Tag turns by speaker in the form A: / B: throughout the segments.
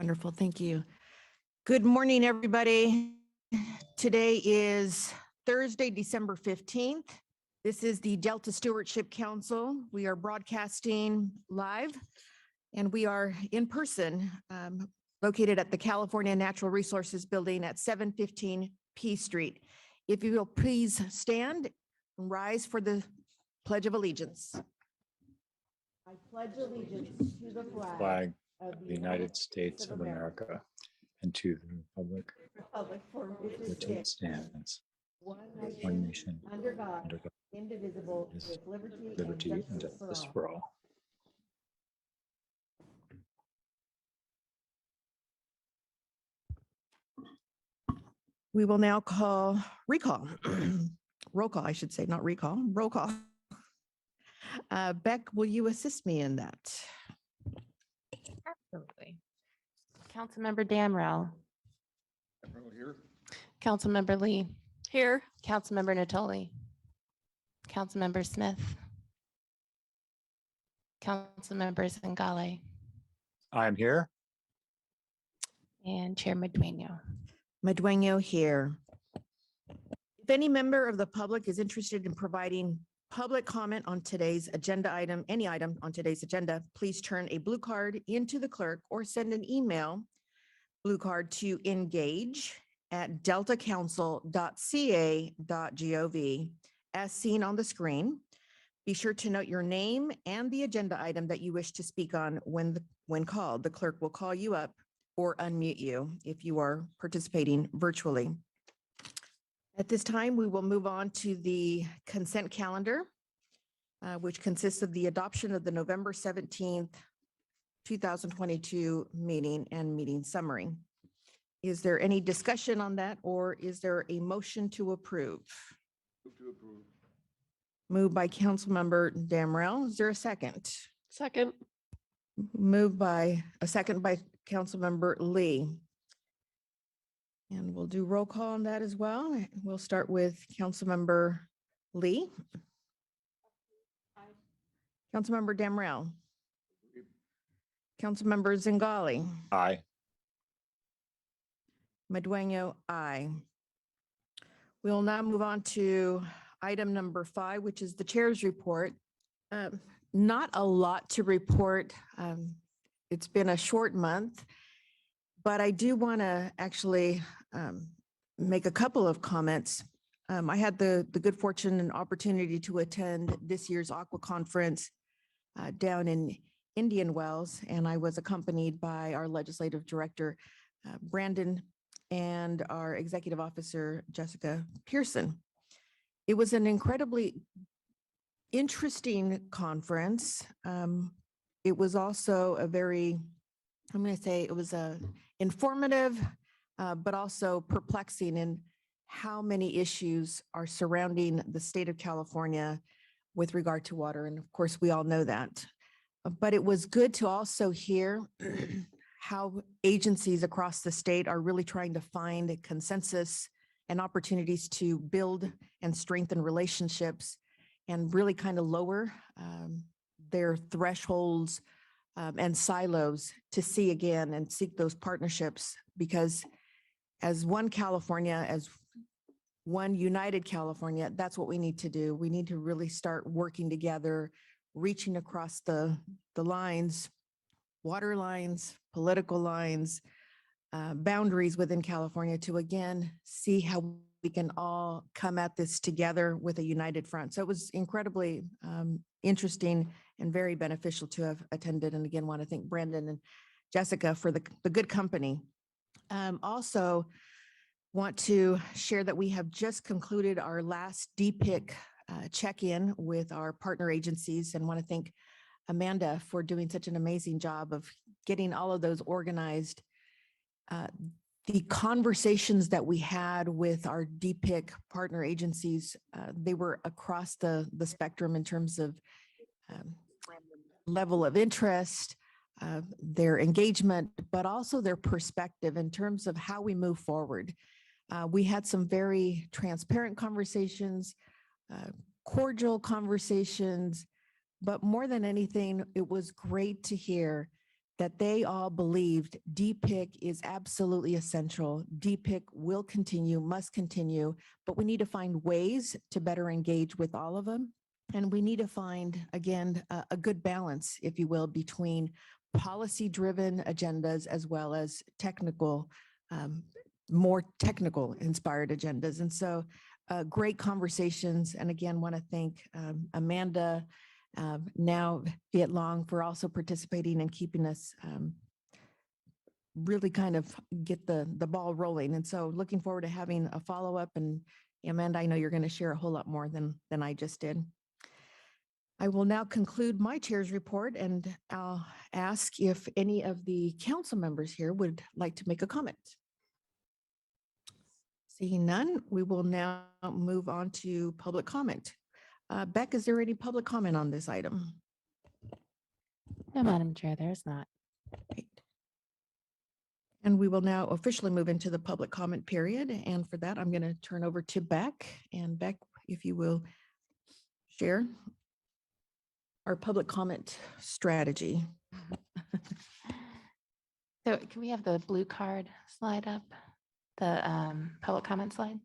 A: Wonderful, thank you. Good morning, everybody. Today is Thursday, December 15th. This is the Delta Stewardship Council. We are broadcasting live and we are in person, located at the California Natural Resources Building at 715 P Street. If you will please stand and rise for the Pledge of Allegiance. I pledge allegiance to the
B: flag of the United States of America and to the republic
A: for
B: which it stands, one nation,
A: under God,
B: under God,
A: indivisible,
B: with
A: with
B: liberty and justice for all.
A: We will now recall, roll call, I should say, not recall, roll call. Beck, will you assist me in that?
C: Absolutely. Councilmember Damrell.
B: Here.
C: Councilmember Lee. Here. Councilmember Natoli. Councilmember Smith. Councilmember Zingale.
B: I'm here.
C: And Chair Madueño.
A: Madueño here. If any member of the public is interested in providing public comment on today's agenda item, any item on today's agenda, please turn a blue card into the clerk or send an email blue card to engage@deltacouncil.ca.gov as seen on the screen. Be sure to note your name and the agenda item that you wish to speak on when called. The clerk will call you up or unmute you if you are participating virtually. At this time, we will move on to the consent calendar, which consists of the adoption of the November 17th, 2022 meeting and meeting summary. Is there any discussion on that, or is there a motion to approve?
B: Move to approve.
A: Moved by Councilmember Damrell. Is there a second?
D: Second.
A: Moved by a second by Councilmember Lee. And we'll do roll call on that as well. We'll start with Councilmember Lee. Councilmember Damrell. Councilmember Zingale.
B: Aye.
A: Madueño, aye. We'll now move on to item number 5, which is the chair's report. Not a lot to report. It's been a short month, but I do want to actually make a couple of comments. I had the good fortune and opportunity to attend this year's Aqua Conference down in Indian Wells, and I was accompanied by our legislative director, Brandon, and our executive officer, Jessica Pearson. It was an incredibly interesting conference. It was also a very, I'm going to say it was informative, but also perplexing in how many issues are surrounding the state of California with regard to water. And of course, we all know that. But it was good to also hear how agencies across the state are really trying to find a consensus and opportunities to build and strengthen relationships and really kind of lower their thresholds and silos to see again and seek those partnerships, because as one California, as one united California, that's what we need to do. We need to really start working together, reaching across the lines, water lines, political lines, boundaries within California to again see how we can all come at this together with a united front. So it was incredibly interesting and very beneficial to have attended. And again, want to thank Brandon and Jessica for the good company. Also want to share that we have just concluded our last DPIC check-in with our partner agencies, and want to thank Amanda for doing such an amazing job of getting all of those organized. The conversations that we had with our DPIC partner agencies, they were across the spectrum in terms of level of interest, their engagement, but also their perspective in terms of how we move forward. We had some very transparent conversations, cordial conversations, but more than anything, it was great to hear that they all believed DPIC is absolutely essential. DPIC will continue, must continue, but we need to find ways to better engage with all of them. And we need to find, again, a good balance, if you will, between policy-driven agendas as well as technical, more technical inspired agendas. And so great conversations. And again, want to thank Amanda, now Viet Long, for also participating and keeping us really kind of get the ball rolling. And so looking forward to having a follow-up. And Amanda, I know you're going to share a whole lot more than I just did. I will now conclude my chair's report, and I'll ask if any of the council members here would like to make a comment. Seeing none, we will now move on to public comment. Beck, is there any public comment on this item?
C: No, Madam Chair, there is not.
A: Great. And we will now officially move into the public comment period. And for that, I'm going to turn over to Beck. And Beck, if you will share our public comment strategy.
C: So can we have the blue card slide up, the public comment slide?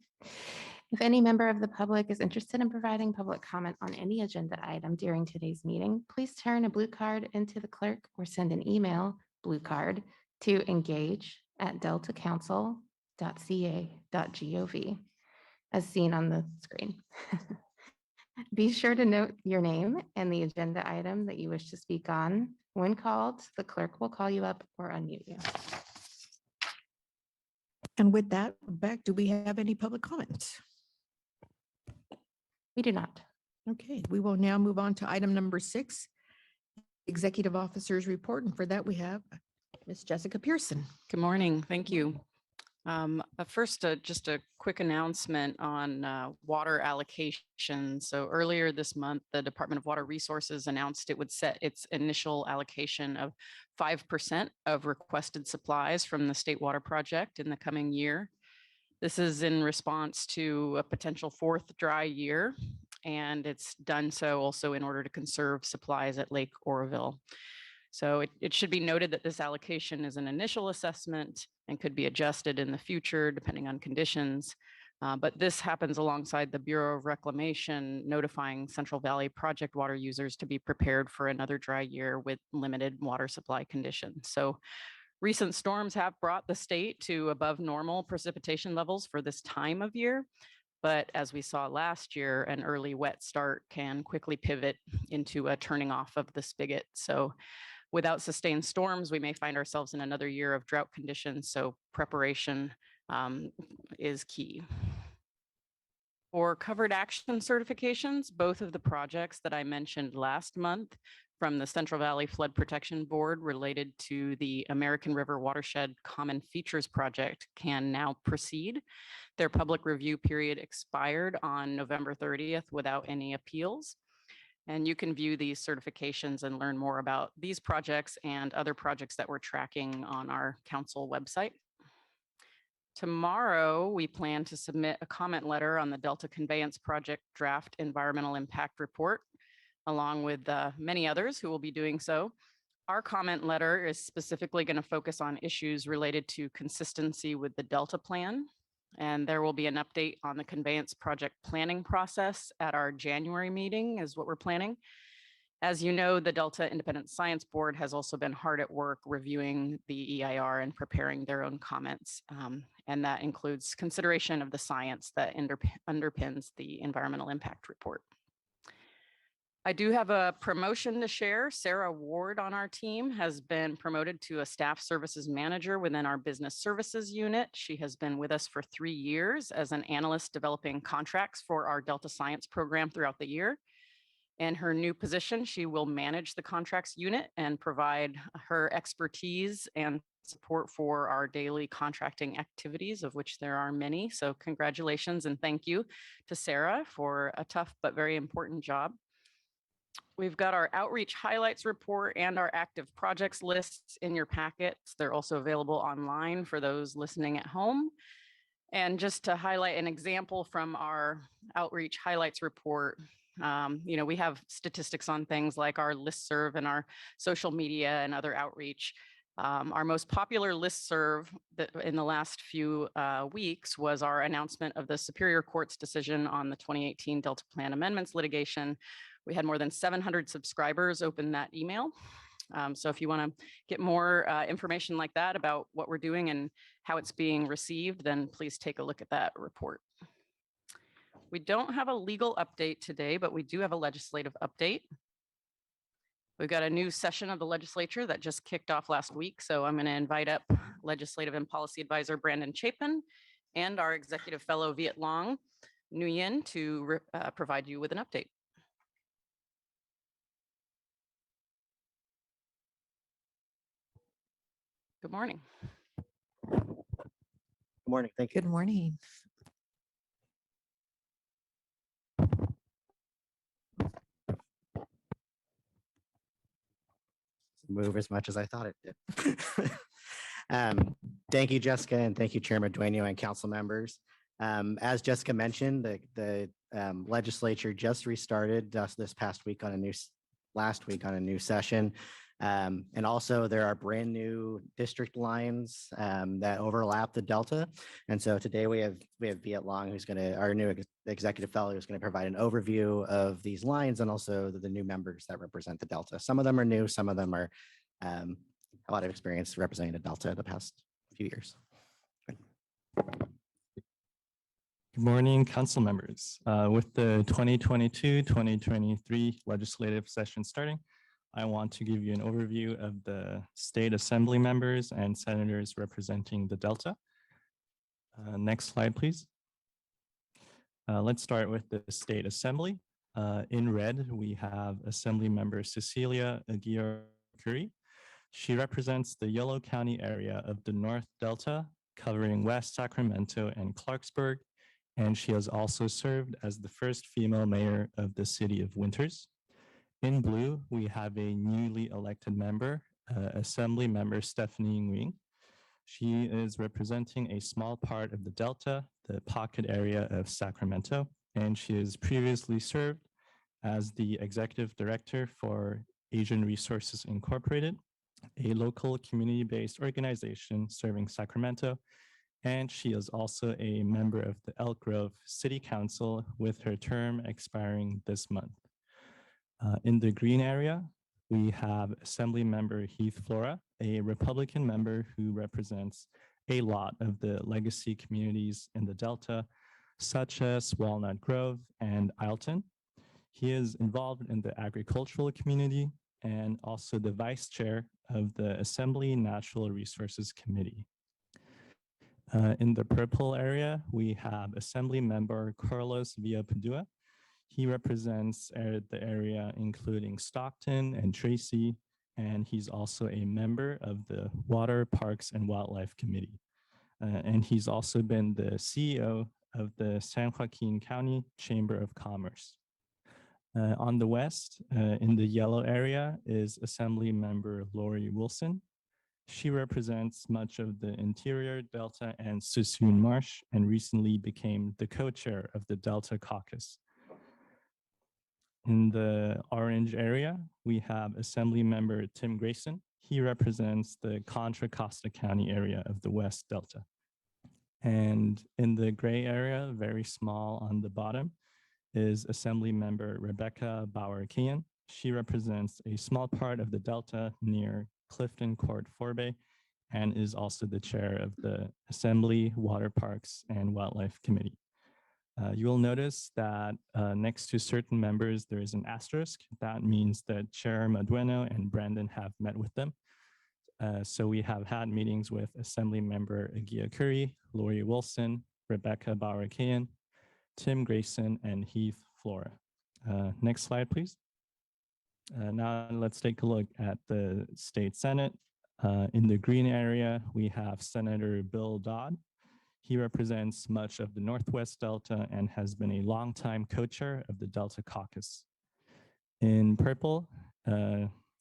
C: If any member of the public is interested in providing public comment on any agenda item during today's meeting, please turn a blue card into the clerk or send an email, blue card, to engage@deltacouncil.ca.gov, as seen on the screen. Be sure to note your name and the agenda item that you wish to speak on. When called, the clerk will call you up or unmute you.
A: And with that, Beck, do we have any public comments?
C: We do not.
A: Okay, we will now move on to item number 6, Executive Officer's Report. And for that, we have Ms. Jessica Pearson.
D: Good morning. Thank you. First, just a quick announcement on water allocation. So earlier this month, the Department of Water Resources announced it would set its initial allocation of 5% of requested supplies from the State Water Project in the coming year. This is in response to a potential 4th dry year, and it's done so also in order to conserve supplies at Lake Oroville. So it should be noted that this allocation is an initial assessment and could be adjusted in the future depending on conditions. But this happens alongside the Bureau of Reclamation notifying Central Valley Project water users to be prepared for another dry year with limited water supply conditions. So recent storms have brought the state to above normal precipitation levels for this time of year. But as we saw last year, an early wet start can quickly pivot into a turning off of the spigot. So without sustained storms, we may find ourselves in another year of drought conditions. So preparation is key. For covered action certifications, both of the projects that I mentioned last month from the Central Valley Flood Protection Board related to the American River Watershed Common Features Project can now proceed. Their public review period expired on November 30th without any appeals. And you can view these certifications and learn more about these projects and other projects that we're tracking on our council website. Tomorrow, we plan to submit a comment letter on the Delta Conveyance Project Draft Environmental Impact Report, along with many others who will be doing so. Our comment letter is specifically going to focus on issues related to consistency with the Delta Plan. And there will be an update on the conveyance project planning process at our January meeting is what we're planning. As you know, the Delta Independent Science Board has also been hard at work reviewing the EIR and preparing their own comments. And that includes consideration of the science that underpins the environmental impact report. I do have a promotion to share. Sarah Ward on our team has been promoted to a staff services manager within our business services unit. She has been with us for 3 years as an analyst developing contracts for our Delta Science program throughout the year. In her new position, she will manage the contracts unit and provide her expertise and support for our daily contracting activities, of which there are many. So congratulations and thank you to Sarah for a tough but very important job. We've got our outreach highlights report and our active projects lists in your packets. They're also available online for those listening at home. And just to highlight an example from our outreach highlights report, We have statistics on things like our listserv and our social media and other outreach. Our most popular listserv in the last few weeks was our announcement of the Superior Court's decision on the 2018 Delta Plan amendments litigation. We had more than 700 subscribers open that email. So if you want to get more information like that about what we're doing and how it's being received, then please take a look at that report. We don't have a legal update today, but we do have a legislative update. We've got a new session of the legislature that just kicked off last week. So I'm going to invite up Legislative and Policy Advisor Brandon Chapin and our Executive Fellow Viet Long Nguyen to provide you with an update. Good morning.
E: Good morning. Thank you.
A: Good morning.
E: Move as much as I thought it did. Thank you, Jessica, and thank you, Chairman Dueño and council members. As Jessica mentioned, the legislature just restarted this past week on last week on a new session. And also there are brand new district lines that overlap the Delta. And so today we have Viet Long, who's our new executive fellow, who's going to provide an overview of these lines and also the new members that represent the Delta. Some of them are new, some of them are a lot of experience representing the Delta the past few years.
F: Good morning, council members. With the 2022-2023 legislative session starting, I want to give you an overview of the state assembly members and senators representing the Delta. Next slide, please. Let's start with the state assembly. In red, we have Assembly Member Cecilia Aguirre-Curry. She represents the Yolo County area of the North Delta, covering West Sacramento and Clarksburg, and she has also served as the first female mayor of the city of Winters. In blue, we have a newly elected member, Assembly Member Stephanie Nguyen. She is representing a small part of the Delta, the pocket area of Sacramento, and she has previously served as the executive director for Asian Resources Incorporated, a local community-based organization serving Sacramento, and she is also a member of the Elk Grove City Council with her term expiring this month. In the green area, we have Assembly Member Heath Flora, a Republican member who represents a lot of the legacy communities in the Delta, such as Walnut Grove and Isleton. He is involved in the agricultural community and also the vice chair of the Assembly Natural Resources Committee. In the purple area, we have Assembly Member Carlos Villapadua. He represents the area including Stockton and Tracy, and he's also a member of the Water, Parks, and Wildlife Committee. And he's also been the CEO of the San Joaquin County Chamber of Commerce. On the west, in the yellow area, is Assembly Member Lori Wilson. She represents much of the interior Delta and Suisun Marsh and recently became the co-chair of the Delta Caucus. In the orange area, we have Assembly Member Tim Grayson. He represents the Contra Costa County area of the West Delta. And in the gray area, very small on the bottom, is Assembly Member Rebecca Bauer-Kian. She represents a small part of the Delta near Clifton Court Forbay and is also the chair of the Assembly Water Parks and Wildlife Committee. You will notice that next to certain members, there is an asterisk. That means that Chair Madueno and Brandon have met with them. So we have had meetings with Assembly Member Aguirre-Curry, Lori Wilson, Rebecca Bauer-Kian, Tim Grayson, and Heath Flora. Next slide, please. Now let's take a look at the state Senate. In the green area, we have Senator Bill Dodd. He represents much of the Northwest Delta and has been a longtime co-chair of the Delta Caucus. In purple,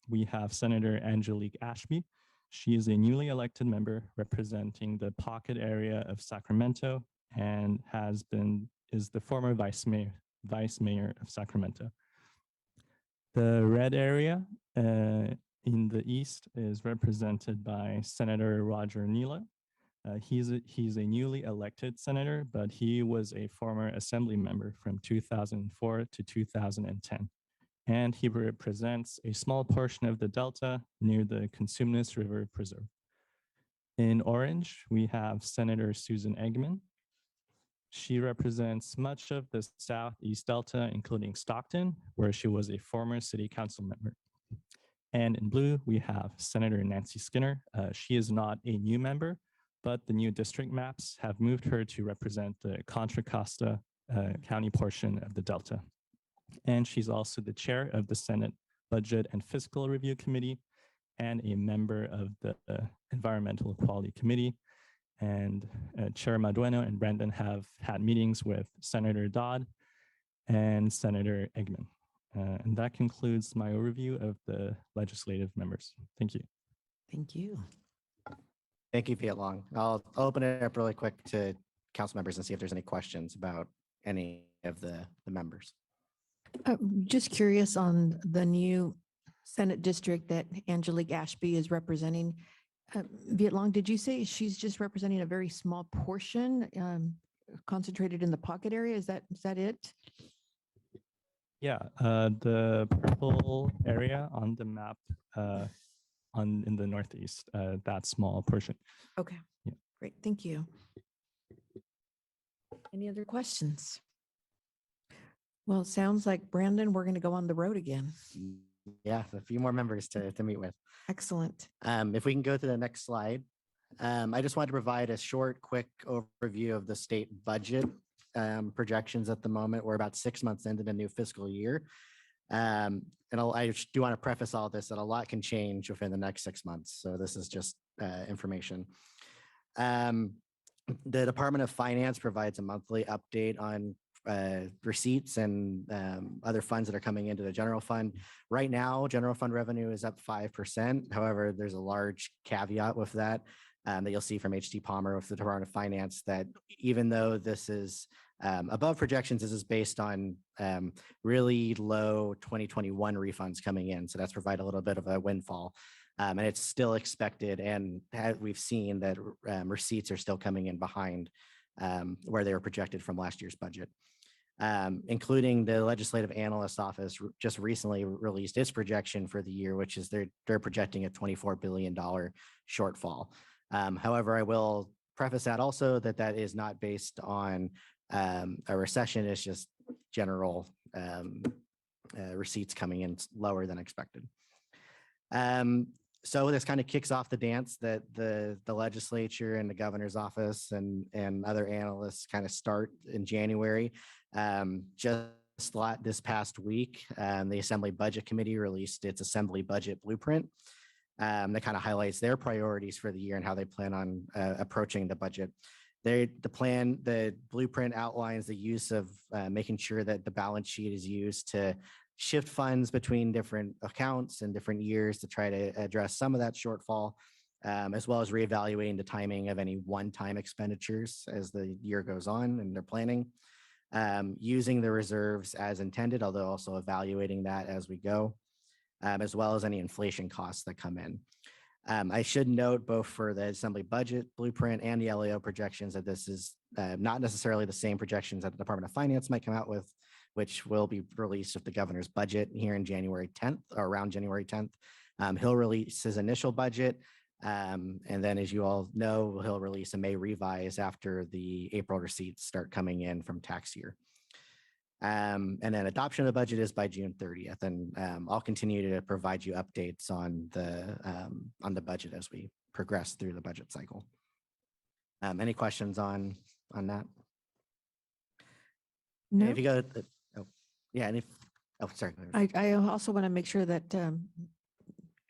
F: we have Senator Angelique Ashby. She is a newly elected member representing the pocket area of Sacramento and is the former vice Vice Mayor of Sacramento. The red area in the east is represented by Senator Roger Neela. He's a newly elected senator, but he was a former assembly member from 2004 to 2010. And he represents a small portion of the Delta near the Cosumnes River Preserve. In orange, we have Senator Susan Eggman. She represents much of the Southeast Delta, including Stockton, where she was a former city council member. And in blue, we have Senator Nancy Skinner. She is not a new member, but the new district maps have moved her to represent the Contra Costa County portion of the Delta. And she's also the chair of the Senate Budget and Fiscal Review Committee and a member of the Environmental Equality Committee. And Chair Madueno and Brandon have had meetings with Senator Dodd and Senator Eggman. And that concludes my overview of the legislative members. Thank you.
A: Thank you.
E: Thank you, Viet Long. I'll open it up really quick to council members and see if there's any questions about any of the members.
A: Just curious on the new Senate district that Angelique Ashby is representing. Viet Long, did you say she's just representing a very small portion concentrated in the pocket area? Is that it?
F: Yeah, the purple area on the map in the northeast, that small portion.
A: Okay,
F: Yeah.
A: Great, thank you. Any other questions? Well, it sounds like, Brandon, we're going to go on the road again.
E: Yeah, a few more members to meet with.
A: Excellent.
E: If we can go to the next slide. I just wanted to provide a short, quick overview of the state budget projections at the moment. We're about 6 months into the new fiscal year. And I do want to preface all this that a lot can change within the next 6 months. So this is just information. The Department of Finance provides a monthly update on receipts and other funds that are coming into the general fund. Right now, general fund revenue is up 5%. However, there's a large caveat with that that you'll see from HT Palmer with the Department of Finance, that even though this is above projections, this is based on really low 2021 refunds coming in. So that's provide a little bit of a windfall. And it's still expected, and we've seen that receipts are still coming in behind where they were projected from last year's budget. Including the Legislative Analyst Office just recently released its projection for the year, which is they're projecting a $24 billion shortfall. However, I will preface that also that is not based on a recession. It's just general receipts coming in lower than expected. So this kind of kicks off the dance that the legislature and the governor's office and other analysts kind of start in January. Just this past week, the Assembly Budget Committee released its Assembly Budget Blueprint that kind of highlights their priorities for the year and how they plan on approaching the budget. The blueprint outlines the use of making sure that the balance sheet is used to shift funds between different accounts and different years to try to address some of that shortfall, as well as reevaluating the timing of any one-time expenditures as the year goes on and they're planning, using the reserves as intended, although also evaluating that as we go, as well as any inflation costs that come in. I should note both for the Assembly Budget Blueprint and the LAO projections that this is not necessarily the same projections that the Department of Finance might come out with, which will be released with the governor's budget here in January 10th, or around January 10th. He'll release his initial budget. And then, as you all know, he'll release a May revise after the April receipts start coming in from tax year. And then adoption of the budget is by June 30th. And I'll continue to provide you updates on the budget as we progress through the budget cycle. Any questions on that?
A: No,
E: If you go to yeah, and sorry.
A: I also want to make sure that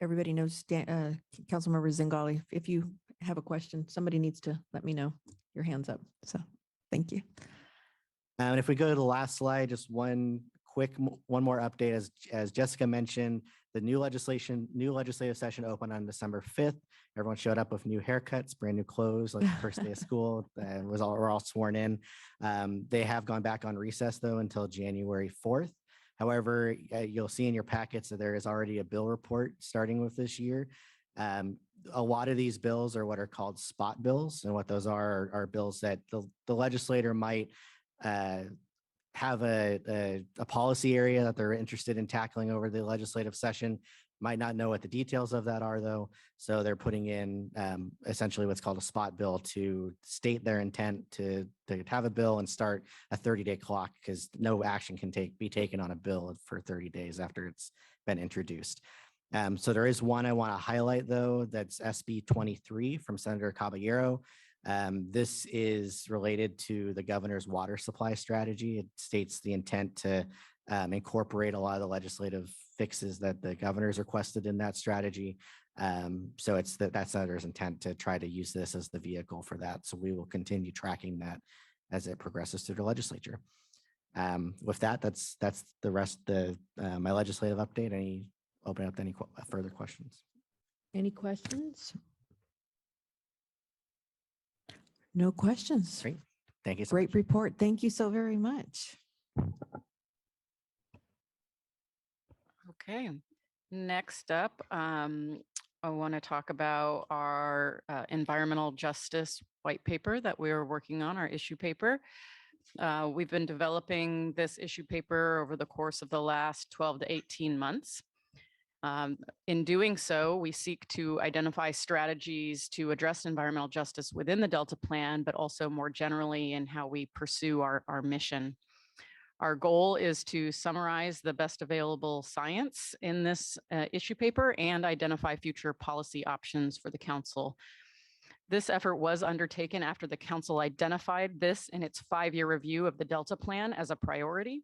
A: everybody knows, Councilmember Zingali, if you have a question, somebody needs to let me know. Your hand's up. So thank you.
E: And if we go to the last slide, just one one more update, as Jessica mentioned, the new legislative session opened on December 5th. Everyone showed up with new haircuts, brand new clothes, like the first day of school. We're all sworn in. They have gone back on recess though until January 4th. However, you'll see in your packets that there is already a bill report starting with this year. A lot of these bills are what are called spot bills, and what those are bills that the legislator might have a policy area that they're interested in tackling over the legislative session, might not know what the details of that are though. So they're putting in essentially what's called a spot bill to state their intent to have a bill and start a 30-day clock, because no action can be taken on a bill for 30 days after it's been introduced. So there is one I want to highlight though, that's SB 23 from Senator Caballero. This is related to the governor's water supply strategy. It states the intent to incorporate a lot of the legislative fixes that the governor's requested in that strategy. So it's that senator's intent to try to use this as the vehicle for that. So we will continue tracking that as it progresses through the legislature. With that, that's the rest of my legislative update. Open up to any further questions.
A: Any questions? No questions.
E: Great. Thank you so
A: Great
E: much.
A: report. Thank you so very much.
D: Okay, next up, I want to talk about our environmental justice white paper that we're working on, our issue paper. We've been developing this issue paper over the course of the last 12 to 18 months. In doing so, we seek to identify strategies to address environmental justice within the Delta Plan, but also more generally in how we pursue our mission. Our goal is to summarize the best available science in this issue paper and identify future policy options for the council. This effort was undertaken after the council identified this in its 5-year review of the Delta Plan as a priority.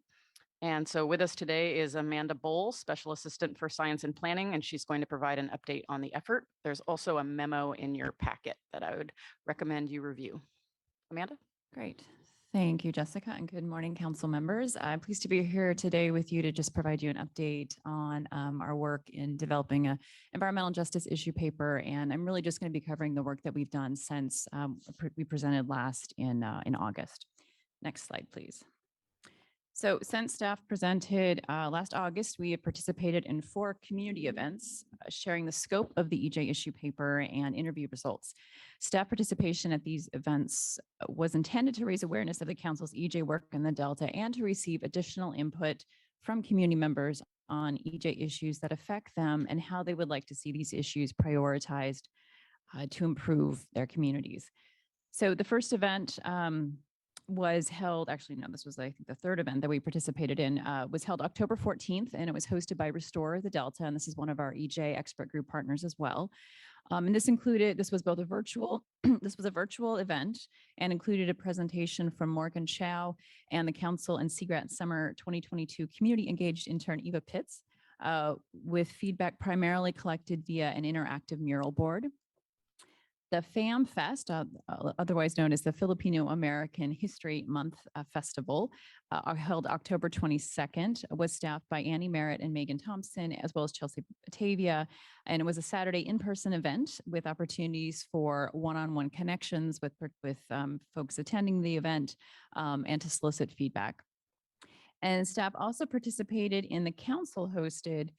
D: And so with us today is Amanda Bowles, Special Assistant for Science and Planning, and she's going to provide an update on the effort. There's also a memo in your packet that I would recommend you review. Amanda?
G: Great. Thank you, Jessica, and good morning, council members. I'm pleased to be here today with you to just provide you an update on our work in developing an environmental justice issue paper. And I'm really just going to be covering the work that we've done since we presented last in August. Next slide, please. So since staff presented last August, we have participated in 4 community events sharing the scope of the EJ issue paper and interview results. Staff participation at these events was intended to raise awareness of the council's EJ work in the Delta and to receive additional input from community members on EJ issues that affect them and how they would like to see these issues prioritized to improve their communities. So the first event was held, actually, no, this was, I think, the 3rd event that we participated in, was held October 14th, and it was hosted by Restore the Delta, and this is one of our EJ expert group partners as well. And this was both a virtual, this was a virtual event and included a presentation from Morgan Chow and the Council and CGRAT Summer 2022 Community Engaged Intern Eva Pitts, with feedback primarily collected via an interactive mural board. The FAM Fest, otherwise known as the Filipino American History Month Festival, held October 22nd, was staffed by Annie Merritt and Megan Thompson, as well as Chelsea Batavia. And it was a Saturday in-person event with opportunities for one-on-one connections with folks attending the event and to solicit feedback. And staff also participated in the council-hosted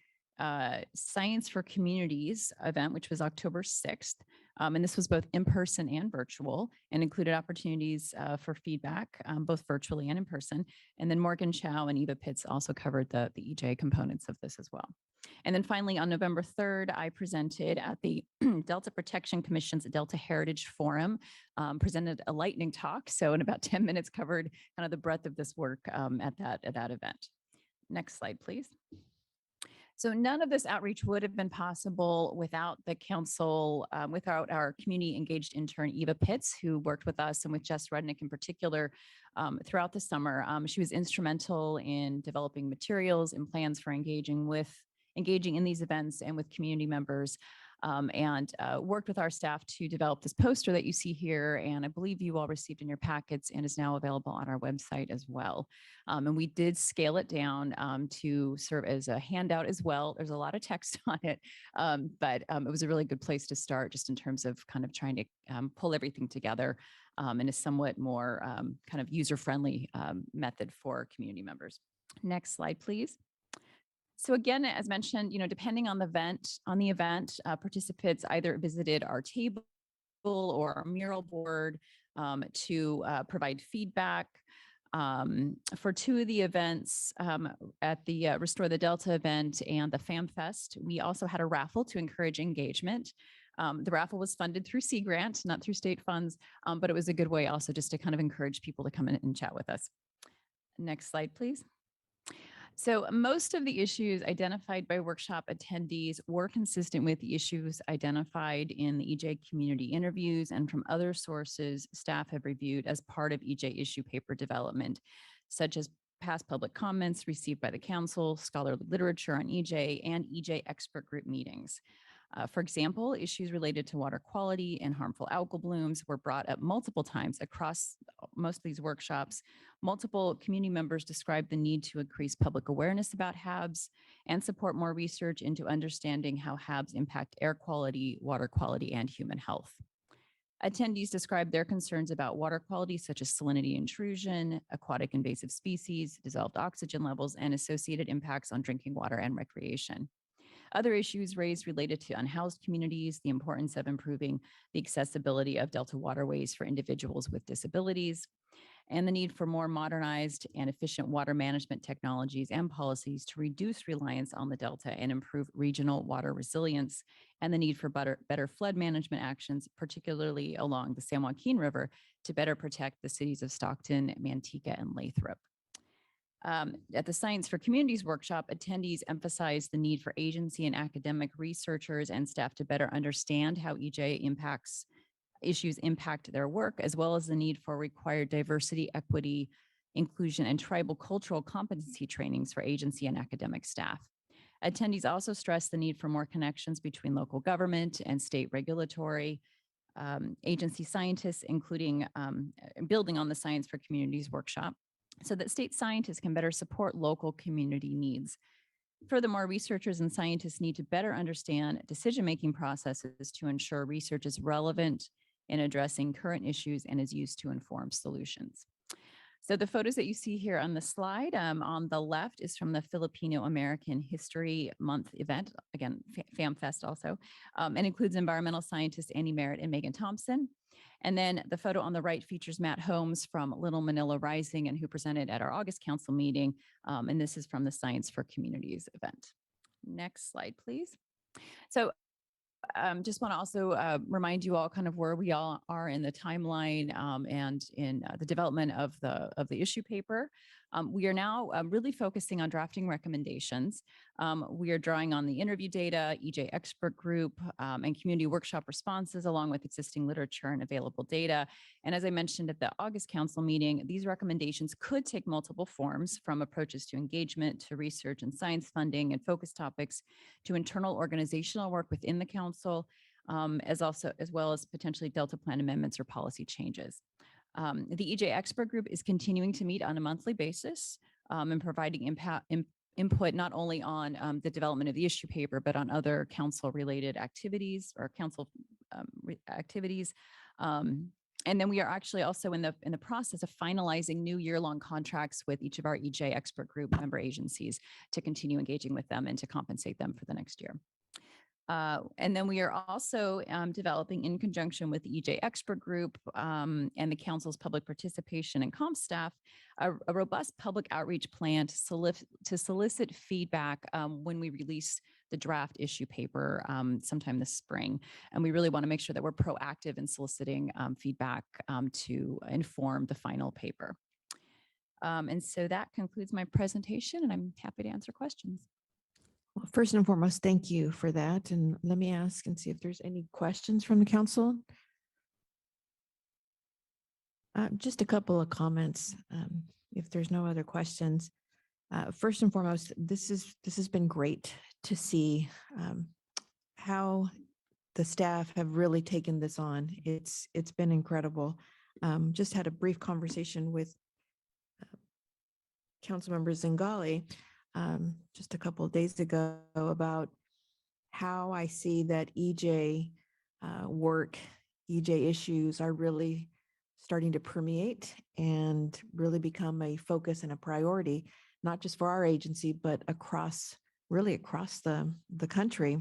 G: Science for Communities event, which was October 6th. And this was both in person and virtual and included opportunities for feedback, both virtually and in person. And then Morgan Chow and Eva Pitts also covered the EJ components of this as well. And then finally, on November 3rd, I presented at the Delta Protection Commission's Delta Heritage Forum, presented a lightning talk. So in about 10 minutes covered kind of the breadth of this work at that event. Next slide, please. So none of this outreach would have been possible without the council, without our community engaged intern, Eva Pitts, who worked with us and with Jess Rudnick in particular throughout the summer. She was instrumental in developing materials and plans for engaging in these events and with community members. and worked with our staff to develop this poster that you see here. And I believe you all received in your packets and is now available on our website as well. And we did scale it down to serve as a handout as well. There's a lot of text on it, but it was a really good place to start just in terms of kind of trying to pull everything together in a somewhat more kind of user-friendly method for community members. Next slide, please. So again, as mentioned, depending on the event, participants either visited our table or our mural board to provide feedback. For two of the events at the Restore the Delta event and the FAM Fest, we also had a raffle to encourage engagement. The raffle was funded through Sea Grant, not through state funds, but it was a good way also just to kind of encourage people to come in and chat with us. Next slide, please. So most of the issues identified by workshop attendees were consistent with the issues identified in the EJ community interviews and from other sources staff have reviewed as part of EJ issue paper development, such as past public comments received by the council, scholarly literature on EJ, and EJ expert group meetings. For example, issues related to water quality and harmful algal blooms were brought up multiple times across most of these workshops. Multiple community members described the need to increase public awareness about HABs and support more research into understanding how HABs impact air quality, water quality, and human health. Attendees described their concerns about water quality, such as salinity intrusion, aquatic invasive species, dissolved oxygen levels, and associated impacts on drinking water and recreation. Other issues raised related to unhoused communities, the importance of improving the accessibility of Delta waterways for individuals with disabilities, and the need for more modernized and efficient water management technologies and policies to reduce reliance on the Delta and improve regional water resilience, and the need for better flood management actions, particularly along the San Joaquin River, to better protect the cities of Stockton, Manteca, and Lathrop. At the Science for Communities workshop, attendees emphasized the need for agency and academic researchers and staff to better understand how EJ issues impact their work, as well as the need for required diversity, equity, inclusion, and tribal cultural competency trainings for agency and academic staff. Attendees also stressed the need for more connections between local government and state regulatory agency scientists, including building on the Science for Communities workshop, so that state scientists can better support local community needs. Furthermore, researchers and scientists need to better understand decision-making processes to ensure research is relevant in addressing current issues and is used to inform solutions. So the photos that you see here on the slide on the left is from the Filipino American History Month event, again, FAM Fest also, and includes environmental scientists Andy Merritt and Megan Thompson. And then the photo on the right features Matt Holmes from Little Manila Rising and who presented at our August council meeting. And this is from the Science for Communities event. Next slide, please. So just want to also remind you all kind of where we all are in the timeline and in the development of the issue paper. We are now really focusing on drafting recommendations. We are drawing on the interview data, EJ expert group, and community workshop responses, along with existing literature and available data. And as I mentioned at the August council meeting, these recommendations could take multiple forms, from approaches to engagement, to research and science funding and focus topics, to internal organizational work within the council, as well as potentially Delta Plan amendments or policy changes. The EJ expert group is continuing to meet on a monthly basis and providing input not only on the development of the issue paper, but on other council-related activities or council activities. And then we are actually also in the process of finalizing new year-long contracts with each of our EJ expert group member agencies to continue engaging with them and to compensate them for the next year. And then we are also developing, in conjunction with the EJ expert group and the council's public participation and comp staff, a robust public outreach plan to solicit feedback when we release the draft issue paper sometime this spring. And we really want to make sure that we're proactive in soliciting feedback to inform the final paper. And so that concludes my presentation, and I'm happy to answer questions.
A: Well, first and foremost, thank you for that. And let me ask and see if there's any questions from the council. Just a couple of comments, if there's no other questions. First and foremost, this has been great to see how the staff have really taken this on. It's been incredible. Just had a brief conversation with Councilmember Zingali just a couple of days ago about how I see that EJ work, EJ issues are really starting to permeate and really become a focus and a priority, not just for our agency, but really across the country.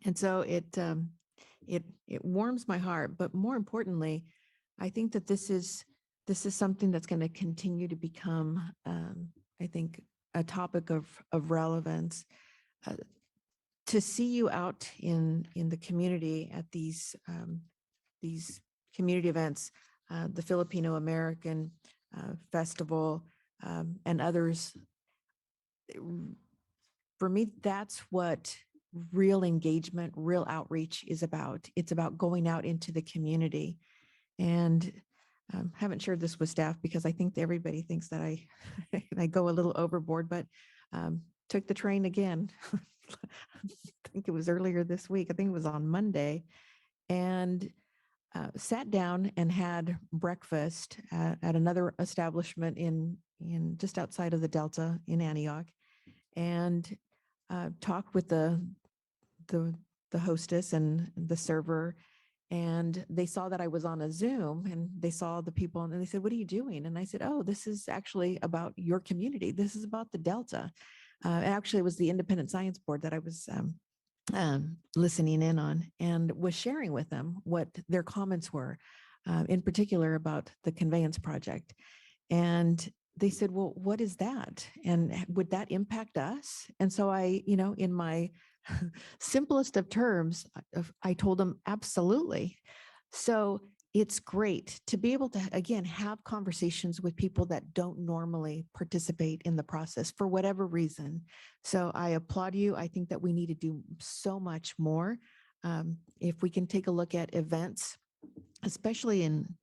A: And so it warms my heart, but more importantly, I think that this is something that's going to continue to become, I think, a topic of relevance. To see you out in the community at these community events, the Filipino American Festival, and others, for me, that's what real engagement, real outreach is about. It's about going out into the community. And haven't shared this with staff because I think everybody thinks that I go a little overboard, but took the train again. I think it was earlier this week. I think it was on Monday, and sat down and had breakfast at another establishment in just outside of the Delta in Antioch, and talked with the hostess and the server. And they saw that I was on a Zoom, and they saw the people, and they said, "What are you doing?" And I said, "Oh, this is actually about your community. This is about the Delta." Actually, it was the Independent Science Board that I was listening in on, and was sharing with them what their comments were, in particular about the conveyance project. And they said, "Well, what is that? And would that impact us?" And so I, in my simplest of terms, I told them, absolutely. So it's great to be able to, again, have conversations with people that don't normally participate in the process for whatever reason. So I applaud you. I think that we need to do so much more. If we can take a look at events, especially in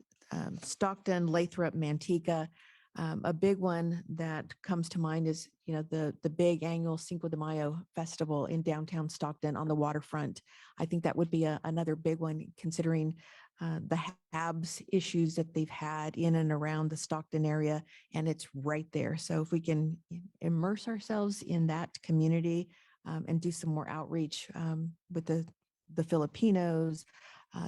A: Stockton, Lathrop, Manteca. A big one that comes to mind is, the big annual Cinco de Mayo festival in downtown Stockton on the waterfront. I think that would be another big one, considering the HABs issues that they've had in and around the Stockton area, and it's right there. So if we can immerse ourselves in that community and do some more outreach with the Filipinos,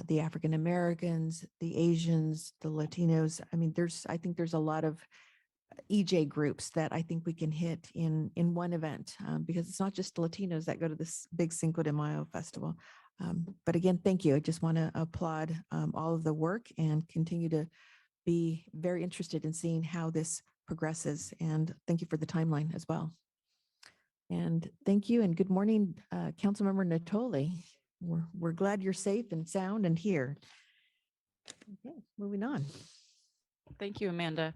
A: the African Americans, the Asians, the Latinos. I mean, I think there's a lot of EJ groups that I think we can hit in one event, because it's not just the Latinos that go to this big Cinco de Mayo festival. But again, thank you. I just want to applaud all of the work and continue to be very interested in seeing how this progresses. And thank you for the timeline as well. And thank you and good morning, Councilmember Natoli. We're glad you're safe and sound and here. Okay, moving on.
D: Thank you, Amanda.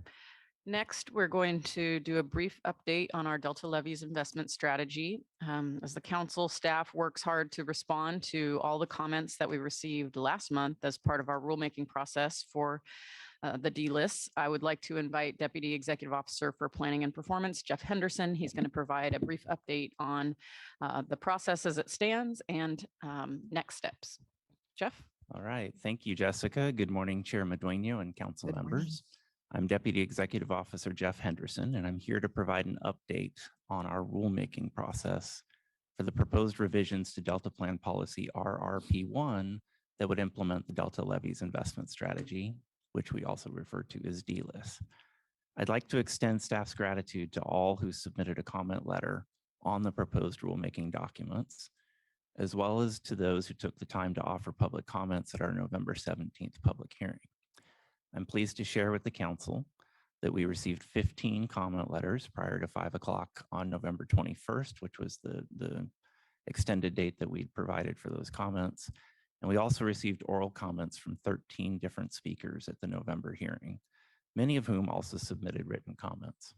D: Next, we're going to do a brief update on our Delta Levies investment strategy. As the council staff works hard to respond to all the comments that we received last month as part of our rulemaking process for the D-lists, I would like to invite Deputy Executive Officer for Planning and Performance, Jeff Henderson. He's going to provide a brief update on the process as it stands and next steps. Jeff?
H: All right. Thank you, Jessica. Good morning, Chair Madueño and council members. I'm Deputy Executive Officer Jeff Henderson, and I'm here to provide an update on our rulemaking process for the proposed revisions to Delta Plan Policy RRP1 that would implement the Delta Levies investment strategy, which we also refer to as D-list. I'd like to extend staff's gratitude to all who submitted a comment letter on the proposed rulemaking documents, as well as to those who took the time to offer public comments at our November 17th public hearing. I'm pleased to share with the council that we received 15 comment letters prior to 5 o'clock on November 21st, which was the extended date that we'd provided for those comments. And we also received oral comments from 13 different speakers at the November hearing, many of whom also submitted written comments.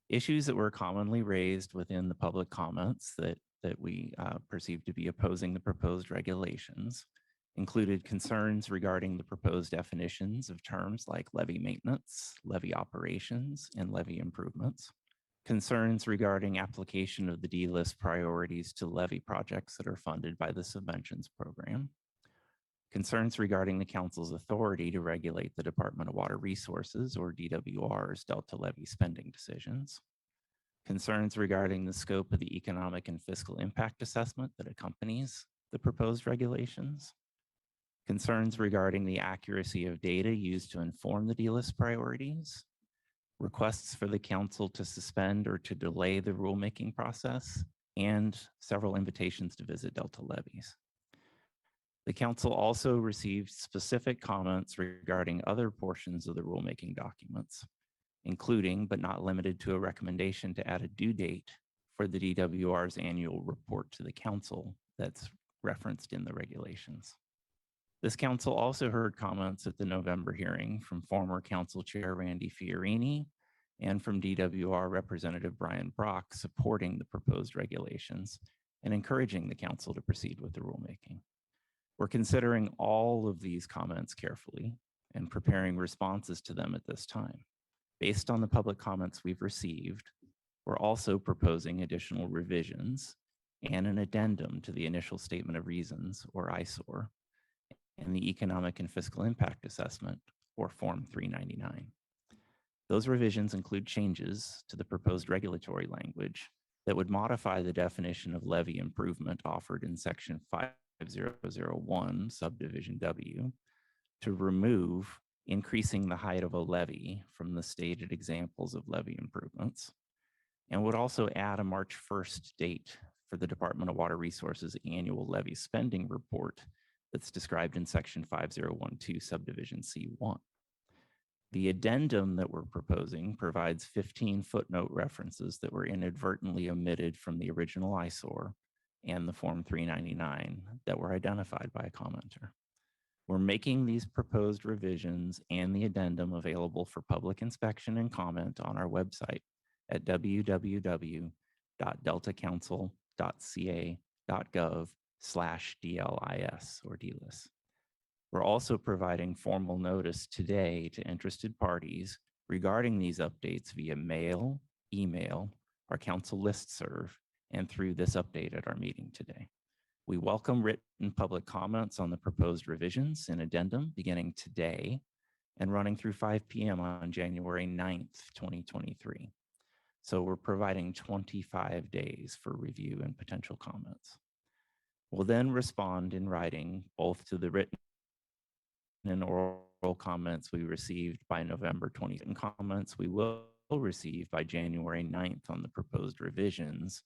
H: Issues that were commonly raised within the public comments that we perceived to be opposing the proposed regulations included concerns regarding the proposed definitions of terms like levy maintenance, levy operations, and levy improvements, concerns regarding application of the D-list priorities to levy projects that are funded by the subventions program, concerns regarding the council's authority to regulate the Department of Water Resources, or DWR's Delta levy spending decisions, concerns regarding the scope of the economic and fiscal impact assessment that accompanies the proposed regulations, concerns regarding the accuracy of data used to inform the DLIS priorities, requests for the council to suspend or to delay the rulemaking process, and several invitations to visit Delta levies. The council also received specific comments regarding other portions of the rulemaking documents, including but not limited to a recommendation to add a due date for the DWR's annual report to the council that's referenced in the regulations. This council also heard comments at the November hearing from former council chair Randy Fiorini and from DWR Representative Brian Brock supporting the proposed regulations and encouraging the council to proceed with the rulemaking. We're considering all of these comments carefully and preparing responses to them at this time. Based on the public comments we've received, we're also proposing additional revisions and an addendum to the initial statement of reasons, or ISOR, and the economic and fiscal impact assessment, or Form 399. Those revisions include changes to the proposed regulatory language that would modify the definition of levy improvement offered in Section 5001, Subdivision W, to remove increasing the height of a levy from the stated examples of levy improvements, and would also add a March 1st date for the Department of Water Resources annual levy spending report that's described in Section 5012, Subdivision C1. The addendum that we're proposing provides 15 footnote references that were inadvertently omitted from the original ISOR and the Form 399 that were identified by a commenter. We're making these proposed revisions and the addendum available for public inspection and comment on our website at www.deltacouncil.ca.gov/DLIS or DLIS. We're also providing formal notice today to interested parties regarding these updates via mail, email, our council listserv, and through this update at our meeting today. We welcome written public comments on the proposed revisions and addendum beginning today and running through 5 p.m. on January 9th, 2023. So we're providing 25 days for review and potential comments. We'll then respond in writing both to the written and oral comments we received by November 20th, and comments we will receive by January 9th on the proposed revisions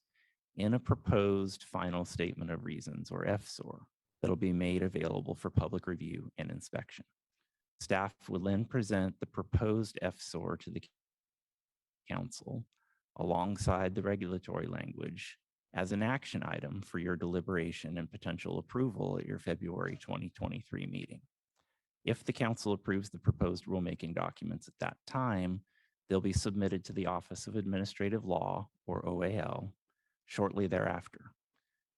H: in a proposed final statement of reasons, or FSOR, that'll be made available for public review and inspection. Staff will then present the proposed FSOR to the council alongside the regulatory language as an action item for your deliberation and potential approval at your February 2023 meeting. If the council approves the proposed rulemaking documents at that time, they'll be submitted to the Office of Administrative Law, or OAL, shortly thereafter.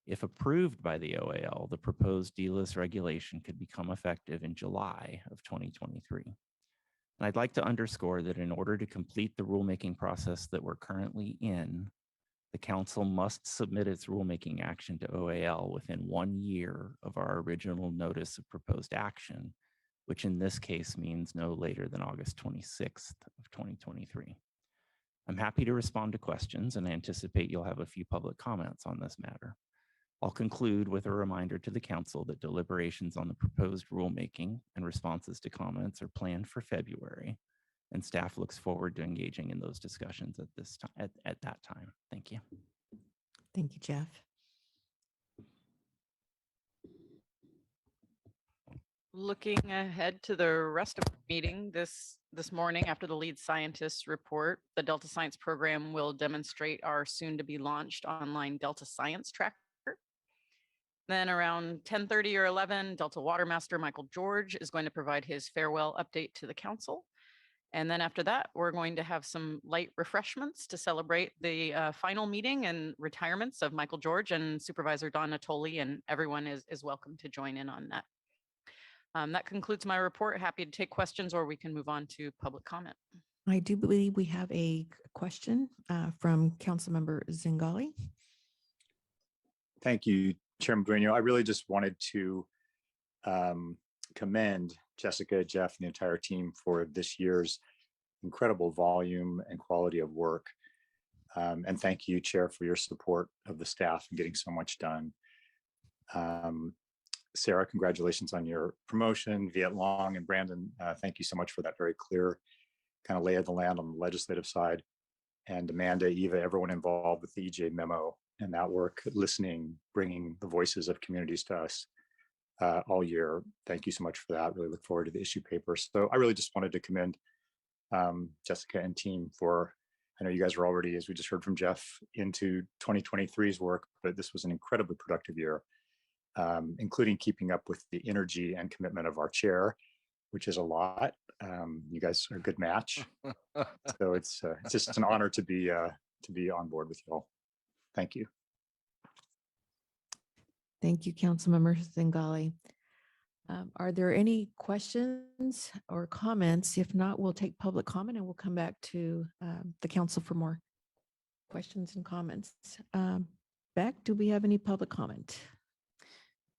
H: If approved by the OAL, the proposed DLIS regulation could become effective in July of 2023. And I'd like to underscore that in order to complete the rulemaking process that we're currently in, the council must submit its rulemaking action to OAL within 1 year of our original notice of proposed action, which in this case means no later than August 26th of 2023. I'm happy to respond to questions and I anticipate you'll have a few public comments on this matter. I'll conclude with a reminder to the council that deliberations on the proposed rulemaking and responses to comments are planned for February, and staff looks forward to engaging in those discussions at this time, at that time. Thank you.
A: Thank you, Jeff.
D: Looking ahead to the rest of the meeting this morning after the lead scientist's report, the Delta Science program will demonstrate our soon to be launched online Delta Science Tracker. Then around 10:30 or 11, Delta Water Master Michael George is going to provide his farewell update to the council. And then after that, we're going to have some light refreshments to celebrate the final meeting and retirements of Michael George, and Supervisor Don Natoli, and everyone is welcome to join in on that. That concludes my report. Happy to take questions, or we can move on to public comment.
A: I do believe we have a question from Councilmember
B: Thank you, Chairman Dueño. I really just wanted to commend Jessica, Jeff, and the entire team for this year's incredible volume and quality of work. And thank you, Chair, for your support of the staff and getting so much done. Sarah, congratulations on your promotion. Viet Long and Brandon, thank you so much for that very clear kind of lay of the land on the legislative side. And Amanda, Eva, everyone involved with the EJ memo and that work, listening, bringing the voices of communities to us all year. Thank you so much for that. Really look forward to the issue paper. So I really just wanted to commend Jessica and team for, I know you guys are already, as we just heard from Jeff, into 2023's work, but this was an incredibly productive year, including keeping up with the energy and commitment of our chair, which is a lot. You guys are a good match. So it's just an honor to be on board with you all. Thank you.
A: Thank you, Councilmember Zingali. Are there any questions or comments? If not, we'll take public comment and we'll come back to the council for more questions and comments. Beck, do we have any public comment?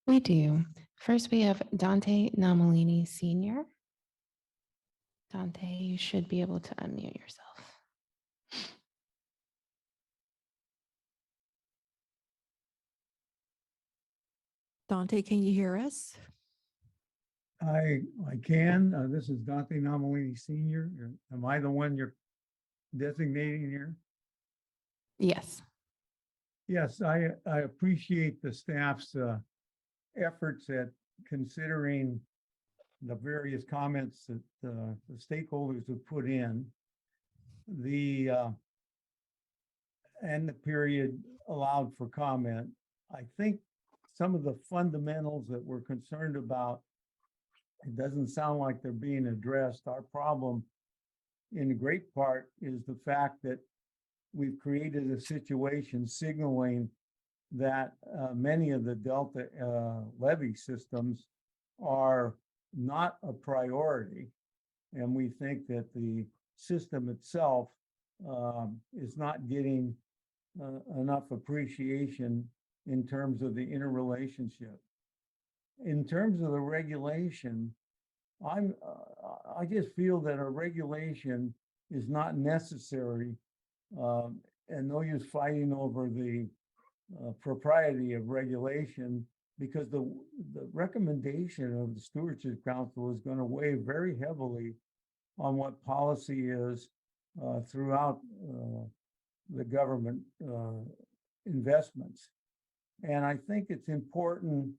C: We do. First, we have Dante Namalini Sr. Dante, you should be able to unmute yourself.
A: Dante, can you hear us?
I: I can. This is Dante Namalini Sr. Am I the one you're designating here?
C: Yes.
I: Yes, I appreciate the staff's efforts at considering the various comments that the stakeholders have put in. And the period allowed for comment. I think some of the fundamentals that we're concerned about, it doesn't sound like they're being addressed. Our problem in great part is the fact that we've created a situation signaling that many of the Delta levee systems are not a priority. And we think that the system itself is not getting enough appreciation in terms of the interrelationship. In terms of the regulation, I just feel that a regulation is not necessary, and no use fighting over the propriety of regulation, because the recommendation of the Stewardship Council is going to weigh very heavily on what policy is throughout the government investments. And I think it's important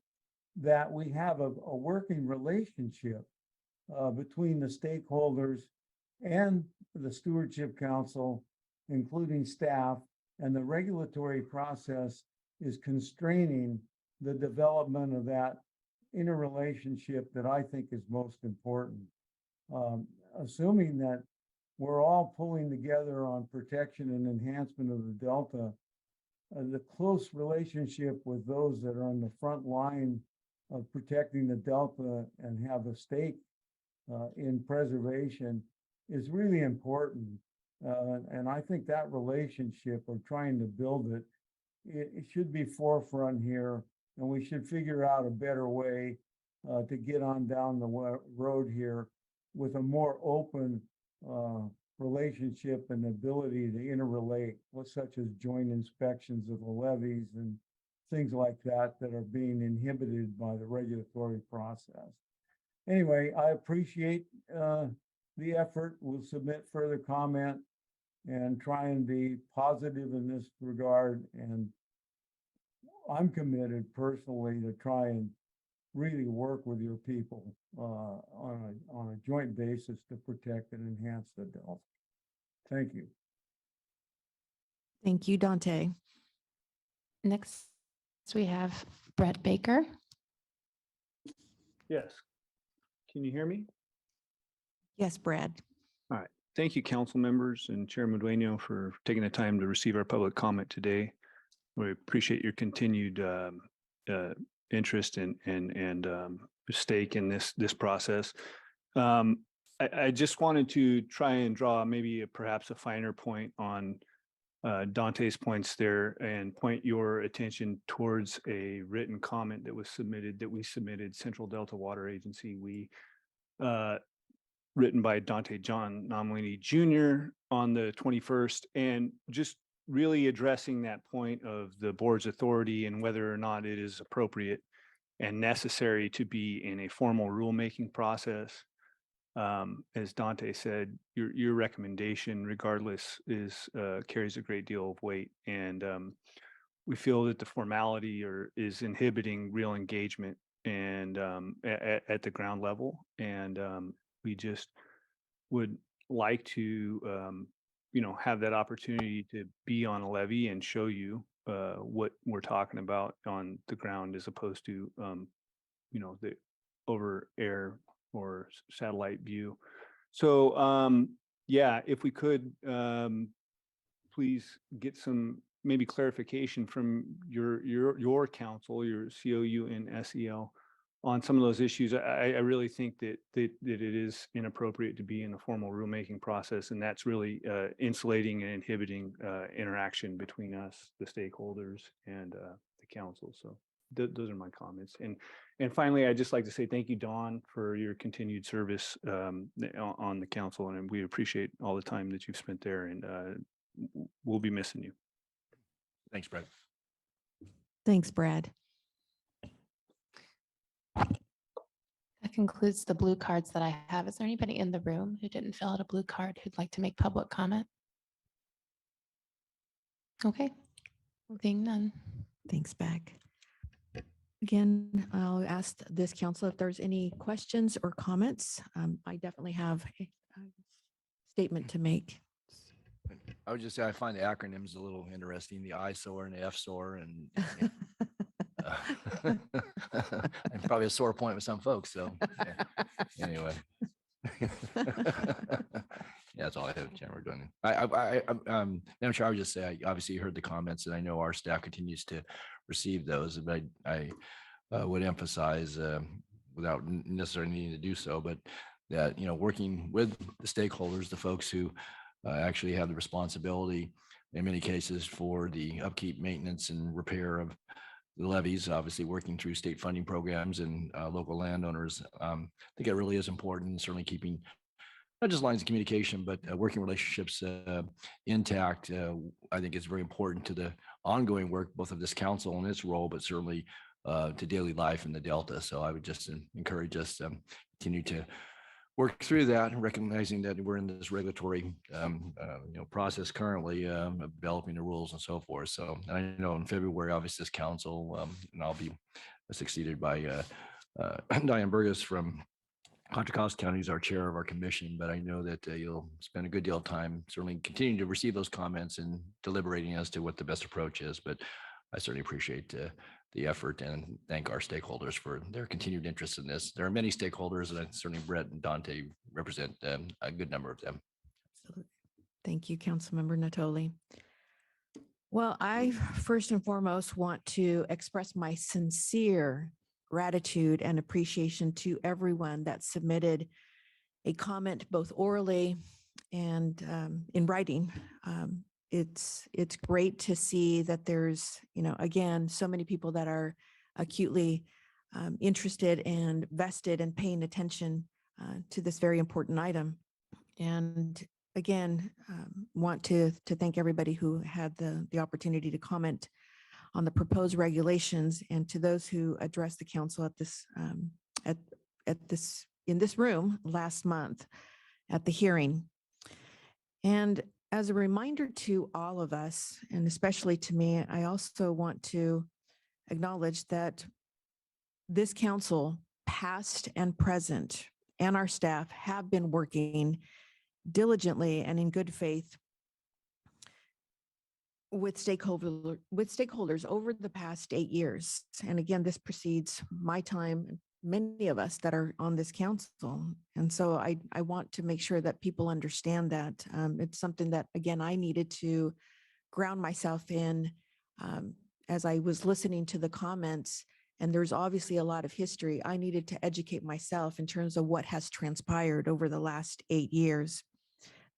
I: that we have a working relationship between the stakeholders and the Stewardship Council, including staff, and the regulatory process is constraining the development of that interrelationship that I think is most important. Assuming that we're all pulling together on protection and enhancement of the Delta, the close relationship with those that are on the front line of protecting the Delta and have a stake in preservation is really important. And I think that relationship, or trying to build it, it should be forefront here, and we should figure out a better way to get on down the road here with a more open relationship and ability to interrelate, such as joint inspections of the levees and things like that that are being inhibited by the regulatory process. Anyway, I appreciate the effort. We'll submit further comment and try and be positive in this regard. And I'm committed personally to try and really work with your people on a joint basis to protect and enhance the Delta. Thank you.
A: Thank you, Dante.
C: Next, we have Brett Baker.
J: Yes. Can you hear me?
A: Yes, Brad.
J: All right. Thank you, council members and Chairman Dueño, for taking the time to receive our public comment today. We appreciate your continued interest and stake in this process. I just wanted to try and draw maybe perhaps a finer point on Dante's points there and point your attention towards a written comment that was submitted, that we submitted Central Delta Water Agency. Written by Dante John Nomlini Jr. on the 21st, and just really addressing that point of the board's authority and whether or not it is appropriate and necessary to be in a formal rulemaking process. As Dante said, your recommendation, regardless, carries a great deal of weight, and we feel that the formality is inhibiting real engagement and at the ground level, and we just would like to, have that opportunity to be on a levee and show you what we're talking about on the ground, as opposed to, the over air or satellite view. So, yeah, if we could, please get some maybe clarification from your council, your COU and SEL, on some of those issues. I really think that it is inappropriate to be in a formal rulemaking process, and that's really insulating and inhibiting interaction between us, the stakeholders, and the council. So those are my comments. And finally, I'd just like to say thank you, Dawn, for your continued service on the council, and we appreciate all the time that you've spent there, and we'll be missing you.
K: Thanks, Brad.
A: Thanks, Brad.
C: That concludes the blue cards that I have. Is there anybody in the room who didn't fill out a blue card who'd like to make public comment? Okay, seeing none.
A: Thanks, Beck. Again, I'll ask this council if there's any questions or comments. I definitely have a statement to make.
K: I would just say I find the acronyms a little interesting, the ISOR and the FSOR, and and probably a sore point with some folks. So yeah. Anyway, yeah, that's all I have, Chairman. I'm sure I would just say, I obviously heard the comments, and I know our staff continues to receive those, but I would emphasize, without necessarily needing to do so, but that, working with the stakeholders, the folks who actually have the responsibility in many cases for the upkeep, maintenance, and repair of the levees, obviously working through state funding programs and local landowners. I think it really is important, certainly keeping not just lines of communication, but working relationships intact. I think it's very important to the ongoing work, both of this council and its role, but certainly to daily life in the Delta. So I would just encourage us to continue to work through that, recognizing that we're in this regulatory process currently, developing the rules and so forth. So I know in February, obviously, this council, and I'll be succeeded by Diane Burgess from Contra Costa County, is our chair of our commission, but I know that you'll spend a good deal of time certainly continuing to receive those comments and deliberating as to what the best approach is. But I certainly appreciate the effort and thank our stakeholders for their continued interest in this. There are many stakeholders, and certainly Brett and Dante represent a good number of them.
A: Absolutely. Thank you, Councilmember Natoli. Well, I first and foremost want to express my sincere gratitude and appreciation to everyone that submitted a comment, both orally and in writing. It's great to see that there's, again, so many people that are acutely interested and vested and paying attention to this very important item. And again, want to thank everybody who had the opportunity to comment on the proposed regulations, and to those who addressed the council at this in this room last month at the hearing. And as a reminder to all of us, and especially to me, I also want to acknowledge that this council, past and present, and our staff have been working diligently and in good faith with stakeholders over the past 8 years. And again, this precedes my time, and many of us that are on this council. And so I want to make sure that people understand that it's something that, again, I needed to ground myself in as I was listening to the comments. And there's obviously a lot of history. I needed to educate myself in terms of what has transpired over the last 8 years.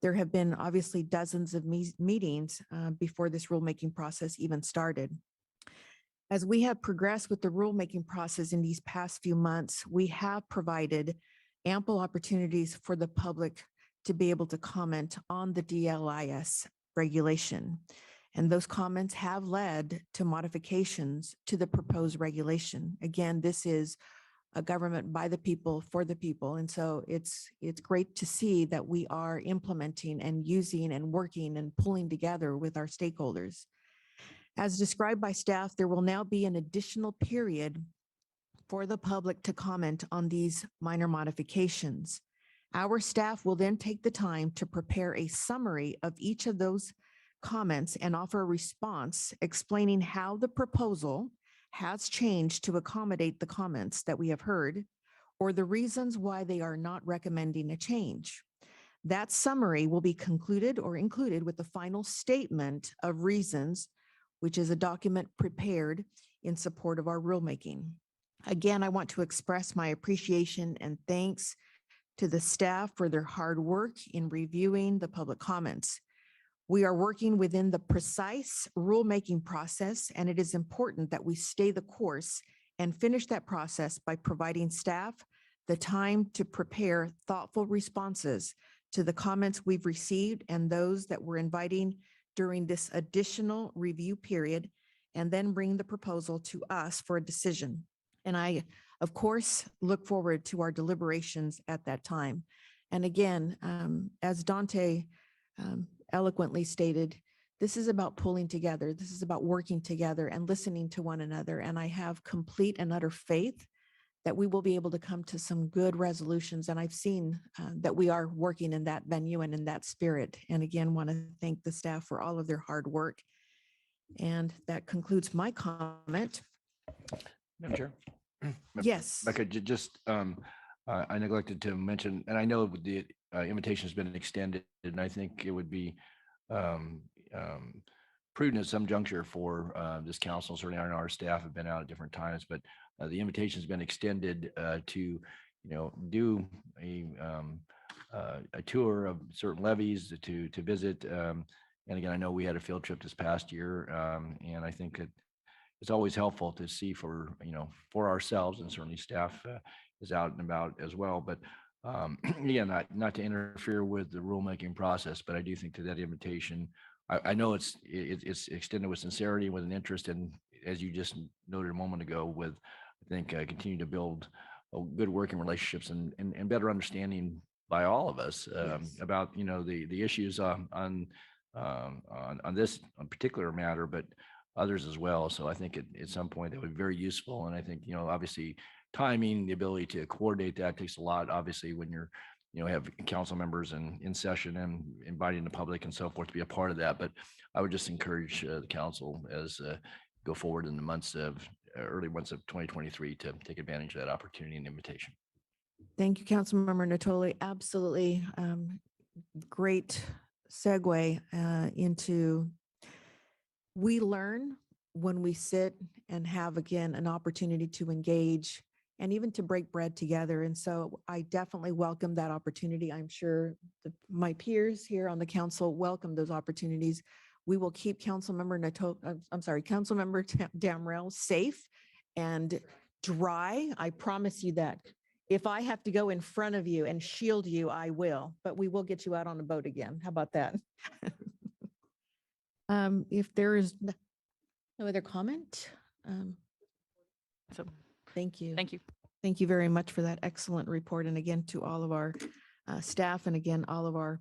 A: There have been obviously dozens of meetings before this rulemaking process even started. As we have progressed with the rulemaking process in these past few months, we have provided ample opportunities for the public to be able to comment on the DLIS regulation. And those comments have led to modifications to the proposed regulation. Again, this is a government by the people, for the people. And so it's great to see that we are implementing and using and working and pulling together with our stakeholders. As described by staff, there will now be an additional period for the public to comment on these minor modifications. Our staff will then take the time to prepare a summary of each of those comments and offer a response explaining how the proposal has changed to accommodate the comments that we have heard or the reasons why they are not recommending a change. That summary will be concluded or included with the final statement of reasons, which is a document prepared in support of our rulemaking. Again, I want to express my appreciation and thanks to the staff for their hard work in reviewing the public comments. We are working within the precise rulemaking process, and it is important that we stay the course and finish that process by providing staff the time to prepare thoughtful responses to the comments we've received and those that we're inviting during this additional review period, and then bring the proposal to us for a decision. And I, of course, look forward to our deliberations at that time. And again, as Dante eloquently stated, this is about pulling together. This is about working together and listening to one another. And I have complete and utter faith that we will be able to come to some good resolutions. And I've seen that we are working in that venue and in that spirit. And again, want to thank the staff for all of their hard work. And that concludes my comment.
K: Madam Chair?
A: Yes.
K: Becca, I neglected to mention, and I know the invitation has been extended, and I think it would be prudent at some juncture for this council, certainly our staff have been out at different times, but the invitation has been extended to, do a tour of certain levees to visit. And again, I know we had a field trip this past year, and I think it's always helpful to see for ourselves, and certainly staff is out and about as well. But again, not to interfere with the rulemaking process, but I do think that invitation, I know it's extended with sincerity, with an interest, and as you just noted a moment ago, with I think continue to build good working relationships and better understanding by all of us about the issues on this particular matter, but others as well. So I think at some point that would be very useful. And I think, obviously timing, the ability to coordinate that takes a lot, obviously, when you're, have council members in session and inviting the public and so forth to be a part of that. But I would just encourage the council as go forward in the early months of 2023 to take advantage of that opportunity and invitation.
A: Thank you, Councilmember Natoli. Absolutely. Great segue into, we learn when we sit and have, again, an opportunity to engage and even to break bread together. And so I definitely welcome that opportunity. I'm sure my peers here on the council welcome those opportunities. We will keep Councilmember Damrell safe and dry. I promise you that. If I have to go in front of you and shield you, I will, but we will get you out on a boat again. How about that? If there is no other comment.
D: So
A: Thank you.
D: thank you.
A: Thank you very much for that excellent report. And again, to all of our staff and again, all of our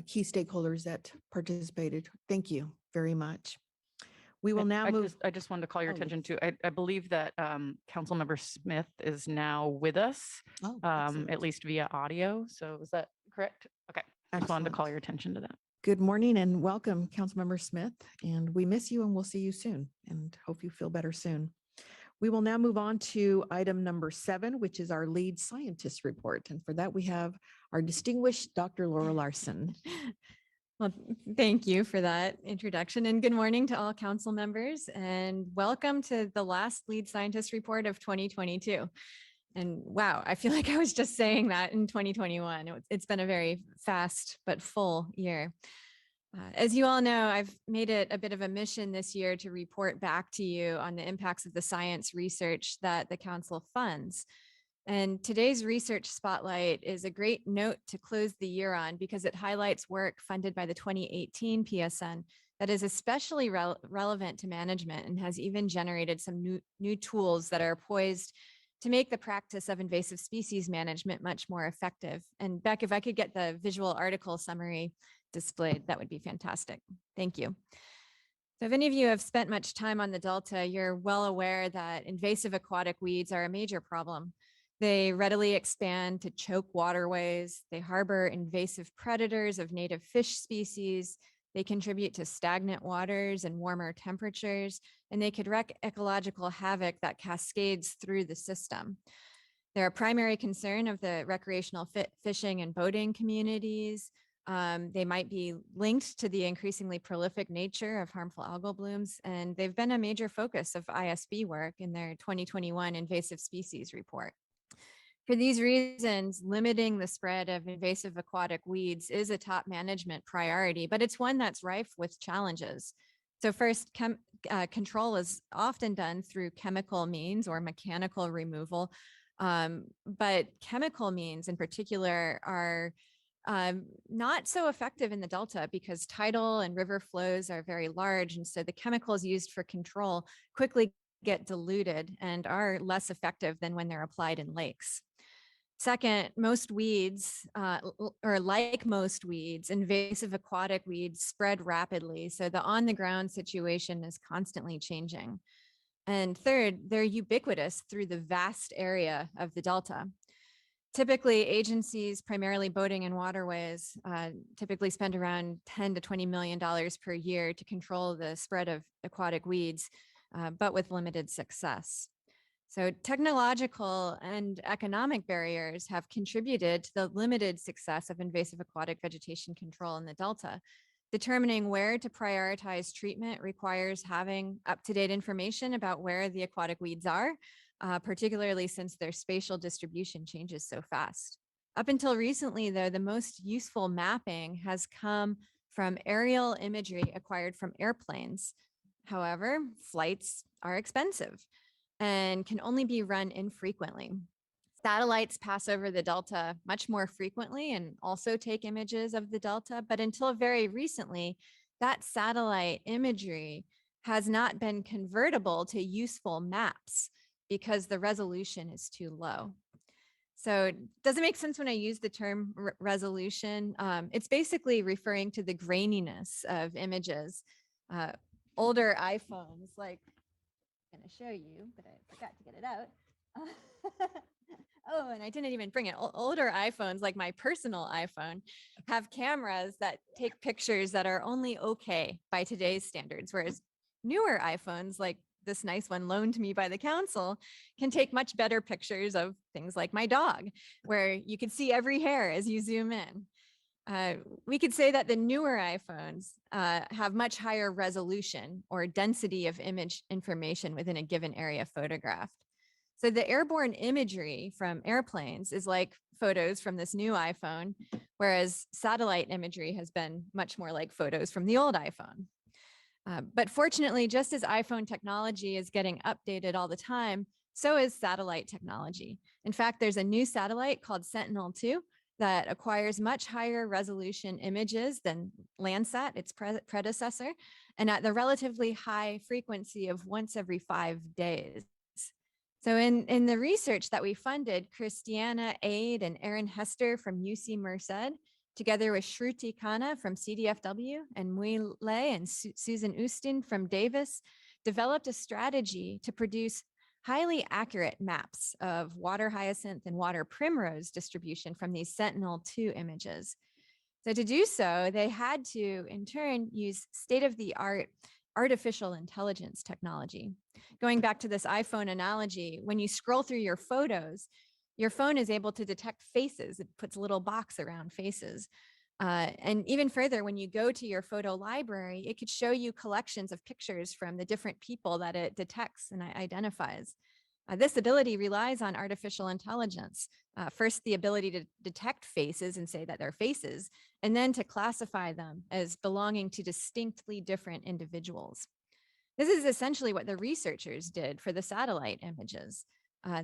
A: key stakeholders that participated. Thank you very much. We will now move.
D: I just wanted to call your
A: Oh,
D: attention to, I believe that Councilmember Smith is now with us,
A: Oh,
D: at
A: excellent.
D: least via audio. So is that correct? Okay. I just wanted to
A: Excellent.
D: call your attention to that.
A: Good morning and welcome, Councilmember Smith. And we miss you and we'll see you soon and hope you feel better soon. We will now move on to item number 7, which is our lead scientist report. And for that, we have our distinguished Dr. Laura Larson.
L: Well, thank you for that introduction and good morning to all council members and welcome to the last lead scientist report of 2022. And wow, I feel like I was just saying that in 2021. It's been a very fast but full year. As you all know, I've made it a bit of a mission this year to report back to you on the impacts of the science research that the council funds. And today's research spotlight is a great note to close the year on because it highlights work funded by the 2018 PSN that is especially relevant to management and has even generated some new tools that are poised to make the practice of invasive species management much more effective. And Beck, if I could get the visual article summary displayed, that would be fantastic. Thank you. So if any of you have spent much time on the Delta, you're well aware that invasive aquatic weeds are a major problem. They readily expand to choke waterways. They harbor invasive predators of native fish species. They contribute to stagnant waters and warmer temperatures, and they could wreak ecological havoc that cascades through the system. They're a primary concern of the recreational fishing and boating communities. They might be linked to the increasingly prolific nature of harmful algal blooms, and they've been a major focus of ISB work in their 2021 invasive species report. For these reasons, limiting the spread of invasive aquatic weeds is a top management priority, but it's one that's rife with challenges. So first, control is often done through chemical means or mechanical removal, but chemical means in particular are not so effective in the Delta because tidal and river flows are very large. And so the chemicals used for control quickly get diluted and are less effective than when they're applied in lakes. Second, most weeds, or like most weeds, invasive aquatic weeds spread rapidly. So the on-the-ground situation is constantly changing. And third, they're ubiquitous through the vast area of the Delta. Typically, agencies, primarily boating and waterways, typically spend around $10 to $20 million per year to control the spread of aquatic weeds, but with limited success. So technological and economic barriers have contributed to the limited success of invasive aquatic vegetation control in the Delta. Determining where to prioritize treatment requires having up-to-date information about where the aquatic weeds are, particularly since their spatial distribution changes so fast. Up until recently, though, the most useful mapping has come from aerial imagery acquired from airplanes. However, flights are expensive and can only be run infrequently. Satellites pass over the Delta much more frequently and also take images of the Delta, but until very recently, that satellite imagery has not been convertible to useful maps because the resolution is too low. So does it make sense when I use the term resolution? It's basically referring to the graininess of images. Older iPhones, like I'm gonna show you, but I forgot to get it out. Oh, and I didn't even bring it. Older iPhones, like my personal iPhone, have cameras that take pictures that are only okay by today's standards, whereas newer iPhones, like this nice one loaned to me by the council, can take much better pictures of things like my dog, where you can see every hair as you zoom in. We could say that the newer iPhones have much higher resolution or density of image information within a given area photographed. So the airborne imagery from airplanes is like photos from this new iPhone, whereas satellite imagery has been much more like photos from the old iPhone. But fortunately, just as iPhone technology is getting updated all the time, so is satellite technology. In fact, there's a new satellite called Sentinel-2 that acquires much higher resolution images than Landsat, its predecessor, and at the relatively high frequency of once every 5 days. So in the research that we funded, Christiana Aid and Aaron Hester from UC Merced, together with Shruti Khanna from CDFW and Mui Lei and Susan Ustin from Davis, developed a strategy to produce highly accurate maps of water hyacinth and water primrose distribution from these Sentinel-2 images. So to do so, they had to, in turn, use state-of-the-art artificial intelligence technology. Going back to this iPhone analogy, when you scroll through your photos, your phone is able to detect faces. It puts a little box around faces. And even further, when you go to your photo library, it could show you collections of pictures from the different people that it detects and identifies. This ability relies on artificial intelligence. First, the ability to detect faces and say that they're faces, and then to classify them as belonging to distinctly different individuals. This is essentially what the researchers did for the satellite images.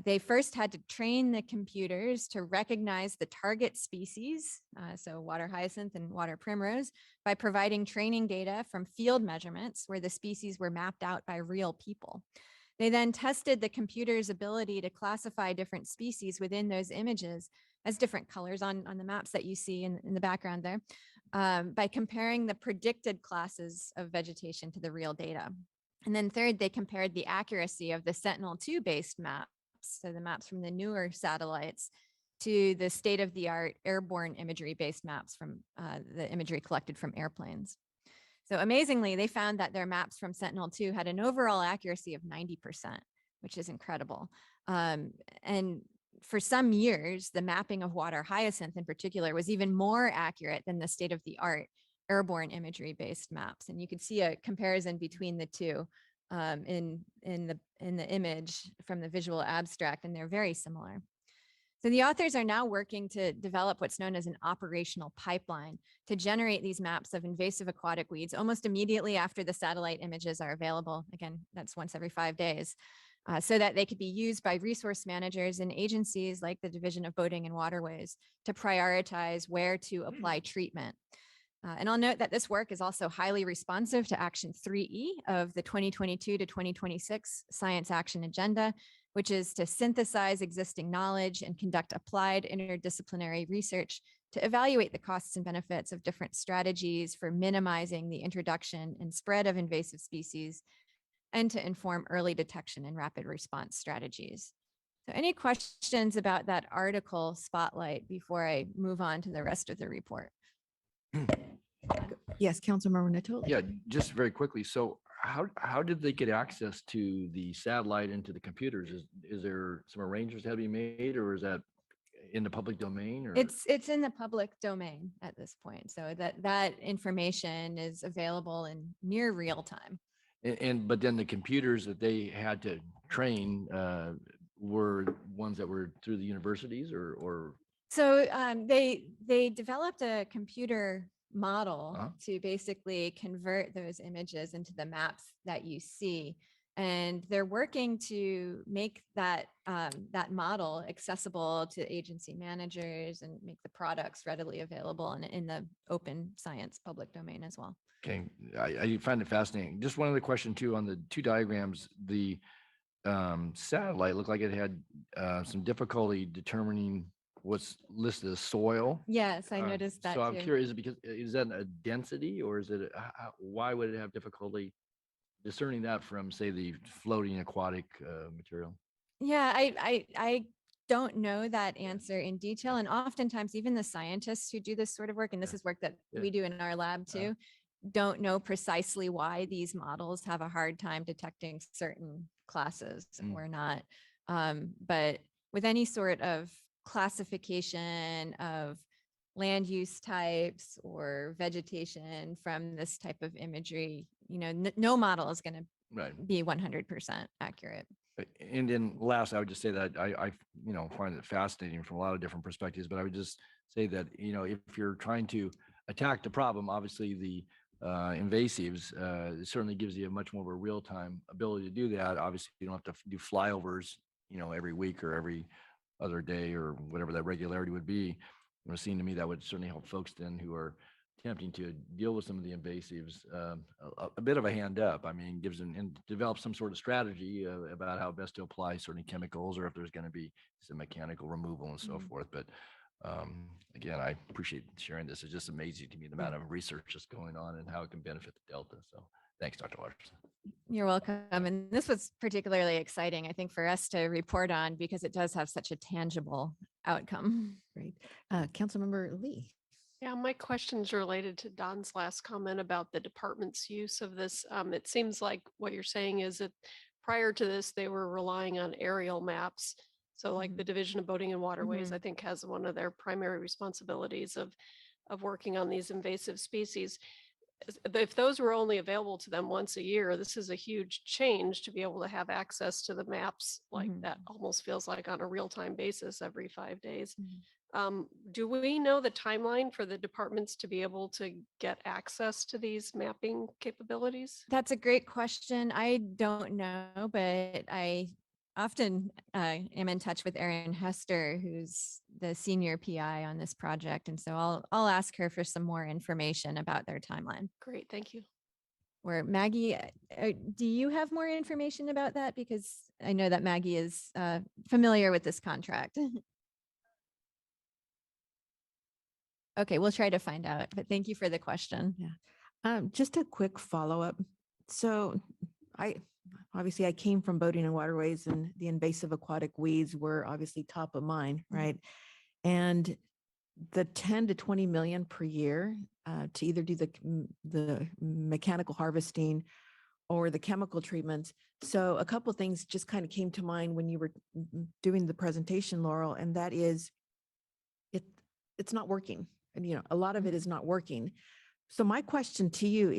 L: They first had to train the computers to recognize the target species, so water hyacinth and water primrose, by providing training data from field measurements where the species were mapped out by real people. They then tested the computer's ability to classify different species within those images as different colors on the maps that you see in the background there, by comparing the predicted classes of vegetation to the real data. And then third, they compared the accuracy of the Sentinel-2 based maps, so the maps from the newer satellites, to the state-of-the-art airborne imagery-based maps from the imagery collected from airplanes. So amazingly, they found that their maps from Sentinel-2 had an overall accuracy of 90%, which is incredible. And for some years, the mapping of water hyacinth in particular was even more accurate than the state-of-the-art airborne imagery-based maps. And you could see a comparison between the two in the image from the visual abstract, and they're very similar. So the authors are now working to develop what's known as an operational pipeline to generate these maps of invasive aquatic weeds almost immediately after the satellite images are available. Again, that's once every 5 days, so that they could be used by resource managers and agencies like the Division of Boating and Waterways to prioritize where to apply treatment. And I'll note that this work is also highly responsive to Action 3E of the 2022 to 2026 Science Action Agenda, which is to synthesize existing knowledge and conduct applied interdisciplinary research to evaluate the costs and benefits of different strategies for minimizing the introduction and spread of invasive species, and to inform early detection and rapid response strategies. So any questions about that article spotlight before I move on to the rest of the report?
A: Yes, Councilmember Natoli.
K: Yeah, just very quickly. So how did they get access to the satellite and to the computers? Is there some arrangements that have to be made, or is that in the public domain? Or
L: It's in the public domain at this point, so that information is available in near real time.
K: but then the computers that they had to train were ones that were through the universities, or
L: So they developed a computer model to basically convert those images into the maps that you see. And they're working to make that model accessible to agency managers and make the products readily available in the open science public domain as well.
K: Okay, I find it fascinating. Just one other question too, on the two diagrams, the satellite looked like it had some difficulty determining what's listed as soil.
L: Yes, I noticed that
K: So I'm
L: too.
K: curious, is that a density, or is it, why would it have difficulty discerning that from, say, the floating aquatic material?
L: Yeah, I don't know that answer in detail. And oftentimes even the scientists who do this sort of work, and this is work that we do in our lab too, don't know precisely why these models have a hard time detecting certain classes or not. But with any sort of classification of land use types or vegetation from this type of imagery, no model is going to be 100% accurate.
K: And then last, I would just say that I find it fascinating from a lot of different perspectives, but I would just say that, if you're trying to attack the problem, obviously the invasives, it certainly gives you a much more of a real-time ability to do that. Obviously, you don't have to do flyovers, every week or every other day or whatever that regularity would be. It would seem to me that would certainly help folks then who are attempting to deal with some of the invasives a bit of a hand up. I mean, gives them and develop some sort of strategy about how best to apply certain chemicals, or if there's going to be some mechanical removal and so forth. But again, I appreciate sharing this. It's just amazing to me the amount of research that's going on and how it can benefit the Delta. So thanks, Dr. Watterson.
L: You're welcome. And this was particularly exciting, I think, for us to report on because it does have such a tangible outcome.
A: Great. Councilmember Lee.
M: Yeah, my question's related to Don's last comment about the department's use of this. It seems like what you're saying is that prior to this, they were relying on aerial maps. So like the Division of Boating and Waterways, I think, has one of their primary responsibilities of working on these invasive species. if those were only available to them once a year, this is a huge change to be able to have access to the maps like that. Almost feels like on a real-time basis every 5 days. Do we know the timeline for the departments to be able to get access to these mapping capabilities?
L: That's a great question. I don't know, but I often am in touch with Erin Hester, who's the senior PI on this project. And so I'll ask her for some more information about their timeline.
M: Great, thank you.
L: Or Maggie, do you have more information about that? Because I know that Maggie is familiar with this contract. Okay, we'll try to find out, but thank you for the question.
A: Yeah. Just a quick follow-up. So I came from boating and waterways, and the invasive aquatic weeds were obviously top of mind, right? And the 10 to 20 million per year to either do the mechanical harvesting or the chemical treatments. So a couple of things just kind of came to mind when you were doing the presentation, Laurel, and that is it's not working. And, you know, a lot of it is not working. So my question to you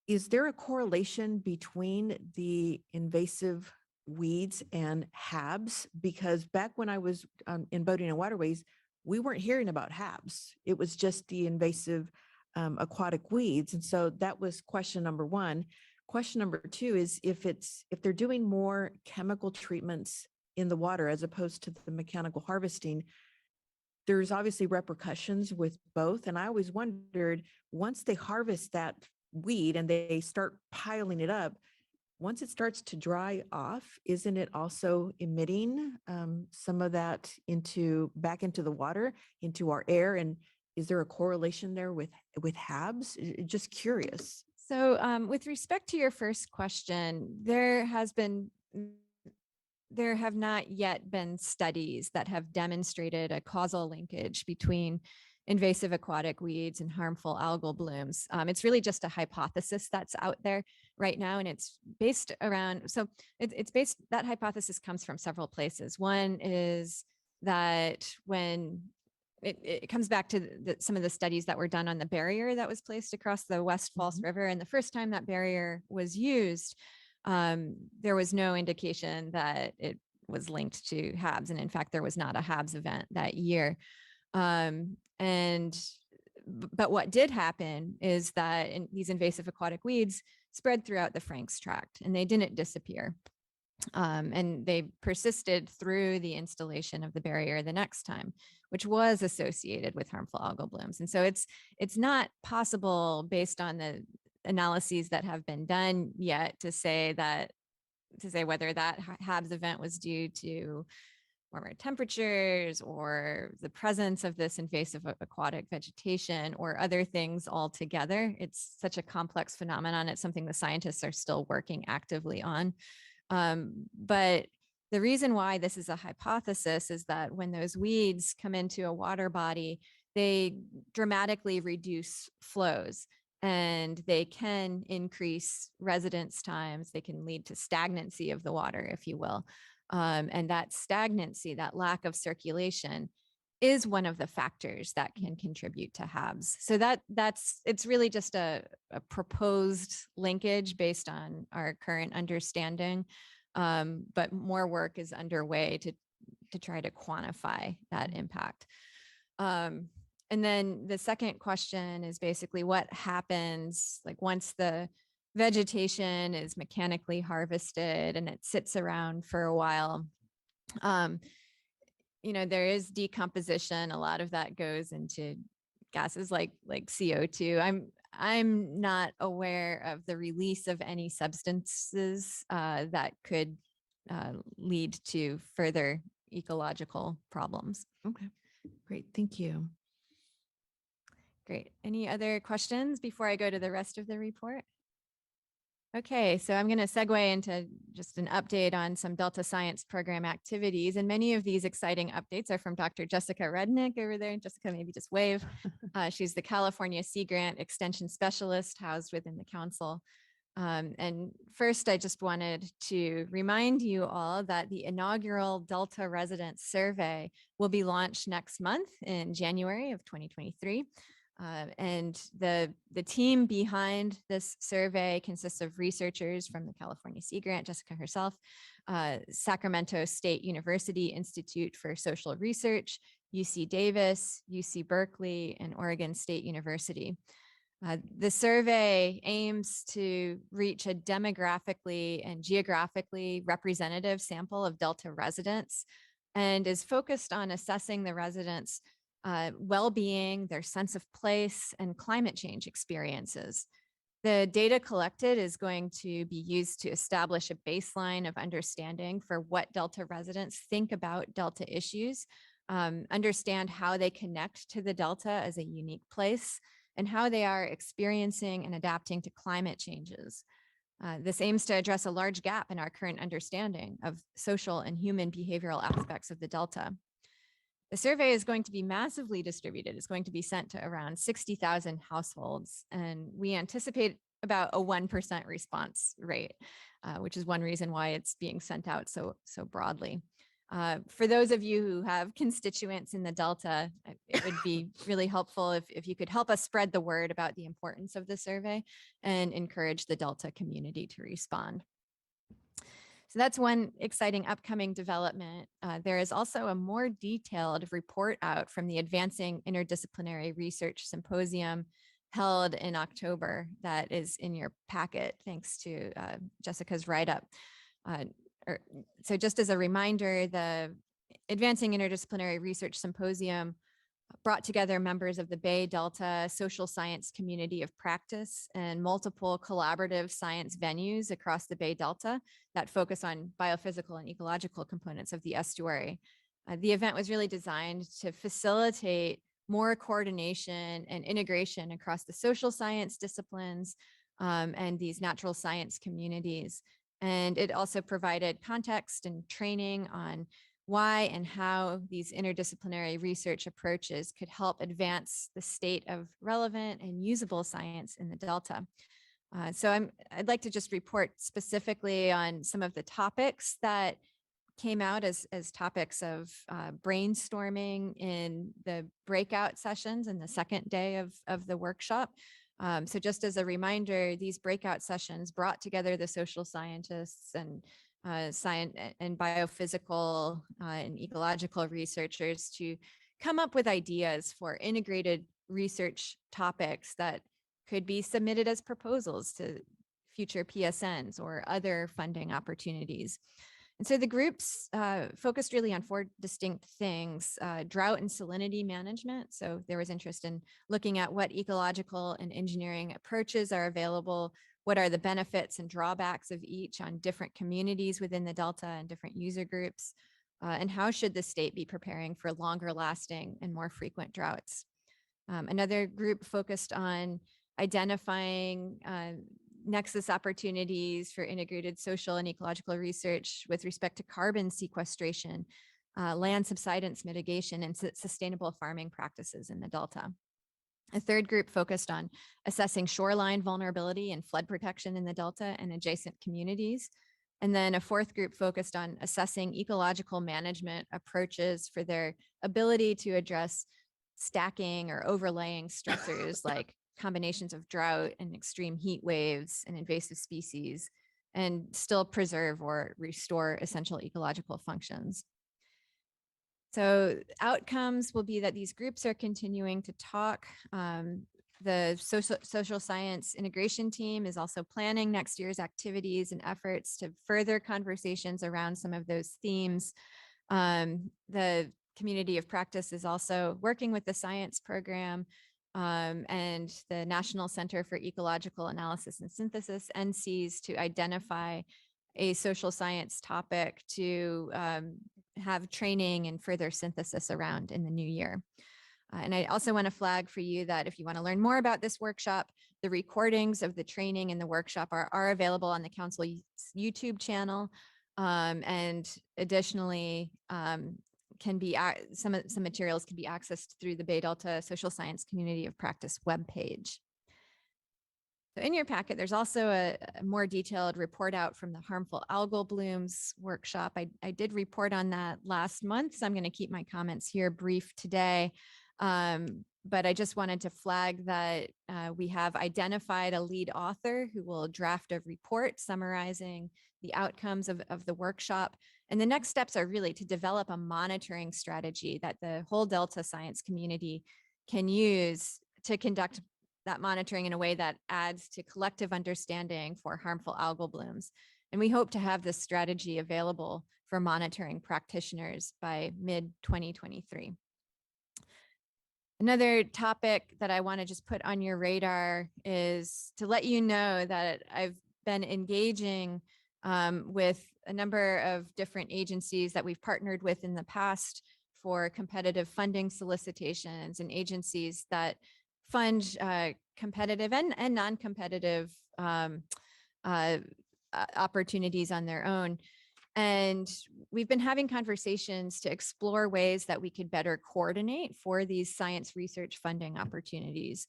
A: is there a correlation between the invasive weeds and HABs? Because back when I was in boating and waterways, we weren't hearing about HABs. It was just the invasive aquatic weeds. And so that was question number one. Question number two is if they're doing more chemical treatments in the water as opposed to the mechanical harvesting, there's obviously repercussions with both. And I always wondered, once they harvest that weed and they start piling it up, once it starts to dry off, isn't it also emitting some of that back into the water, into our air? And is there a correlation there with HABs? Just curious.
L: So with respect to your first question, there have not yet been studies that have demonstrated a causal linkage between invasive aquatic weeds and harmful algal blooms. It's really just a hypothesis that's out there right now, and it's based around, that hypothesis comes from several places. One is that when it comes back to some of the studies that were done on the barrier that was placed across the West Falls River, and the first time that barrier was used, there was no indication that it was linked to HABs. And in fact, there was not a HABs event that year. But what did happen is that these invasive aquatic weeds spread throughout the Franks Tract, and they didn't disappear. And they persisted through the installation of the barrier the next time, which was associated with harmful algal blooms. And so it's not possible, based on the analyses that have been done yet, to say whether that HABs event was due to warmer temperatures or the presence of this invasive aquatic vegetation or other things altogether. It's such a complex phenomenon. It's something the scientists are still working actively on. But the reason why this is a hypothesis is that when those weeds come into a water body, they dramatically reduce flows, and they can increase residence times. They can lead to stagnancy of the water, if you will. And that stagnancy, that lack of circulation, is one of the factors that can contribute to HABs. So it's really just a proposed linkage based on our current understanding. But more work is underway to try to quantify that impact. And then the second question is basically what happens like once the vegetation is mechanically harvested and it sits around for a while. There is decomposition. A lot of that goes into gases like CO2. I'm not aware of the release of any substances that could lead to further ecological problems.
A: Okay, great. Thank you.
L: Great. Any other questions before I go to the rest of the report? Okay, so I'm going to segue into just an update on some Delta Science Program activities. And many of these exciting updates are from Dr. Jessica Rednick over there. Jessica, maybe just wave. She's the California Sea Grant Extension Specialist housed within the council. And first, I just wanted to remind you all that the inaugural Delta Resident Survey will be launched next month in January of 2023. And the team behind this survey consists of researchers from the California Sea Grant, Jessica herself, Sacramento State University Institute for Social Research, UC Davis, UC Berkeley, and Oregon State University. The survey aims to reach a demographically and geographically representative sample of Delta residents and is focused on assessing the residents' well-being, their sense of place, and climate change experiences. The data collected is going to be used to establish a baseline of understanding for what Delta residents think about Delta issues, understand how they connect to the Delta as a unique place, and how they are experiencing and adapting to climate changes. This aims to address a large gap in our current understanding of social and human behavioral aspects of the Delta. The survey is going to be massively distributed. It's going to be sent to around 60,000 households, and we anticipate about a 1% response rate, which is one reason why it's being sent out so broadly. For those of you who have constituents in the Delta, it would be really helpful if you could help us spread the word about the importance of the survey and encourage the Delta community to respond. So that's one exciting upcoming development. There is also a more detailed report out from the Advancing Interdisciplinary Research Symposium held in October that is in your packet, thanks to Jessica's write-up. So just as a reminder, the Advancing Interdisciplinary Research Symposium brought together members of the Bay Delta social science community of practice and multiple collaborative science venues across the Bay Delta that focus on biophysical and ecological components of the estuary. The event was really designed to facilitate more coordination and integration across the social science disciplines and these natural science communities. And it also provided context and training on why and how these interdisciplinary research approaches could help advance the state of relevant and usable science in the Delta. So I'd like to just report specifically on some of the topics that came out as topics of brainstorming in the breakout sessions in the second day of the workshop. So just as a reminder, these breakout sessions brought together the social scientists and science and biophysical and ecological researchers to come up with ideas for integrated research topics that could be submitted as proposals to future PSNs or other funding opportunities. And so the groups focused really on four distinct things: drought and salinity management. So there was interest in looking at what ecological and engineering approaches are available, what are the benefits and drawbacks of each on different communities within the Delta and different user groups, and how should the state be preparing for longer lasting and more frequent droughts. Another group focused on identifying nexus opportunities for integrated social and ecological research with respect to carbon sequestration, land subsidence mitigation, and sustainable farming practices in the Delta. A third group focused on assessing shoreline vulnerability and flood protection in the Delta and adjacent communities. And then a fourth group focused on assessing ecological management approaches for their ability to address stacking or overlaying stressors like combinations of drought and extreme heat waves and invasive species, and still preserve or restore essential ecological functions. So outcomes will be that these groups are continuing to talk. The social science integration team is also planning next year's activities and efforts to further conversations around some of those themes. The community of practice is also working with the science program and the National Center for Ecological Analysis and Synthesis, NCs, to identify a social science topic to have training and further synthesis around in the new year. And I also want to flag for you that if you want to learn more about this workshop, the recordings of the training and the workshop are available on the council YouTube channel. And additionally, can be some materials can be accessed through the Bay Delta Social Science Community of Practice webpage. So in your packet, there's also a more detailed report out from the harmful algal blooms workshop. I did report on that last month, so I'm going to keep my comments here brief today. But I just wanted to flag that we have identified a lead author who will draft a report summarizing the outcomes of the workshop. And the next steps are really to develop a monitoring strategy that the whole Delta science community can use to conduct that monitoring in a way that adds to collective understanding for harmful algal blooms. And we hope to have this strategy available for monitoring practitioners by mid-2023. Another topic that I want to just put on your radar is to let you know that I've been engaging with a number of different agencies that we've partnered with in the past for competitive funding solicitations, and agencies that fund competitive and non-competitive opportunities on their own. And we've been having conversations to explore ways that we could better coordinate for these science research funding opportunities.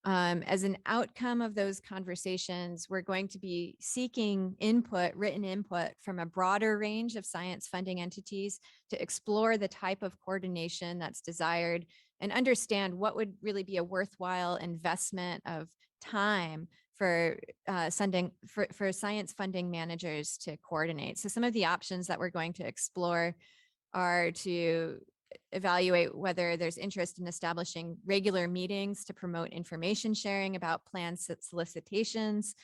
L: As an outcome of those conversations, we're going to be seeking input, written input from a broader range of science funding entities to explore the type of coordination that's desired and understand what would really be a worthwhile investment of time for science funding managers to coordinate. So some of the options that we're going to explore are to evaluate whether there's interest in establishing regular meetings to promote information sharing about planned solicitations,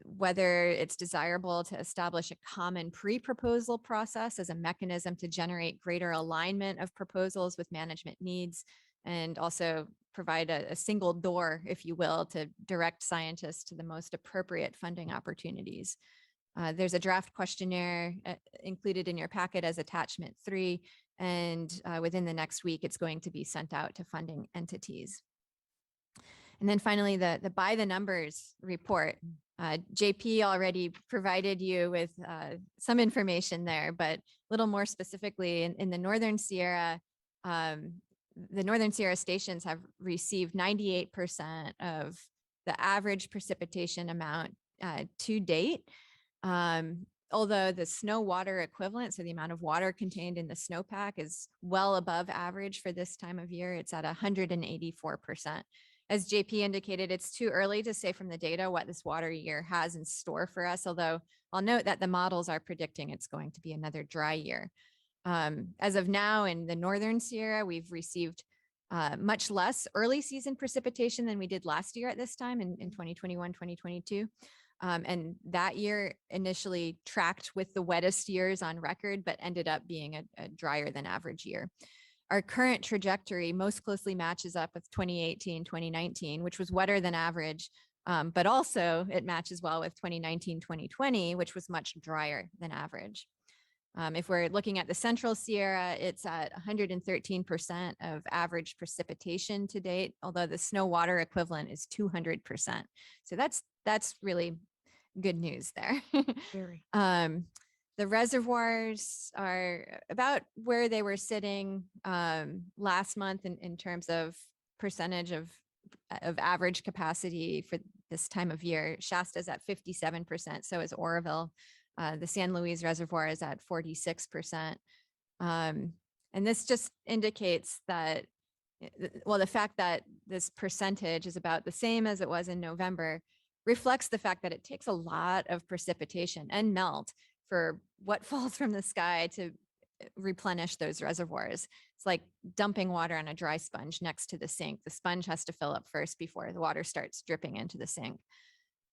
L: whether it's desirable to establish a common pre-proposal process as a mechanism to generate greater alignment of proposals with management needs, and also provide a single door, if you will, to direct scientists to the most appropriate funding opportunities. There's a draft questionnaire included in your packet as attachment 3, and within the next week, it's going to be sent out to funding entities. And then finally, the by the numbers report. JP already provided you with some information there, but a little more specifically in the Northern Sierra, the Northern Sierra stations have received 98% of the average precipitation amount to date. Although the snow water equivalent, so the amount of water contained in the snowpack, is well above average for this time of year. It's at 184%. As JP indicated, it's too early to say from the data what this water year has in store for us, although I'll note that the models are predicting it's going to be another dry year. As of now, in the Northern Sierra, we've received much less early season precipitation than we did last year at this time in 2021, 2022. And that year initially tracked with the wettest years on record, but ended up being a drier than average year. Our current trajectory most closely matches up with 2018, 2019, which was wetter than average, but also it matches well with 2019, 2020, which was much drier than average. If we're looking at the Central Sierra, it's at 113% of average precipitation to date, although the snow water equivalent is 200%. So that's really good news there.
A: Very.
L: The reservoirs are about where they were sitting last month in terms of percentage of average capacity for this time of year. Shasta's at 57%, so is Oroville. The San Luis Reservoir is at 46%. And this just indicates that, well, the fact that this percentage is about the same as it was in November reflects the fact that it takes a lot of precipitation and melt for what falls from the sky to replenish those reservoirs. It's like dumping water on a dry sponge next to the sink. The sponge has to fill up first before the water starts dripping into the sink.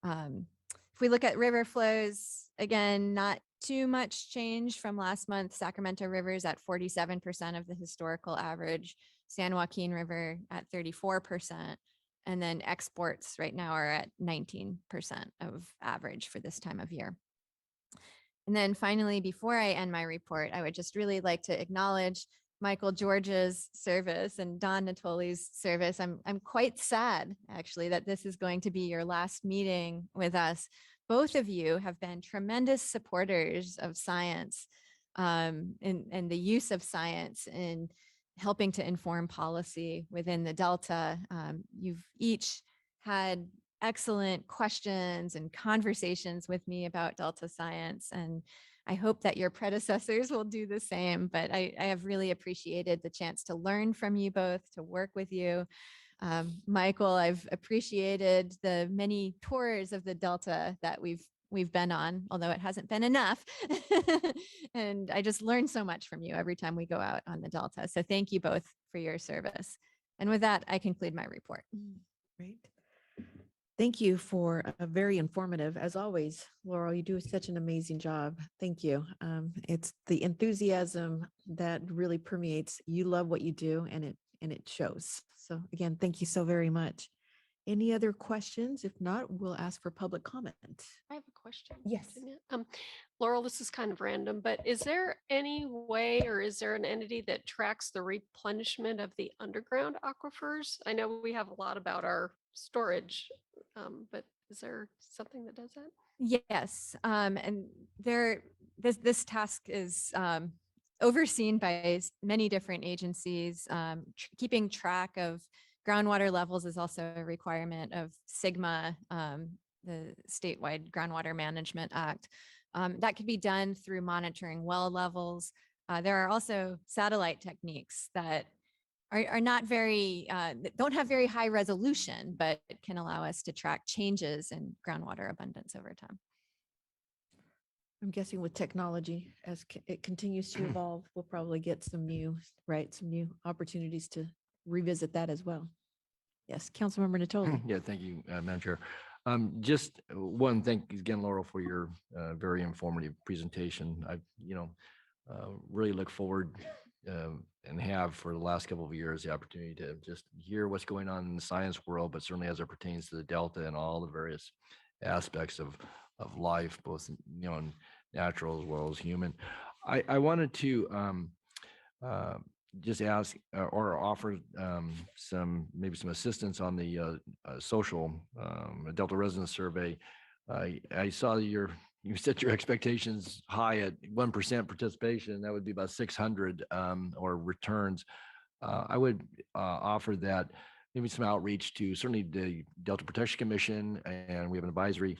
L: If we look at river flows, again, not too much change from last month. Sacramento River is at 47% of the historical average. San Joaquin River at 34%. And then exports right now are at 19% of average for this time of year. And then finally, before I end my report, I would just really like to acknowledge Michael George's service and Don Natoli's service. I'm quite sad, actually, that this is going to be your last meeting with us. Both of you have been tremendous supporters of science and the use of science in helping to inform policy within the Delta. You've each had excellent questions and conversations with me about Delta science. And I hope that your predecessors will do the same, but I have really appreciated the chance to learn from you both, to work with you. Michael, I've appreciated the many tours of the Delta that we've been on, although it hasn't been enough. And I just learned so much from you every time we go out on the Delta. So thank you both for your service. And with that, I conclude my report.
A: Great. Thank you for a very informative, as always, Laurel. You do such an amazing job. Thank you. It's the enthusiasm that really permeates. You love what you do, and it shows. So again, thank you so very much. Any other questions? If not, we'll ask for public comment.
M: I have a question.
A: Yes.
M: Virginia. Laurel, this is kind of random, but is there any way or is there an entity that tracks the replenishment of the underground aquifers? I know we have a lot about our storage, but is there something that does that?
L: Yes, and this task is overseen by many different agencies. Keeping track of groundwater levels is also a requirement of SGMA, the statewide Groundwater Management Act. That could be done through monitoring well levels. There are also satellite techniques that are not very, don't have very high resolution, but can allow us to track changes in groundwater abundance over time.
A: I'm guessing with technology, as it continues to evolve, we'll probably get some new opportunities to revisit that as well. Yes, Councilmember Natoli.
K: Yeah, thank you, Madam Chair. Just one, thank you again, Laurel, for your very informative presentation. I, really look forward and have for the last couple of years the opportunity to just hear what's going on in the science world, but certainly as it pertains to the Delta and all the various aspects of life, both natural as well as human. I wanted to just ask or offer maybe some assistance on the social Delta residence survey. I saw you set your expectations high at 1% participation. That would be about 600 or returns. I would offer that maybe some outreach to certainly the Delta Protection Commission, and we have an advisory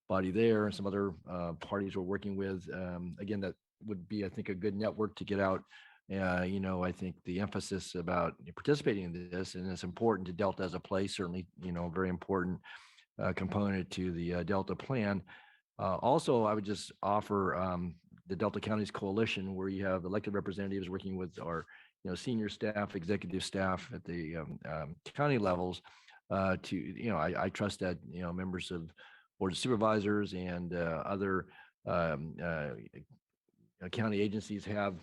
K: body there and some other parties we're working with. Again, that would be, I think, a good network to get out. I think the emphasis about participating in this, and it's important to Delta as a place, certainly, very important component to the Delta plan. Also, I would just offer the Delta Counties Coalition, where you have elected representatives working with our, senior staff, executive staff at the county levels. I trust that, members of Board of Supervisors and other county agencies have,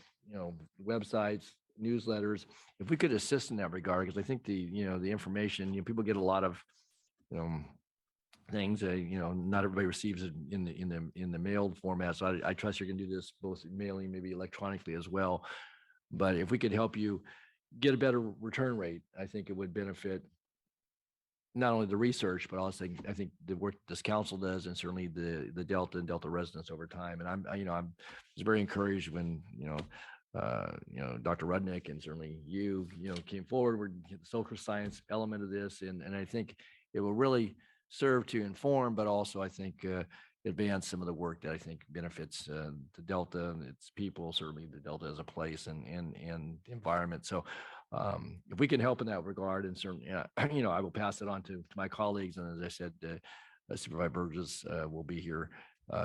K: websites, newsletters. If we could assist in that regard, because I think the information, people get a lot of, things, not everybody receives it in the mailed format. So I trust you're going to do this both mailing, maybe electronically as well. But if we could help you get a better return rate, I think it would benefit not only the research, but also I think the work this council does, and certainly the Delta and Delta residents over time. And I'm just very encouraged when, Dr. Rudnick and certainly you came forward with the social science element of this. And I think it will really serve to inform, but also I think advance some of the work that I think benefits the Delta and its people, certainly the Delta as a place and environment. So if we can help in that regard, and certainly, I will pass it on to my colleagues. And as I said, Supervisor Burgess will be here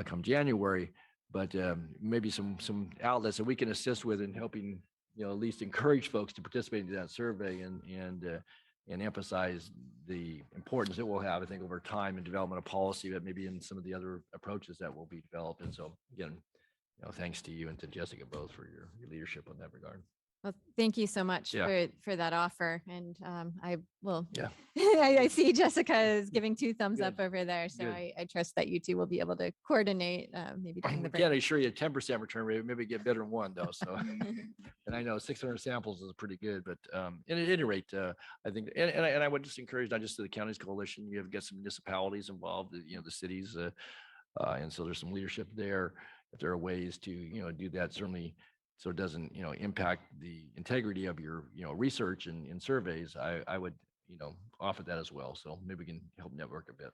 K: come January, but maybe some outlets that we can assist with in helping, at least encourage folks to participate in that survey and emphasize the importance it will have, I think, over time in development of policy, but maybe in some of the other approaches that will be developed. And so again, thanks to you and to Jessica both for your leadership on that regard.
L: Well, thank you so much
K: Yeah.
L: for that offer. And I will,
K: Yeah.
L: I see Jessica is giving 2 thumbs
K: Good.
L: up over there. So
K: Good.
L: I trust that you two will be able to coordinate maybe during the
K: We
L: break.
K: can't assure you a 10% return rate, maybe get better than 1 though. So, and I know 600 samples is pretty good, but at any rate, I think, and I would just encourage not just to the counties coalition, you have got some municipalities involved, the cities, and so there's some leadership there. If there are ways to, do that, certainly, so it doesn't, impact the integrity of your, research and surveys, I would, offer that as well. So maybe we can help network a bit.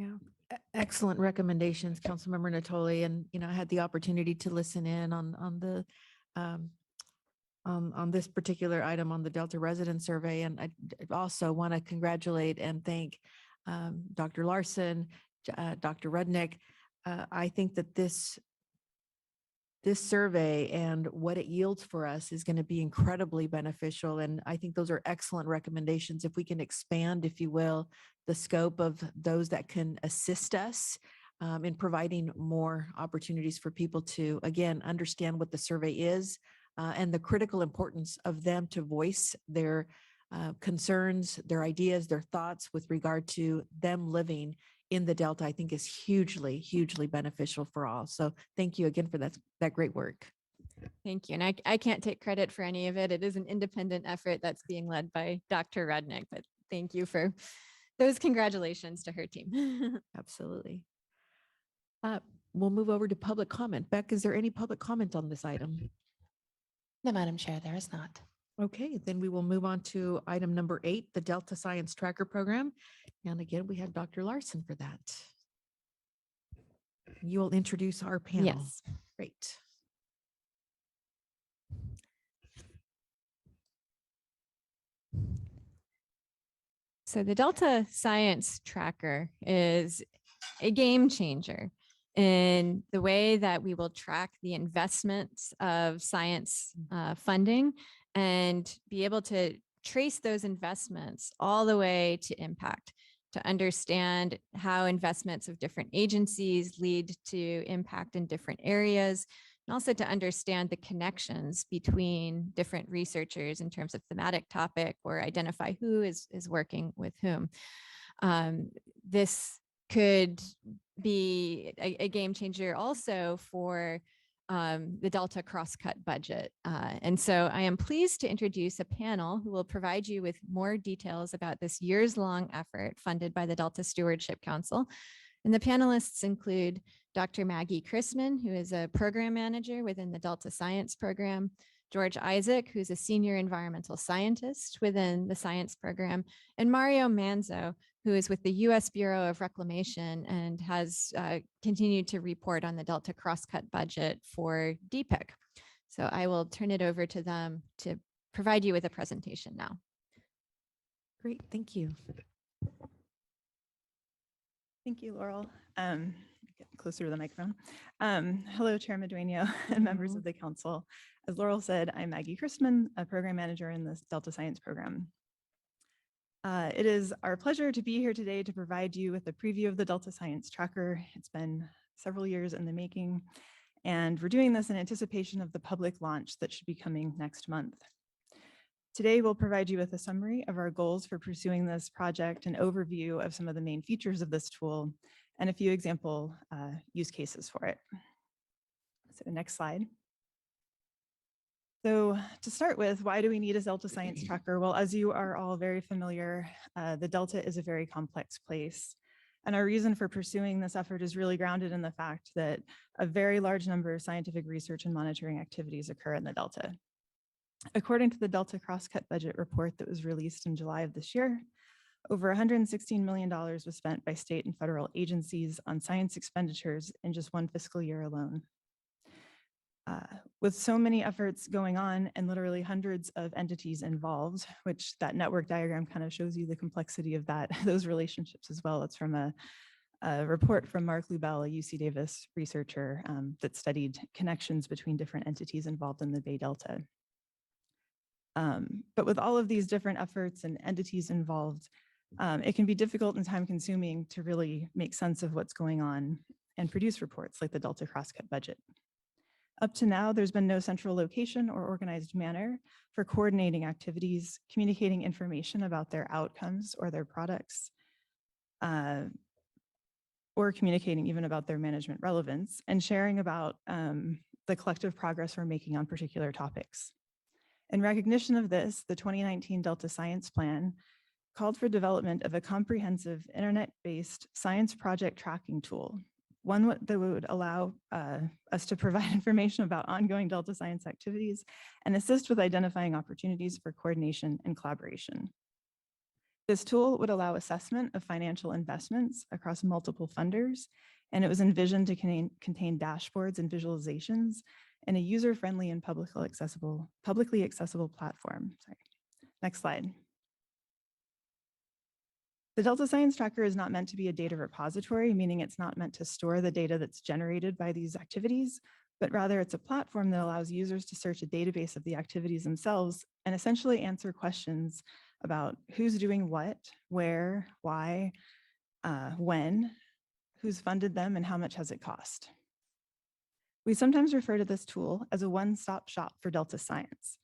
A: Yeah, excellent recommendations, Councilmember Natoli. And, I had the opportunity to listen in on the, on this particular item on the Delta resident survey. And I also want to congratulate and thank Dr. Larson, Dr. Rudnick. I think that this survey and what it yields for us is going to be incredibly beneficial. And I think those are excellent recommendations. If we can expand, if you will, the scope of those that can assist us in providing more opportunities for people to, again, understand what the survey is and the critical importance of them to voice their concerns, their ideas, their thoughts with regard to them living in the Delta, I think is hugely, hugely beneficial for all. So thank you again for that great work.
L: Thank you. And I can't take credit for any of it. It is an independent effort that's being led by Dr. Rudnick, but thank you for those congratulations to her team.
A: Absolutely. We'll move over to public comment. Beck, is there any public comment on this item?
C: No, Madam Chair, there is not.
A: Okay, then we will move on to item number 8, the Delta Science Tracker Program. And again, we have Dr. Larson for that. You will introduce our panel.
L: Yes.
A: Great.
L: So the Delta Science Tracker is a game changer in the way that we will track the investments of science funding and be able to trace those investments all the way to impact, to understand how investments of different agencies lead to impact in different areas, and also to understand the connections between different researchers in terms of thematic topic or identify who is working with whom. This could be a game changer also for the Delta crosscut budget. And so I am pleased to introduce a panel who will provide you with more details about this years-long effort funded by the Delta Stewardship Council. And the panelists include Dr. Maggie Chrisman, who is a program manager within the Delta Science Program, George Isaac, who's a senior environmental scientist within the science program, and Mario Manzo, who is with the U.S. Bureau of Reclamation and has continued to report on the Delta crosscut budget for DPIC. So I will turn it over to them to provide you with a presentation now.
A: Great, thank you.
N: Thank you, Laurel. Get closer to the microphone. Hello, Chair Medueno and members of the council. As Laurel said, I'm Maggie Chrisman, a program manager in the Delta Science Program. It is our pleasure to be here today to provide you with a preview of the Delta Science Tracker. It's been several years in the making, and we're doing this in anticipation of the public launch that should be coming next month. Today, we'll provide you with a summary of our goals for pursuing this project, an overview of some of the main features of this tool, and a few example use cases for it. So next slide. So to start with, why do we need a Delta Science Tracker? Well, as you are all very familiar, the Delta is a very complex place. And our reason for pursuing this effort is really grounded in the fact that a very large number of scientific research and monitoring activities occur in the Delta. According to the Delta Crosscut Budget Report that was released in July of this year, over $116 million was spent by state and federal agencies on science expenditures in just one fiscal year alone. With so many efforts going on and literally hundreds of entities involved, which that network diagram kind of shows you the complexity of those relationships as well. It's from a report from Mark Lubell, a UC Davis researcher that studied connections between different entities involved in the Bay Delta. But with all of these different efforts and entities involved, it can be difficult and time consuming to really make sense of what's going on and produce reports like the Delta Crosscut budget. Up to now, there's been no central location or organized manner for coordinating activities, communicating information about their outcomes or their products, or communicating even about their management relevance, and sharing about the collective progress we're making on particular topics. In recognition of this, the 2019 Delta Science Plan called for development of a comprehensive internet-based science project tracking tool, one that would allow us to provide information about ongoing Delta science activities and assist with identifying opportunities for coordination and collaboration. This tool would allow assessment of financial investments across multiple funders, and it was envisioned to contain dashboards and visualizations in a user-friendly and publicly accessible platform. Sorry. Next slide. The Delta Science Tracker is not meant to be a data repository, meaning it's not meant to store the data that's generated by these activities, but rather it's a platform that allows users to search a database of the activities themselves and essentially answer questions about who's doing what, where, why, when, who's funded them, and how much has it cost. We sometimes refer to this tool as a one-stop shop for Delta Science.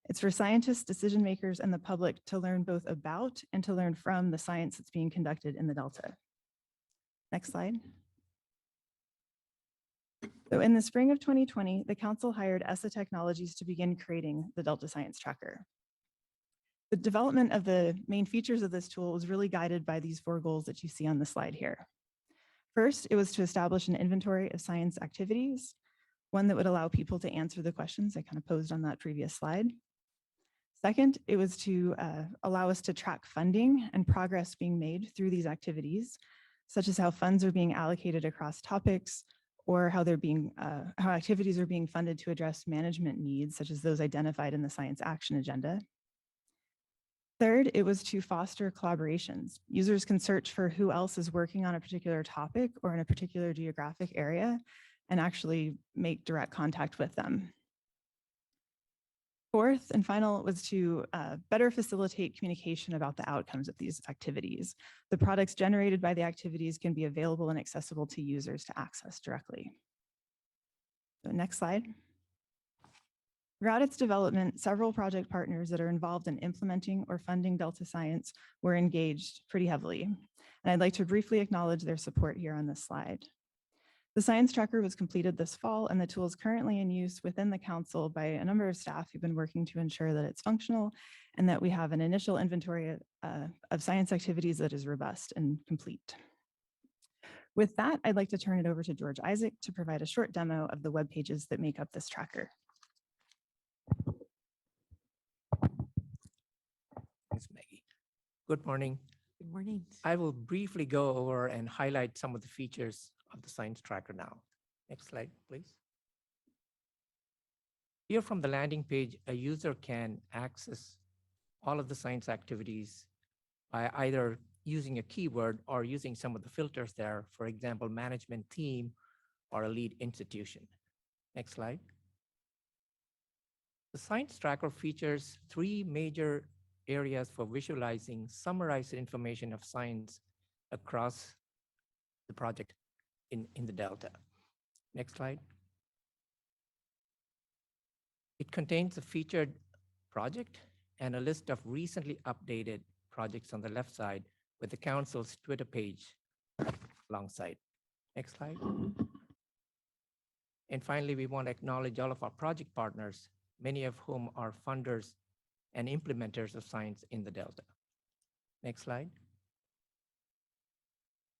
N: It's for scientists, decision makers, and the public to learn both about and to learn from the science that's being conducted in the Delta. Next slide. So in the spring of 2020, the council hired ESSA Technologies to begin creating the Delta Science Tracker. The development of the main features of this tool was really guided by these 4 goals that you see on the slide here. First, it was to establish an inventory of science activities, one that would allow people to answer the questions I kind of posed on that previous slide. Second, it was to allow us to track funding and progress being made through these activities, such as how funds are being allocated across topics, or how how activities are being funded to address management needs, such as those identified in the Science Action Agenda. Third, it was to foster collaborations. Users can search for who else is working on a particular topic or in a particular geographic area and actually make direct contact with them. Fourth and final was to better facilitate communication about the outcomes of these activities. The products generated by the activities can be available and accessible to users to access directly. So next slide. Throughout its development, several project partners that are involved in implementing or funding Delta Science were engaged pretty heavily. And I'd like to briefly acknowledge their support here on this slide. The Science Tracker was completed this fall, and the tool is currently in use within the council by a number of staff who've been working to ensure that it's functional and that we have an initial inventory of science activities that is robust and complete. With that, I'd like to turn it over to George Isaac to provide a short demo of the web pages that make up this tracker.
O: Thanks, Maggie. Good morning.
A: Good morning.
O: I will briefly go over and highlight some of the features of the Science Tracker now. Next slide, please. Here from the landing page, a user can access all of the science activities by either using a keyword or using some of the filters there, for example, management theme or a lead institution. Next slide. The Science Tracker features 3 major areas for visualizing summarized information of science across the project in the Delta. Next slide. It contains a featured project and a list of recently updated projects on the left side with the council's Twitter page alongside. Next slide. And finally, we want to acknowledge all of our project partners, many of whom are funders and implementers of science in the Delta. Next slide.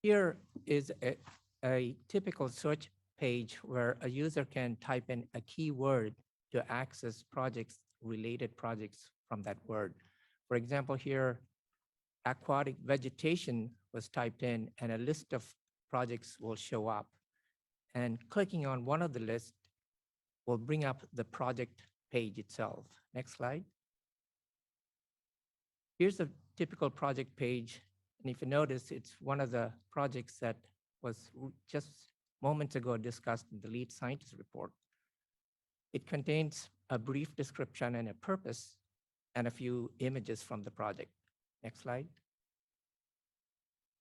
O: Here is a typical search page where a user can type in a keyword to access related projects from that word. For example, here, aquatic vegetation was typed in and a list of projects will show up. And clicking on one of the lists will bring up the project page itself. Next slide. Here's a typical project page. And if you notice, it's one of the projects that was just moments ago discussed in the lead scientist report. It contains a brief description and a purpose and a few images from the project. Next slide.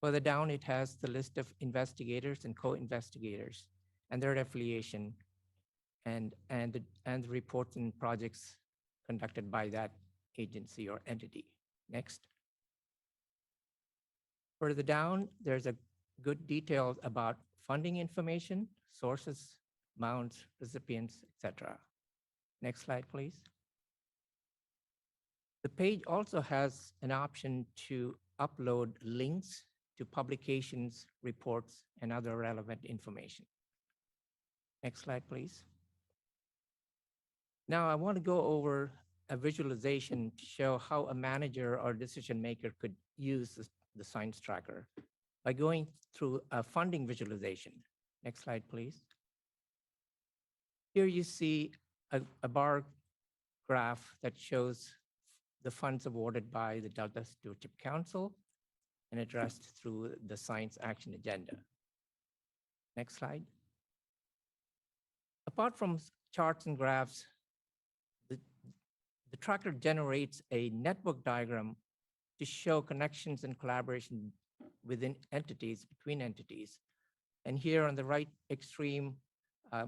O: Further down, it has the list of investigators and co-investigators and their affiliation and the reports and projects conducted by that agency or entity. Next. Further down, there's a good details about funding information, sources, amounts, recipients, etc. Next slide, please. The page also has an option to upload links to publications, reports, and other relevant information. Next slide, please. Now I want to go over a visualization to show how a manager or decision maker could use the science tracker by going through a funding visualization. Next slide, please. Here you see a bar graph that shows the funds awarded by the Delta Stewardship Council and addressed through the Science Action Agenda. Next slide. Apart from charts and graphs, the tracker generates a network diagram to show connections and collaboration within entities, between entities. And here on the right extreme,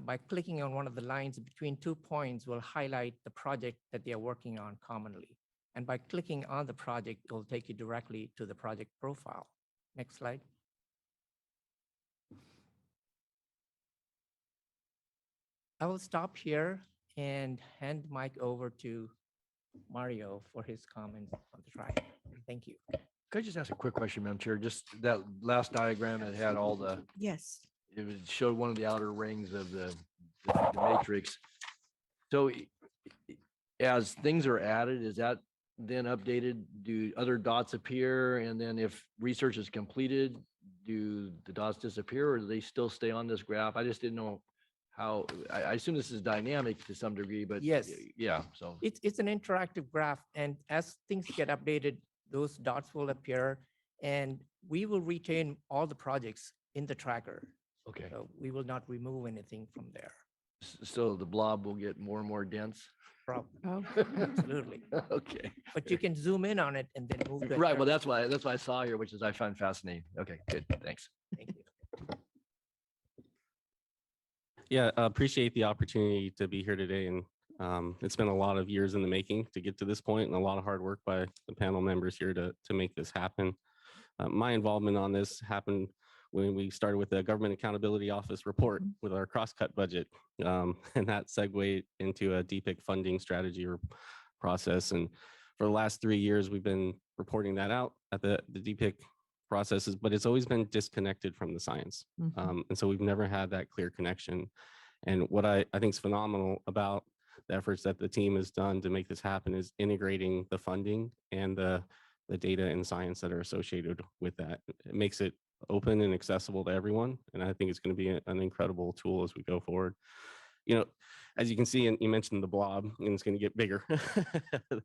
O: by clicking on one of the lines between 2 points will highlight the project that they are working on commonly. And by clicking on the project, it will take you directly to the project profile. Next slide. I will stop here and hand the mic over to Mario for his comments on the track. Thank you.
K: Could I just ask a quick question, Madam Chair? Just that last diagram that had all the,
A: Yes.
K: showed one of the outer rings of the matrix. So as things are added, is that then updated? Do other dots appear? And then if research is completed, do the dots disappear or do they still stay on this graph? I just didn't know how, I assume this is dynamic to some degree, but
O: yes,
K: yeah, so.
O: It's an interactive graph, and as things get updated, those dots will appear, and we will retain all the projects in the tracker.
K: Okay.
O: So we will not remove anything from there.
K: So the blob will get more and more dense?
O: Oh, absolutely.
K: Okay.
O: But you can zoom in on it and then move. to
K: Right, well,
O: another.
K: that's why I saw here, which is I find fascinating. Okay, good, thanks.
O: Thank you.
P: Yeah, I appreciate the opportunity to be here today. And it's been a lot of years in the making to get to this point and a lot of hard work by the panel members here to make this happen. My involvement on this happened when we started with the Government Accountability Office report with our cross-cut budget. And that segued into a DPIC funding strategy process. And for the last 3 years, we've been reporting that out at the DPIC processes, but it's always been disconnected from the science. And so we've never had that clear connection. And what I think is phenomenal about the efforts that the team has done to make this happen is integrating the funding and the data and science that are associated with that. It makes it open and accessible to everyone. And I think it's going to be an incredible tool as we go forward. You know, as you can see, and you mentioned the blob, and it's going to get bigger.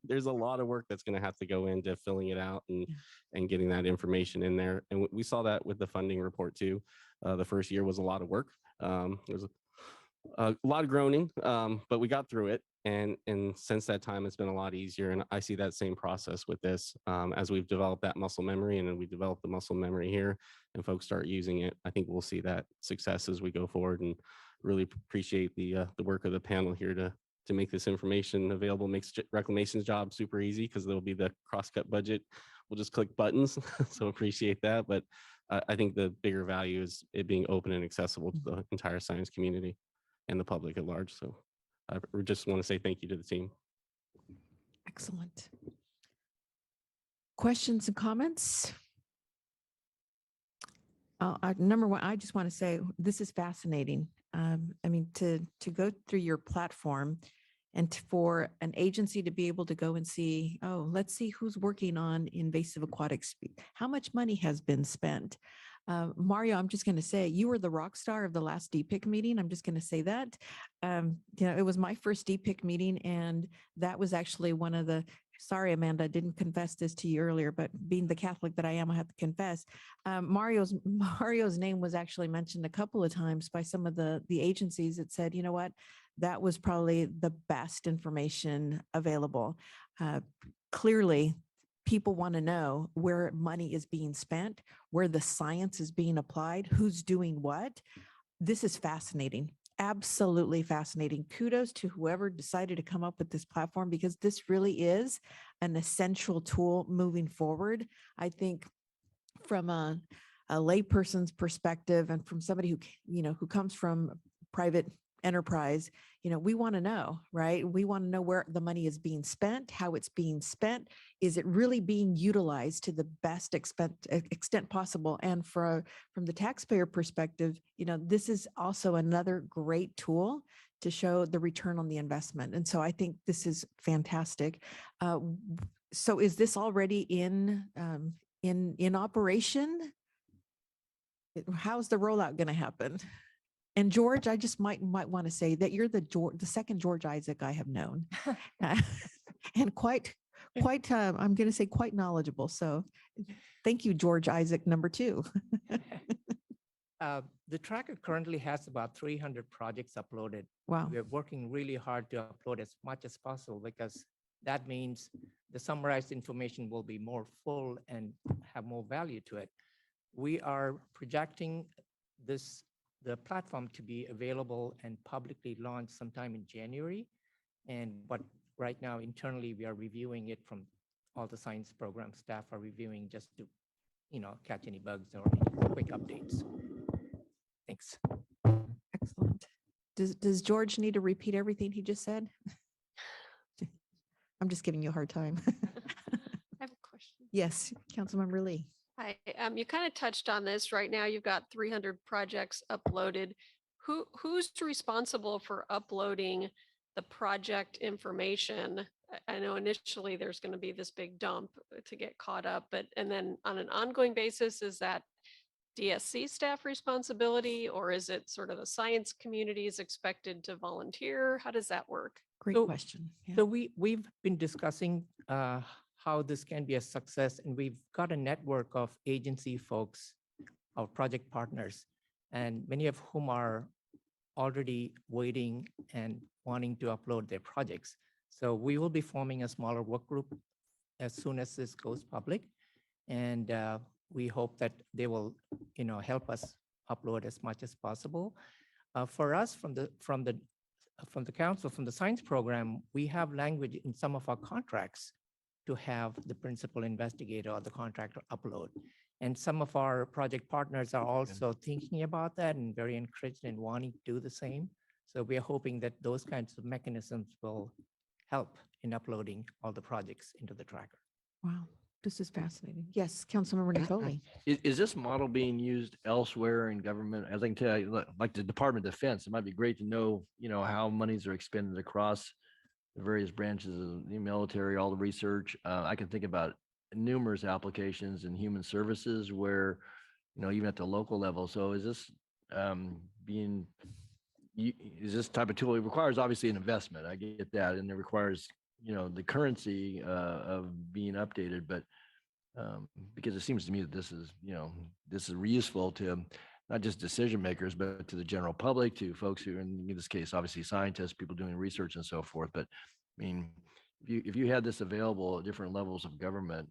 P: There's a lot of work that's going to have to go into filling it out and getting that information in there. And we saw that with the funding report too. The first year was a lot of work. There's a lot of groaning, but we got through it. And since that time, it's been a lot easier. And I see that same process with this as we've developed that muscle memory, and then we develop the muscle memory here and folks start using it. I think we'll see that success as we go forward, and really appreciate the work of the panel here to make this information available. Makes Reclamation's job super easy because there'll be the cross-cut budget. We'll just click buttons. So appreciate that. But I think the bigger value is it being open and accessible to the entire science community and the public at large. So I just want to say thank you to the team.
A: Excellent. Questions and comments? Number one, I just want to say this is fascinating. I mean, to go through your platform and for an agency to be able to go and see, oh, let's see who's working on invasive aquatic species. How much money has been spent? Mario, I'm just going to say you were the rock star of the last DPIC meeting. I'm just going to say that. You know, it was my first DPIC meeting, and that was actually one of the. Sorry, Amanda, I didn't confess this to you earlier, but being the Catholic that I am, I have to confess. Mario's name was actually mentioned a couple of times by some of the agencies that said, you know what, that was probably the best information available. Clearly, people want to know where money is being spent, where the science is being applied, who's doing what. This is fascinating. Absolutely fascinating. Kudos to whoever decided to come up with this platform, because this really is an essential tool moving forward. I think from a layperson's perspective and from somebody who, you know, who comes from private enterprise, you know, we want to know, right? We want to know where the money is being spent, how it's being spent. Is it really being utilized to the best extent possible? And from the taxpayer perspective, you know, this is also another great tool to show the return on the investment. And so I think this is fantastic. So is this already in operation? How's the rollout going to happen? And George, I just might want to say that you're the second George Isaac I have known, and quite I'm going to say quite knowledgeable. So thank you, George Isaac number 2.
O: The tracker currently has about 300 projects uploaded.
A: Wow.
O: We're working really hard to upload as much as possible because that means the summarized information will be more full and have more value to it. We are projecting the platform to be available and publicly launched sometime in January. But right now internally, we are reviewing it from all the science program staff are reviewing just to, catch any bugs or any quick updates. Thanks.
A: Excellent. Does George need to repeat everything he just said? I'm just giving you a hard time.
M: I have a question.
A: Yes, Councilmember Lee.
M: Hi, you kind of touched on this. Right now, you've got 300 projects uploaded. Who's responsible for uploading the project information? I know initially there's going to be this big dump to get caught up, and then on an ongoing basis, is that DSC staff responsibility, or is it sort of the science community is expected to volunteer? How does that work?
A: Great question. Yeah.
O: So we've been discussing how this can be a success, and we've got a network of agency folks, our project partners, and many of whom are already waiting and wanting to upload their projects. So we will be forming a smaller work group as soon as this goes public, and we hope that they will, help us upload as much as possible. For us, from the council, from the science program, we have language in some of our contracts to have the principal investigator or the contractor upload. And some of our project partners are also thinking about that and very encouraged and wanting to do the same. So we are hoping that those kinds of mechanisms will help in uploading all the projects into the tracker.
A: Wow, this is fascinating. Yes, Councilmember Nicole.
K: Is this model being used elsewhere in government? As I can tell you, like the Department of Defense, it might be great to know, how monies are expended across the various branches of the military, all the research. I can think about numerous applications in human services where, even at the local level. So is this is this type of tool? It requires obviously an investment. I get that. And it requires, the currency of being updated, but because it seems to me that this is useful to not just decision makers, but to the general public, to folks who, in this case, obviously scientists, people doing research and so forth. But I mean, if you had this available at different levels of government,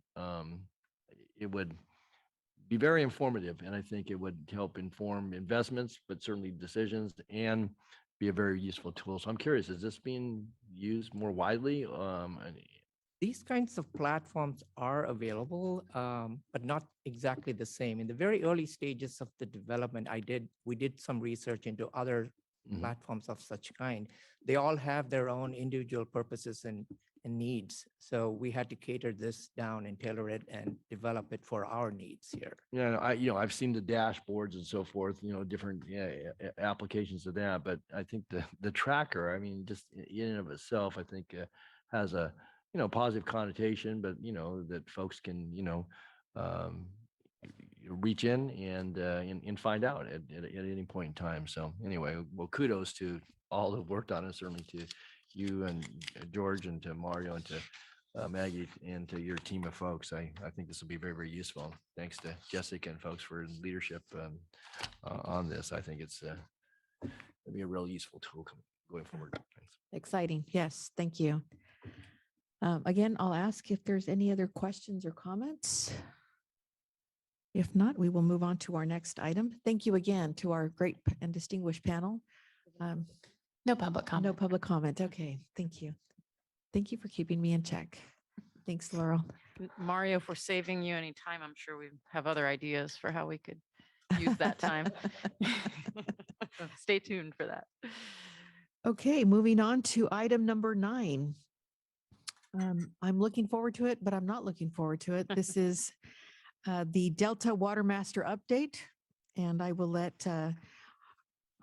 K: it would be very informative. And I think it would help inform investments, but certainly decisions, and be a very useful tool. So I'm curious, is this being used more widely?
O: These kinds of platforms are available, but not exactly the same. In the very early stages of the development, we did some research into other platforms of such kind. They all have their own individual purposes and needs. So we had to cater this down and tailor it and develop it for our needs here.
K: Yeah, I've seen the dashboards and so forth, different applications of that. But I think the tracker, I mean, just in and of itself, I think has a positive connotation, but that folks can reach in and find out at any point in time. So anyway, well, kudos to all who've worked on it, certainly to you and George and to Mario and to Maggie and to your team of folks. I think this will be very, very useful. Thanks to Jessica and folks for leadership on this. I think it'll be a real useful tool going forward. Thanks.
A: Exciting. Yes, thank you. Again, I'll ask if there's any other questions or comments. If not, we will move on to our next item. Thank you again to our great and distinguished panel.
C: No public comment.
A: No public comment. Okay, thank you. Thank you for keeping me in check. Thanks, Laurel.
D: Mario, for saving you any time, I'm sure we have other ideas for how we could use that time. Stay tuned for that.
A: Okay, moving on to item number 9. I'm looking forward to it, but I'm not looking forward to it. This is the Delta Water Master update, and I will let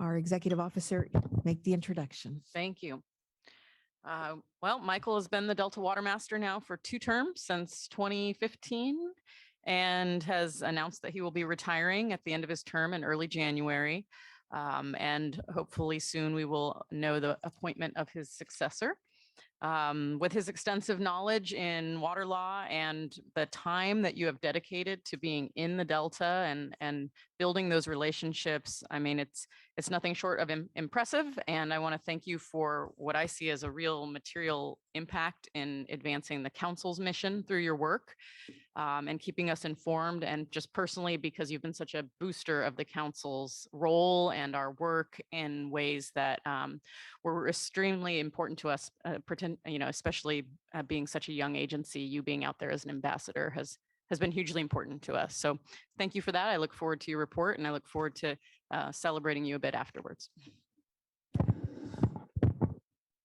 A: our executive officer make the introduction.
D: Thank you. Well, Michael has been the Delta Water Master now for 2 terms since 2015 and has announced that he will be retiring at the end of his term in early January. And hopefully soon we will know the appointment of his successor. With his extensive knowledge in water law and the time that you have dedicated to being in the Delta and building those relationships, I mean, it's nothing short of impressive. And I want to thank you for what I see as a real material impact in advancing the council's mission through your work and keeping us informed. And just personally, because you've been such a booster of the council's role and our work in ways that were extremely important to us, especially being such a young agency, you being out there as an ambassador has been hugely important to us. So thank you for that. I look forward to your report and I look forward to celebrating you a bit afterwards.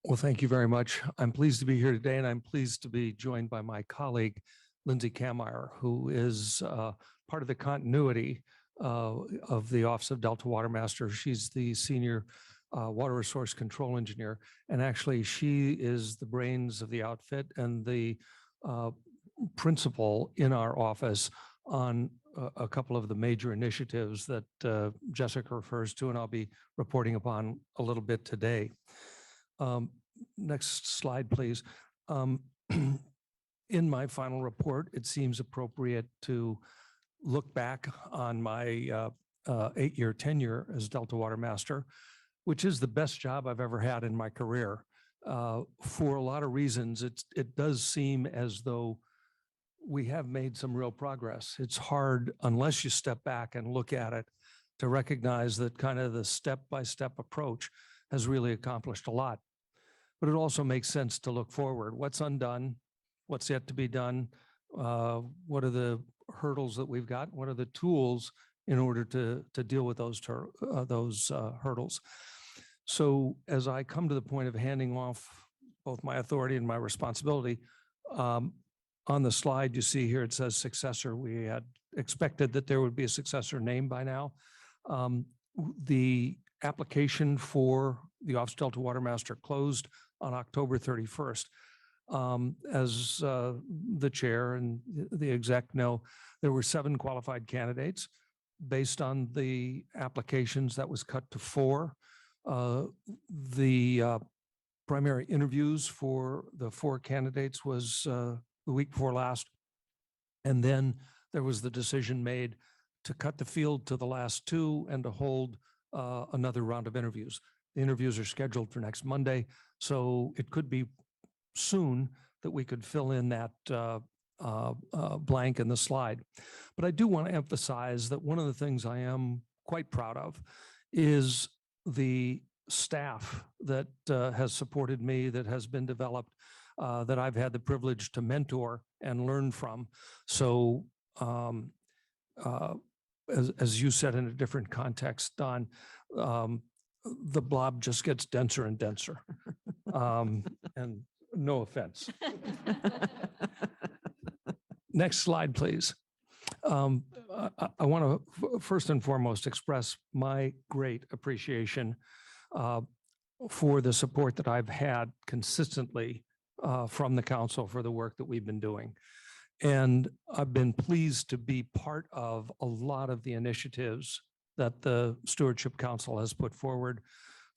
Q: Well, thank you very much. I'm pleased to be here today, and I'm pleased to be joined by my colleague, Lindsay Kameyer, who is part of the continuity of the Office of Delta Water Master. She's the senior water resource control engineer, and actually she is the brains of the outfit and the principal in our office on a couple of the major initiatives that Jessica refers to, and I'll be reporting upon a little bit today. Next slide, please. In my final report, it seems appropriate to look back on my 8-year tenure as Delta Water Master, which is the best job I've ever had in my career. For a lot of reasons, it does seem as though we have made some real progress. It's hard, unless you step back and look at it, to recognize that kind of the step-by-step approach has really accomplished a lot. But it also makes sense to look forward. What's undone? What's yet to be done? What are the hurdles that we've got? What are the tools in order to deal with those hurdles? So as I come to the point of handing off both my authority and my responsibility, on the slide you see here, it says successor. We had expected that there would be a successor named by now. The application for the Office of Delta Water Master closed on October 31st. As the chair and the exec know, there were 7 qualified candidates. Based on the applications, that was cut to 4. The primary interviews for the 4 candidates was the week before last. And then there was the decision made to cut the field to the last 2 and to hold another round of interviews. The interviews are scheduled for next Monday, so it could be soon that we could fill in that blank in the slide. But I do want to emphasize that one of the things I am quite proud of is the staff that has supported me, that has been developed, that I've had the privilege to mentor and learn from. So as you said in a different context, Don, the blob just gets denser and denser. And no offense. Next slide, please. I want to first and foremost express my great appreciation for the support that I've had consistently from the council for the work that we've been doing. And I've been pleased to be part of a lot of the initiatives that the Stewardship Council has put forward,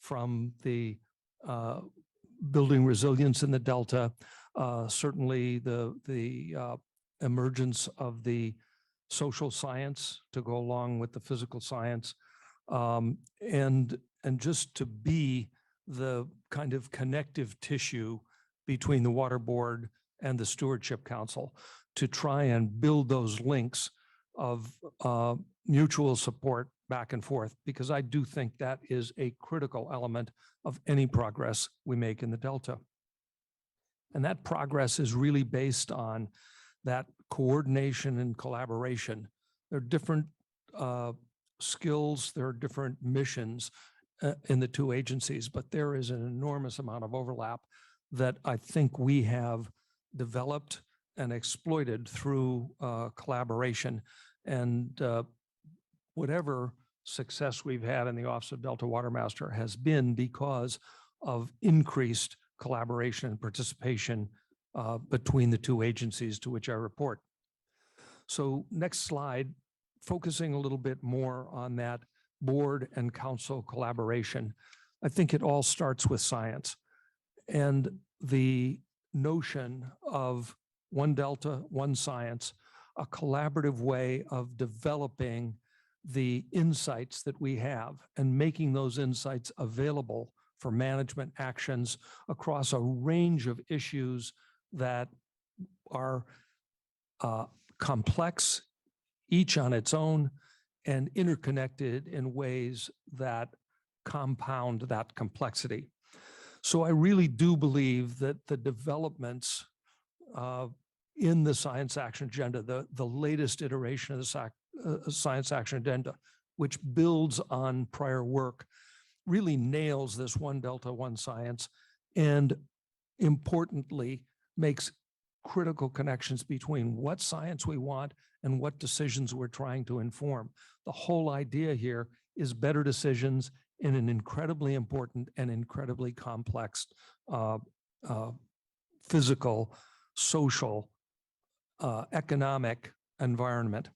Q: from the building resilience in the Delta, certainly the emergence of the social science to go along with the physical science, and just to be the kind of connective tissue between the Water Board and the Stewardship Council to try and build those links of mutual support back and forth, because I do think that is a critical element of any progress we make in the Delta. And that progress is really based on that coordination and collaboration. There are different skills, there are different missions in the 2 agencies, but there is an enormous amount of overlap that I think we have developed and exploited through collaboration. And whatever success we've had in the Office of Delta Water Master has been because of increased collaboration and participation between the two agencies to which I report. So next slide, focusing a little bit more on that board and council collaboration. I think it all starts with science and the notion of one Delta, one science, a collaborative way of developing the insights that we have and making those insights available for management actions across a range of issues that are complex, each on its own, and interconnected in ways that compound that complexity. So I really do believe that the developments in the Science Action Agenda, the latest iteration of the Science Action Agenda, which builds on prior work, really nails this one Delta, one science, and importantly, makes critical connections between what science we want and what decisions we're trying to inform. The whole idea here is better decisions in an incredibly important and incredibly complex physical, social, economic environment.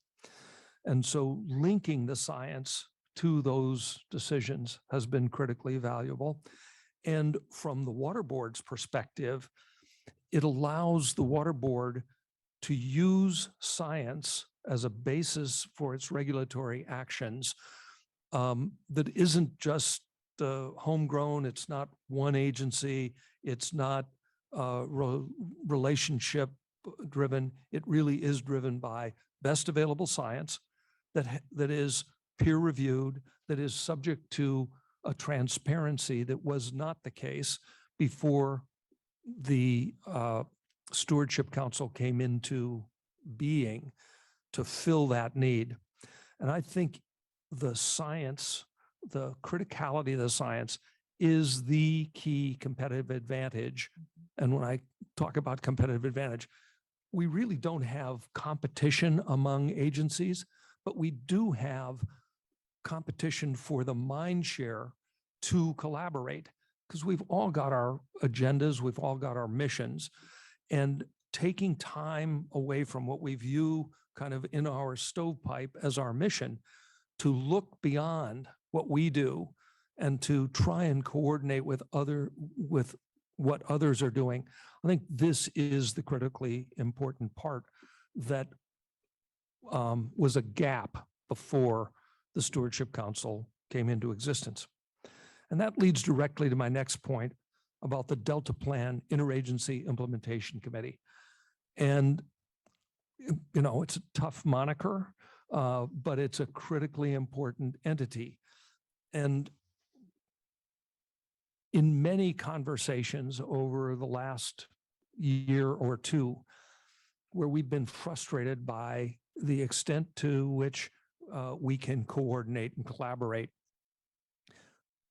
Q: And so linking the science to those decisions has been critically valuable. And from the water board's perspective, it allows the water board to use science as a basis for its regulatory actions that isn't just homegrown. It's not one agency. It's not relationship driven. It really is driven by best available science that is peer reviewed, that is subject to a transparency that was not the case before the Stewardship Council came into being to fill that need. And I think the science, the criticality of the science is the key competitive advantage. And when I talk about competitive advantage, we really don't have competition among agencies, but we do have competition for the mind share to collaborate, because we've all got our agendas, we've all got our missions, and taking time away from what we view kind of in our stovepipe as our mission to look beyond what we do and to try and coordinate with what others are doing. I think this is the critically important part that was a gap before the Stewardship Council came into existence. And that leads directly to my next point about the Delta Plan Interagency Implementation Committee. And, you know, it's a tough moniker, but it's a critically important entity. And in many conversations over the last year or two, where we've been frustrated by the extent to which we can coordinate and collaborate,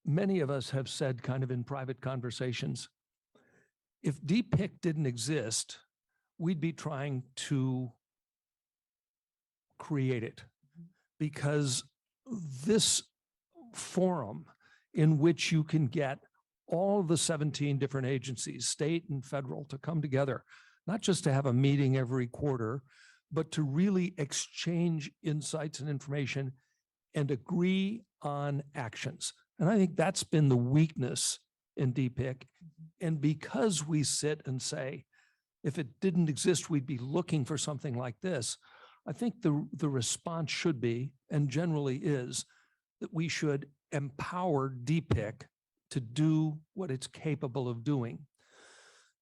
Q: many of us have said kind of in private conversations, if DPIC didn't exist, we'd be trying to create it, because this forum in which you can get all the 17 different agencies, state and federal, to come together, not just to have a meeting every quarter, but to really exchange insights and information and agree on actions. And I think that's been the weakness in DPIC. And because we sit and say, if it didn't exist, we'd be looking for something like this, I think the response should be, and generally is, that we should empower DPIC to do what it's capable of doing.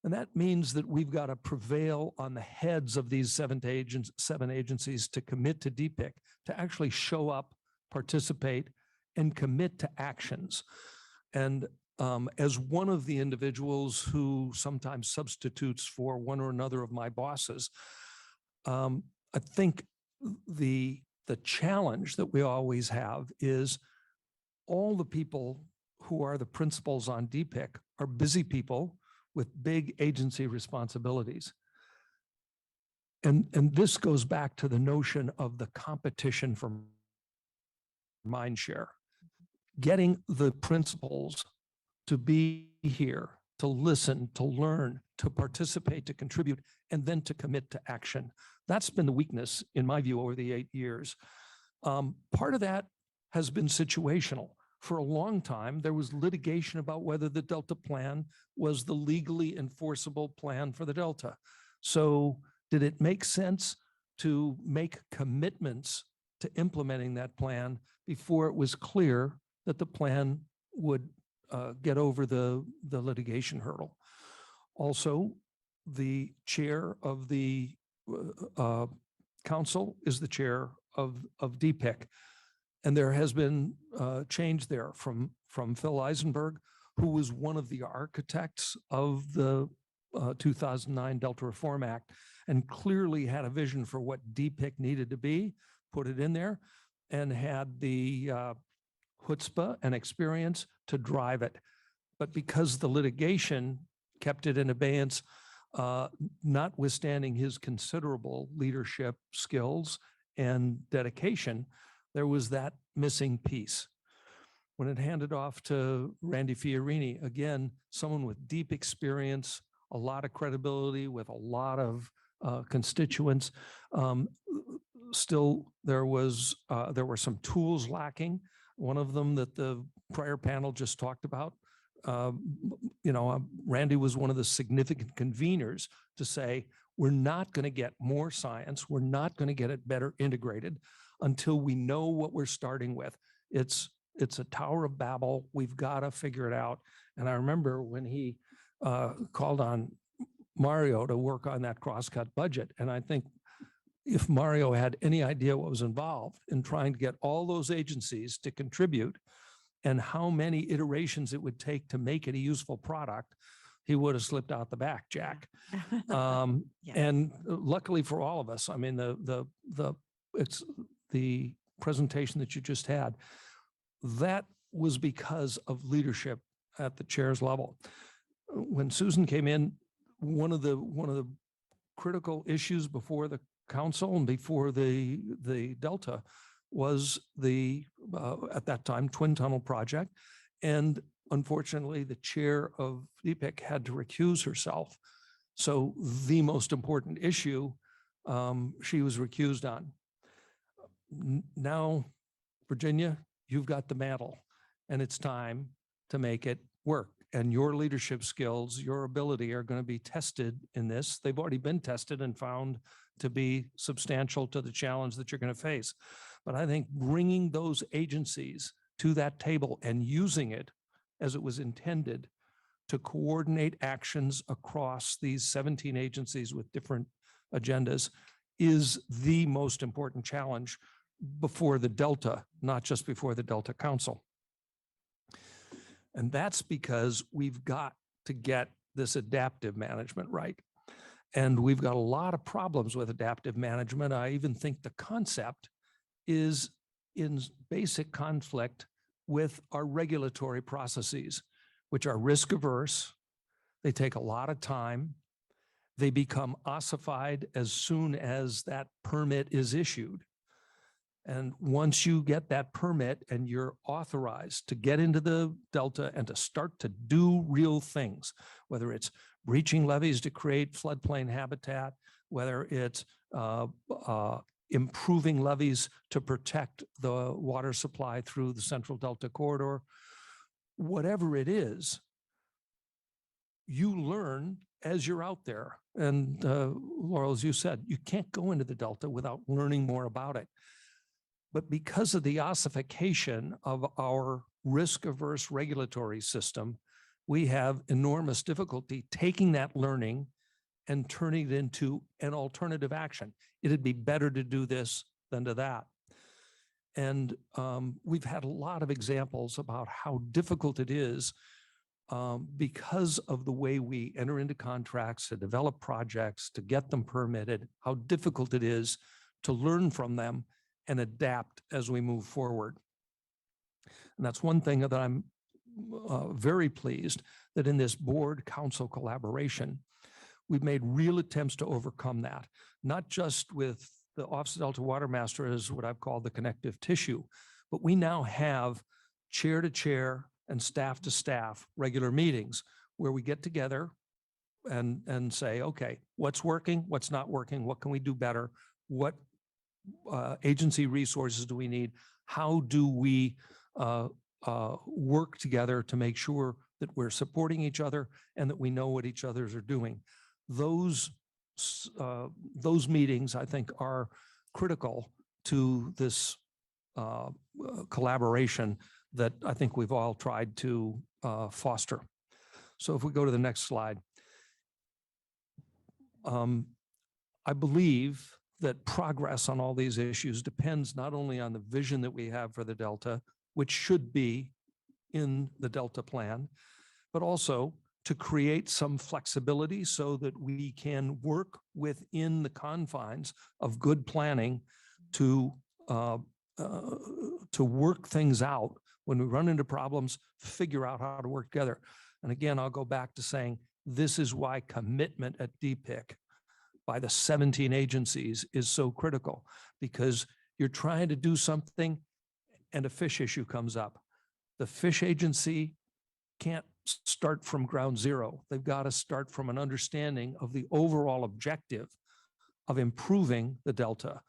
Q: And that means that we've got to prevail on the heads of these seven agencies to commit to DPIC, to actually show up, participate, and commit to actions. And as one of the individuals who sometimes substitutes for one or another of my bosses, I think the challenge that we always have is all the people who are the principals on DPIC are busy people with big agency responsibilities. And this goes back to the notion of the competition for mind share. Getting the principals to be here, to listen, to learn, to participate, to contribute, and then to commit to action. That's been the weakness, in my view, over the 8 years. Part of that has been situational. For a long time, there was litigation about whether the Delta plan was the legally enforceable plan for the Delta. So did it make sense to make commitments to implementing that plan before it was clear that the plan would get over the litigation hurdle? Also, the chair of the council is the chair of DPIC. And there has been change there from Phil Eisenberg, who was one of the architects of the 2009 Delta Reform Act and clearly had a vision for what DPIC needed to be, put it in there, and had the chutzpah and experience to drive it. But because the litigation kept it in abeyance, notwithstanding his considerable leadership skills and dedication, there was that missing piece. When it handed off to Randy Fiorini, again, someone with deep experience, a lot of credibility with a lot of constituents, still there were some tools lacking. One of them that the prior panel just talked about. Randy was one of the significant conveners to say, we're not going to get more science. We're not going to get it better integrated until we know what we're starting with. It's a Tower of Babel. We've got to figure it out. And I remember when he called on Mario to work on that crosscut budget. And I think if Mario had any idea what was involved in trying to get all those agencies to contribute and how many iterations it would take to make it a useful product, he would have slipped out the back, Jack. And luckily for all of us, I mean, the presentation that you just had, that was because of leadership at the chair's level. When Susan came in, one of the critical issues before the council and before the Delta was the at that time Twin Tunnel project, and unfortunately the chair of DPIC had to recuse herself. So the most important issue she was recused on. Now, Virginia, you've got the mantle, and it's time to make it work. And your leadership skills, your ability are going to be tested in this. They've already been tested and found to be substantial to the challenge that you're going to face. But I think bringing those agencies to that table and using it as it was intended to coordinate actions across these 17 agencies with different agendas is the most important challenge before the Delta, not just before the Delta Council. And that's because we've got to get this adaptive management right. And we've got a lot of problems with adaptive management. I even think the concept is in basic conflict with our regulatory processes, which are risk averse. They take a lot of time. They become ossified as soon as that permit is issued. And once you get that permit and you're authorized to get into the Delta and to start to do real things, whether it's breaching levees to create floodplain habitat, whether it's improving levees to protect the water supply through the Central Delta corridor, whatever it is, you learn as you're out there. And Laurel, as you said, you can't go into the Delta without learning more about it. But because of the ossification of our risk-averse regulatory system, we have enormous difficulty taking that learning and turning it into an alternative action. It'd be better to do this than to that. And we've had a lot of examples about how difficult it is because of the way we enter into contracts to develop projects, to get them permitted, how difficult it is to learn from them and adapt as we move forward. And that's one thing that I'm very pleased that in this board council collaboration, we've made real attempts to overcome that, not just with the Office of Delta Water Master as what I've called the connective tissue, but we now have chair to chair and staff to staff regular meetings where we get together and say, okay, what's working, what's not working, what can we do better, what agency resources do we need, how do we work together to make sure that we're supporting each other and that we know what each others are doing. Those meetings, I think, are critical to this collaboration that I think we've all tried to foster. So if we go to the next slide. I believe that progress on all these issues depends not only on the vision that we have for the Delta, which should be in the Delta plan, but also to create some flexibility so that we can work within the confines of good planning to work things out. When we run into problems, figure out how to work together. And again, I'll go back to saying, this is why commitment at DPIC by the 17 agencies is so critical, because you're trying to do something and a fish issue comes up. The fish agency can't start from ground zero. They've got to start from an understanding of the overall objective of improving the Delta,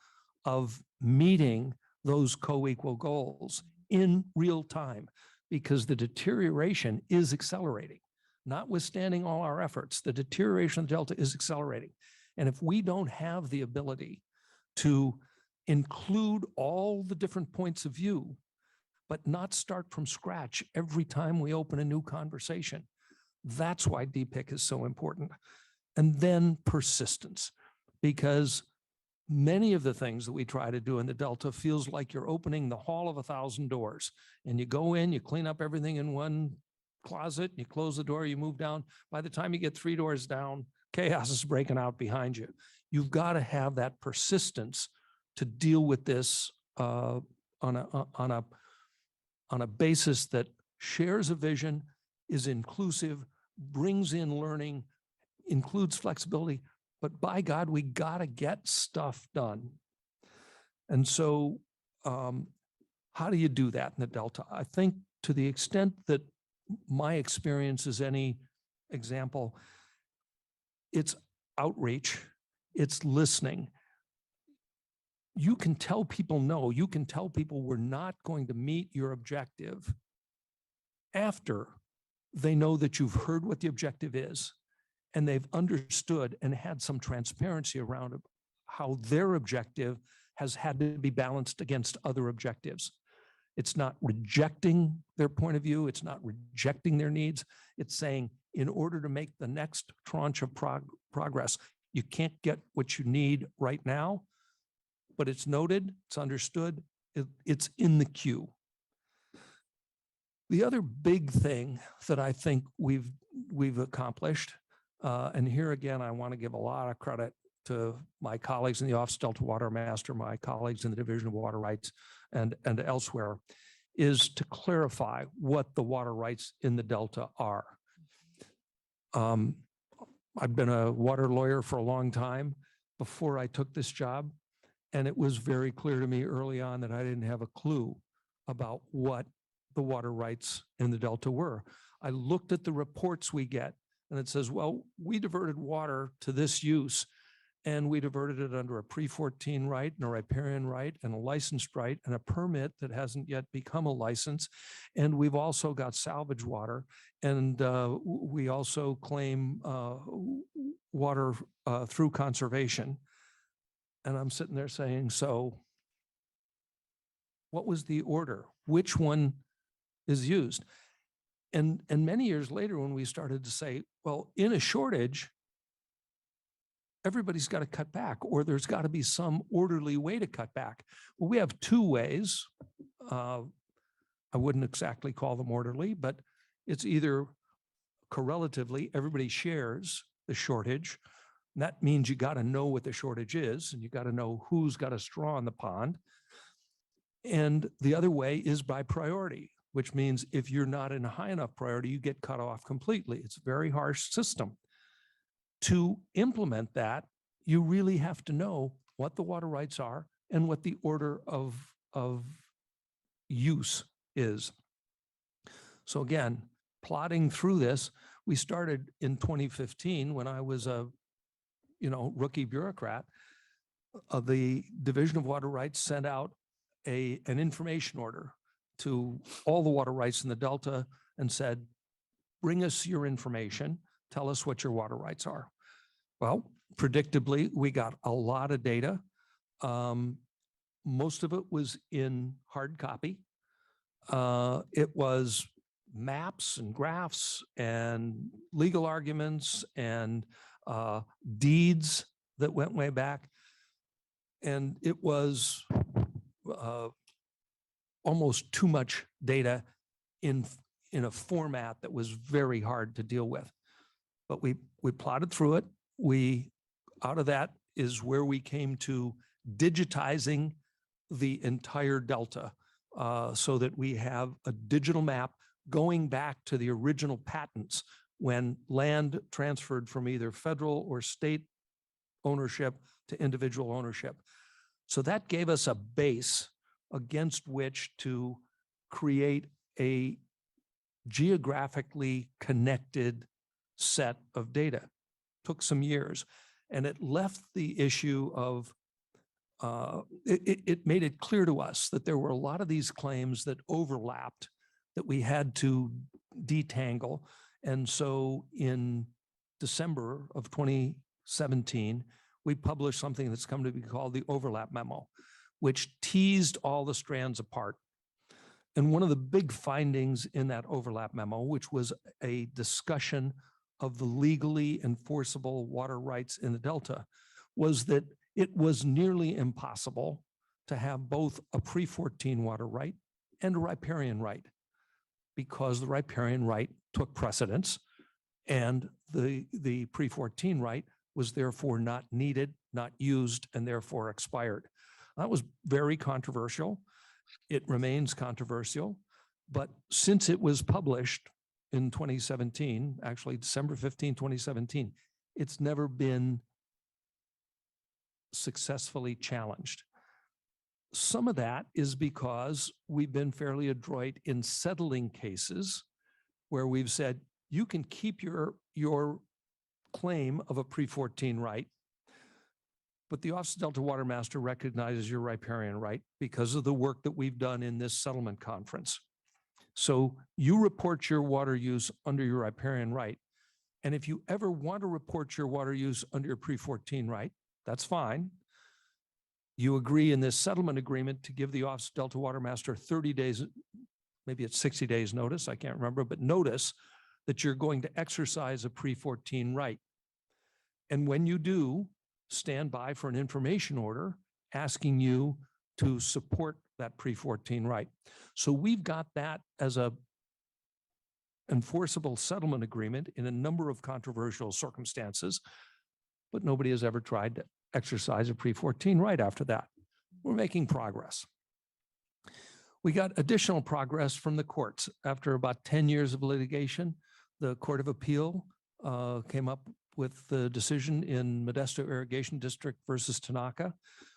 Q: of meeting those co-equal goals in real time, because the deterioration is accelerating. Notwithstanding all our efforts, the deterioration of the Delta is accelerating. And if we don't have the ability to include all the different points of view, but not start from scratch every time we open a new conversation, that's why DPIC is so important. And then persistence, because many of the things that we try to do in the Delta feels like you're opening the hall of 1,000 doors, and you go in, you clean up everything in one closet, you close the door, you move down. By the time you get 3 doors down, chaos is breaking out behind you. You've got to have that persistence to deal with this on a basis that shares a vision, is inclusive, brings in learning, includes flexibility, but by God, we got to get stuff done. And so how do you do that in the Delta? I think to the extent that my experience is any example, it's outreach, it's listening. You can tell people no, you can tell people we're not going to meet your objective after they know that you've heard what the objective is and they've understood and had some transparency around how their objective has had to be balanced against other objectives. It's not rejecting their point of view. It's not rejecting their needs. It's saying, in order to make the next tranche of progress, you can't get what you need right now, but it's noted, it's understood, it's in the queue. The other big thing that I think we've accomplished, and here again, I want to give a lot of credit to my colleagues in the Office of Delta Water Master, my colleagues in the Division of Water Rights and elsewhere, is to clarify what the water rights in the Delta are. I've been a water lawyer for a long time before I took this job, and it was very clear to me early on that I didn't have a clue about what the water rights in the Delta were. I looked at the reports we get, and it says, well, we diverted water to this use, and we diverted it under a pre-14 right and a riparian right and a licensed right and a permit that hasn't yet become a license. And we've also got salvage water, and we also claim water through conservation. And I'm sitting there saying, so what was the order? Which one is used? And many years later, when we started to say, well, in a shortage, everybody's got to cut back, or there's got to be some orderly way to cut back. Well, we have 2 ways. I wouldn't exactly call them orderly, but it's either correlatively, everybody shares the shortage. And that means you got to know what the shortage is, and you got to know who's got a straw in the pond. And the other way is by priority, which means if you're not in a high enough priority, you get cut off completely. It's a very harsh system. To implement that, you really have to know what the water rights are and what the order of use is. So again, plodding through this, we started in 2015 when I was a rookie bureaucrat. The Division of Water Rights sent out an information order to all the water rights in the Delta and said, bring us your information, tell us what your water rights are. Well, predictably, we got a lot of data. Most of it was in hard copy. It was maps and graphs and legal arguments and deeds that went way back. And it was almost too much data in a format that was very hard to deal with. But we plotted through it. Out of that is where we came to digitizing the entire Delta so that we have a digital map going back to the original patents when land transferred from either federal or state ownership to individual ownership. So that gave us a base against which to create a geographically connected set of data. Took some years, and it left the issue of, it made it clear to us that there were a lot of these claims that overlapped that we had to detangle. And so in December of 2017, we published something that's come to be called the overlap memo, which teased all the strands apart. And one of the big findings in that overlap memo, which was a discussion of the legally enforceable water rights in the Delta, was that it was nearly impossible to have both a pre-14 water right and a riparian right, because the riparian right took precedence and the pre-14 right was therefore not needed, not used, and therefore expired. That was very controversial. It remains controversial, but since it was published in 2017, actually December 15, 2017, it's never been successfully challenged. Some of that is because we've been fairly adroit in settling cases where we've said, you can keep your claim of a pre-14 right, but the Office of Delta Water Master recognizes your riparian right because of the work that we've done in this settlement conference. So you report your water use under your riparian right. And if you ever want to report your water use under your pre-14 right, that's fine. You agree in this settlement agreement to give the Office of Delta Water Master 30 days, maybe it's 60 days notice, I can't remember, but notice that you're going to exercise a pre-14 right. And when you do, stand by for an information order asking you to support that pre-14 right. So we've got that as a enforceable settlement agreement in a number of controversial circumstances, but nobody has ever tried to exercise a pre-14 right after that. We're making progress. We got additional progress from the courts. After about 10 years of litigation, the Court of Appeal came up with the decision in Modesto Irrigation District versus Tanaka,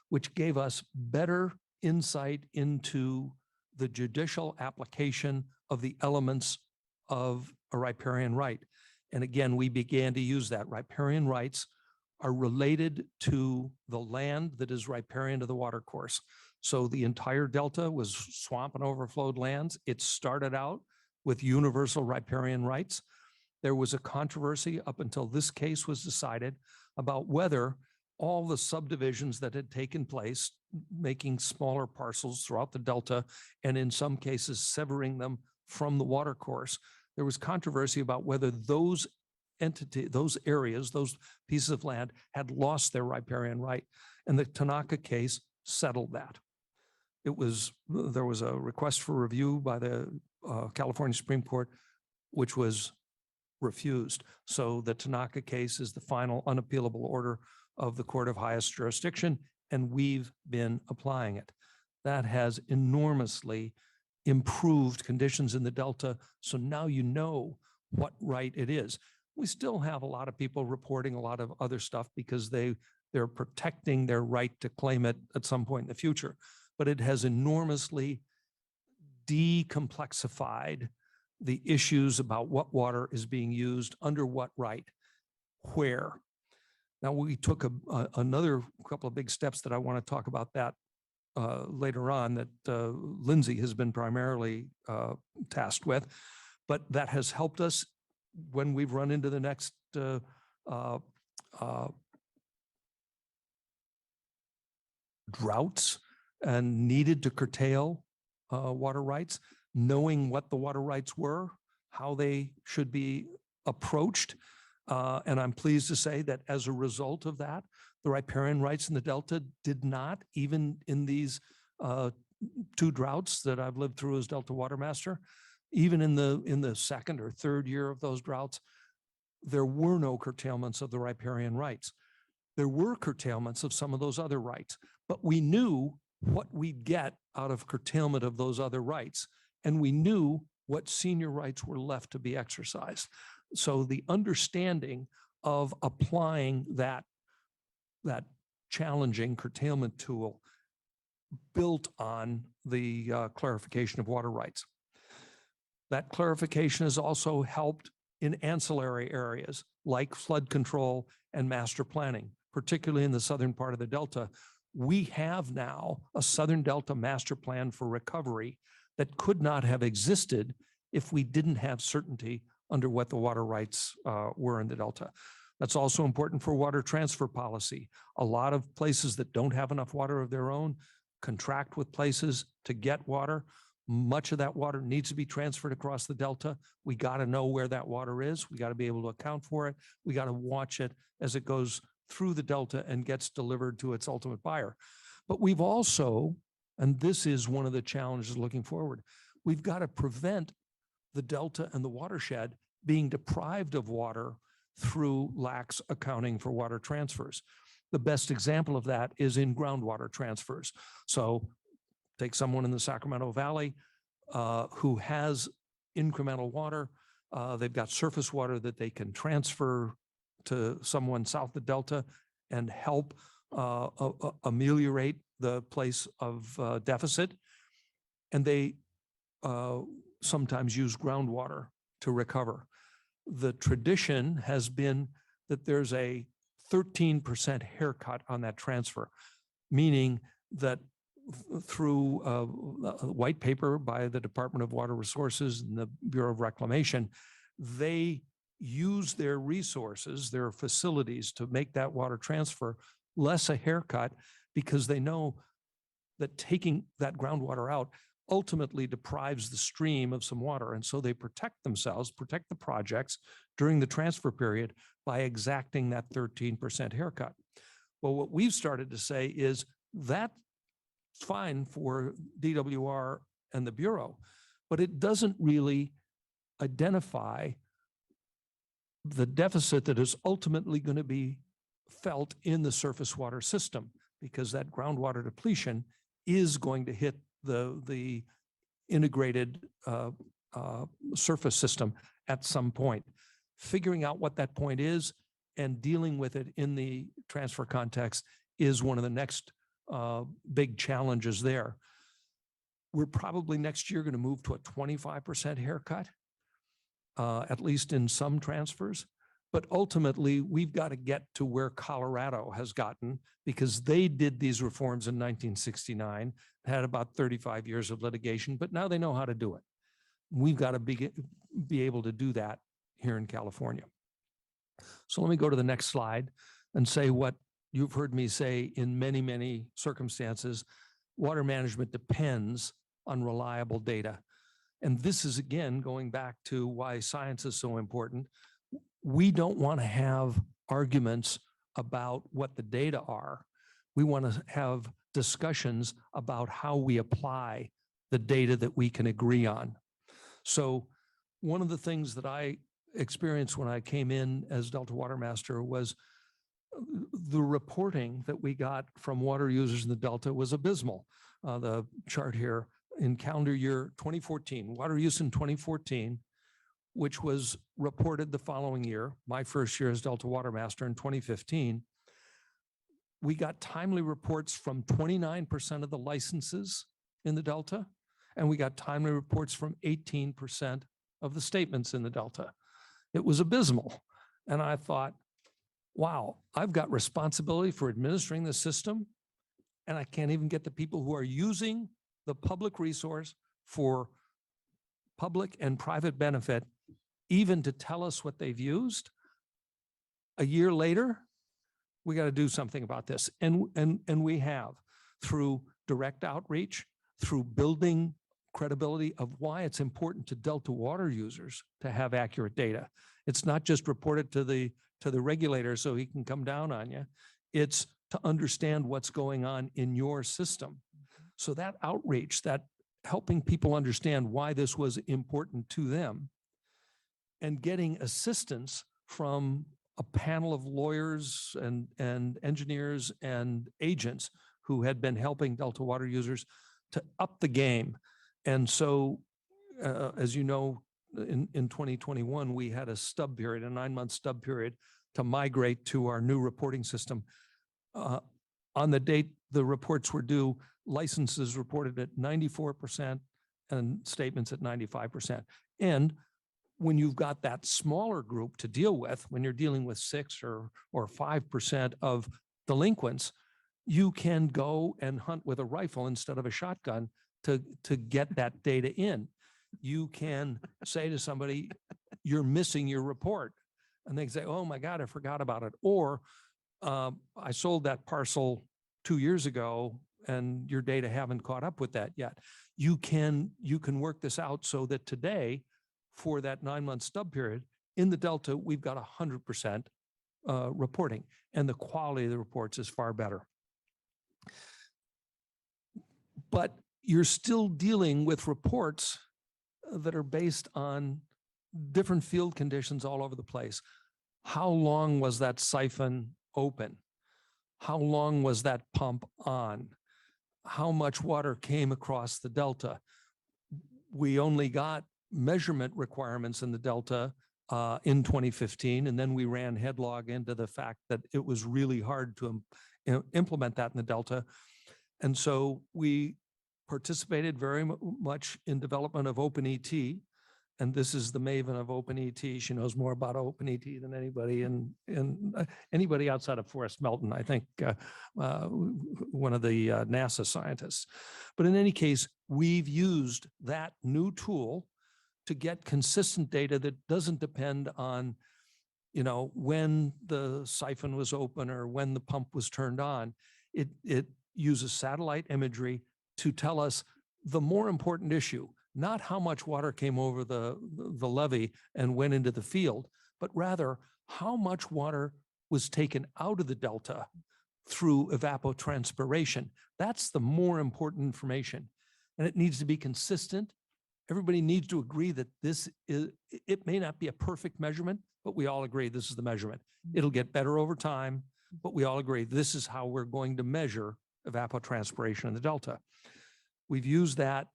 Q: which gave us better insight into the judicial application of the elements of a riparian right. And again, we began to use that. Riparian rights are related to the land that is riparian to the watercourse. So the entire Delta was swamp and overflowed lands. It started out with universal riparian rights. There was a controversy up until this case was decided about whether all the subdivisions that had taken place, making smaller parcels throughout the Delta, and in some cases severing them from the watercourse, there was controversy about whether those areas, those pieces of land had lost their riparian right. And the Tanaka case settled that. There was a request for review by the California Supreme Court, which was refused. So the Tanaka case is the final unappealable order of the Court of Highest Jurisdiction, and we've been applying it. That has enormously improved conditions in the Delta. So now you know what right it is. We still have a lot of people reporting a lot of other stuff because they're protecting their right to claim it at some point in the future. But it has enormously decomplexified the issues about what water is being used under what right, where. Now, we took another couple of big steps that I want to talk about that later on that Lindsay has been primarily tasked with, but that has helped us when we've run into the next droughts and needed to curtail water rights, knowing what the water rights were, how they should be approached. And I'm pleased to say that as a result of that, the riparian rights in the Delta did not, even in these 2 droughts that I've lived through as Delta Water Master, even in the second or third year of those droughts, there were no curtailments of the riparian rights. There were curtailments of some of those other rights, but we knew what we'd get out of curtailment of those other rights, and we knew what senior rights were left to be exercised. So the understanding of applying that challenging curtailment tool built on the clarification of water rights. That clarification has also helped in ancillary areas like flood control and master planning, particularly in the southern part of the Delta. We have now a Southern Delta master plan for recovery that could not have existed if we didn't have certainty under what the water rights were in the Delta. That's also important for water transfer policy. A lot of places that don't have enough water of their own contract with places to get water. Much of that water needs to be transferred across the Delta. We got to know where that water is. We got to be able to account for it. We got to watch it as it goes through the Delta and gets delivered to its ultimate buyer. But we've also, and this is one of the challenges looking forward, we've got to prevent the Delta and the watershed being deprived of water through lax accounting for water transfers. The best example of that is in groundwater transfers. So take someone in the Sacramento Valley who has incremental water. They've got surface water that they can transfer to someone south of Delta and help ameliorate the place of deficit. And they sometimes use groundwater to recover. The tradition has been that there's a 13% haircut on that transfer, meaning that through a white paper by the Department of Water Resources and the Bureau of Reclamation, they use their resources, their facilities to make that water transfer less a haircut because they know that taking that groundwater out ultimately deprives the stream of some water. And so they protect themselves, protect the projects during the transfer period by exacting that 13% haircut. Well, what we've started to say is that's fine for DWR and the Bureau, but it doesn't really identify the deficit that is ultimately going to be felt in the surface water system, because that groundwater depletion is going to hit the integrated surface system at some point. Figuring out what that point is and dealing with it in the transfer context is one of the next big challenges there. We're probably next year going to move to a 25% haircut, at least in some transfers. But ultimately, we've got to get to where Colorado has gotten, because they did these reforms in 1969, had about 35 years of litigation, but now they know how to do it. We've got to be able to do that here in California. So let me go to the next slide and say what you've heard me say in many, many circumstances. Water management depends on reliable data. And this is, again, going back to why science is so important. We don't want to have arguments about what the data are. We want to have discussions about how we apply the data that we can agree on. So one of the things that I experienced when I came in as Delta Water Master was the reporting that we got from water users in the Delta was abysmal. The chart here in calendar year 2014, water use in 2014, which was reported the following year, my first year as Delta Water Master in 2015, we got timely reports from 29% of the licenses in the Delta And we got timely reports from 18% of the statements in the Delta. It was abysmal. And I thought, wow, I've got responsibility for administering the system, and I can't even get the people who are using the public resource for public and private benefit even to tell us what they've used. A year later, we got to do something about this. And we have, through direct outreach, through building credibility of why it's important to Delta water users to have accurate data. It's not just reported to the regulator so he can come down on you. It's to understand what's going on in your system. So that outreach, that helping people understand why this was important to them, and getting assistance from a panel of lawyers and engineers and agents who had been helping Delta water users to up the game. And so, as you know, in 2021, we had a stub period, a 9-month stub period, to migrate to our new reporting system. On the date the reports were due, licenses reported at 94% and statements at 95%. And when you've got that smaller group to deal with, when you're dealing with 6 or 5% of delinquents, you can go and hunt with a rifle instead of a shotgun to get that data in. You can say to somebody, you're missing your report. And they say, oh my God, I forgot about it. Or I sold that parcel 2 years ago and your data haven't caught up with that yet. You can work this out so that today, for that 9-month stub period, in the Delta, we've got 100% reporting, and the quality of the reports is far better. But you're still dealing with reports that are based on different field conditions all over the place. How long was that siphon open? How long was that pump on? How much water came across the Delta? We only got measurement requirements in the Delta in 2015, and then we ran headlog into the fact that it was really hard to implement that in the Delta. And so we participated very much in development of OpenET, and this is the maven of OpenET. She knows more about OpenET than anybody, and anybody outside of Forrest Melton, I think, one of the NASA scientists. But in any case, we've used that new tool to get consistent data that doesn't depend on, when the siphon was open or when the pump was turned on. It uses satellite imagery to tell us the more important issue, not how much water came over the levee and went into the field, but rather how much water was taken out of the Delta through evapotranspiration. That's the more important information. And it needs to be consistent. Everybody needs to agree that it may not be a perfect measurement, but we all agree this is the measurement. It'll get better over time, but we all agree this is how we're going to measure evapotranspiration in the Delta. We've used that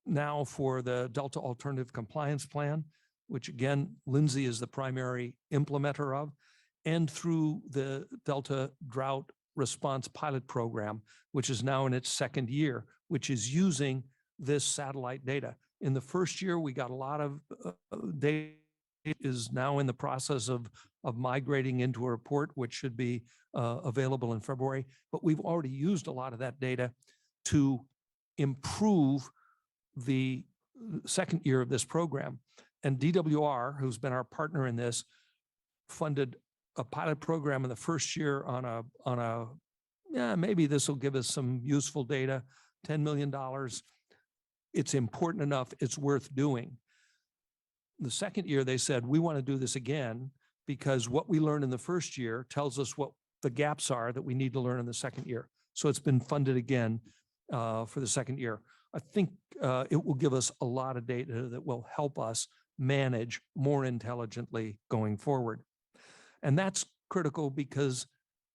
Q: now for the Delta Alternative Compliance Plan, which again, Lindsay is the primary implementer of, and through the Delta Drought Response Pilot Program, which is now in its 2nd year, which is using this satellite data. In the first year, we got a lot of data. It is now in the process of migrating into a report, which should be available in February. But we've already used a lot of that data to improve the 2nd year of this program. And DWR, who's been our partner in this, funded a pilot program in the first year on a maybe this will give us some useful data, $10 million. It's important enough, it's worth doing. The 2nd year, they said, we want to do this again because what we learned in the first year tells us what the gaps are that we need to learn in the 2nd year. So it's been funded again for the 2nd year. I think it will give us a lot of data that will help us manage more intelligently going forward. And that's critical because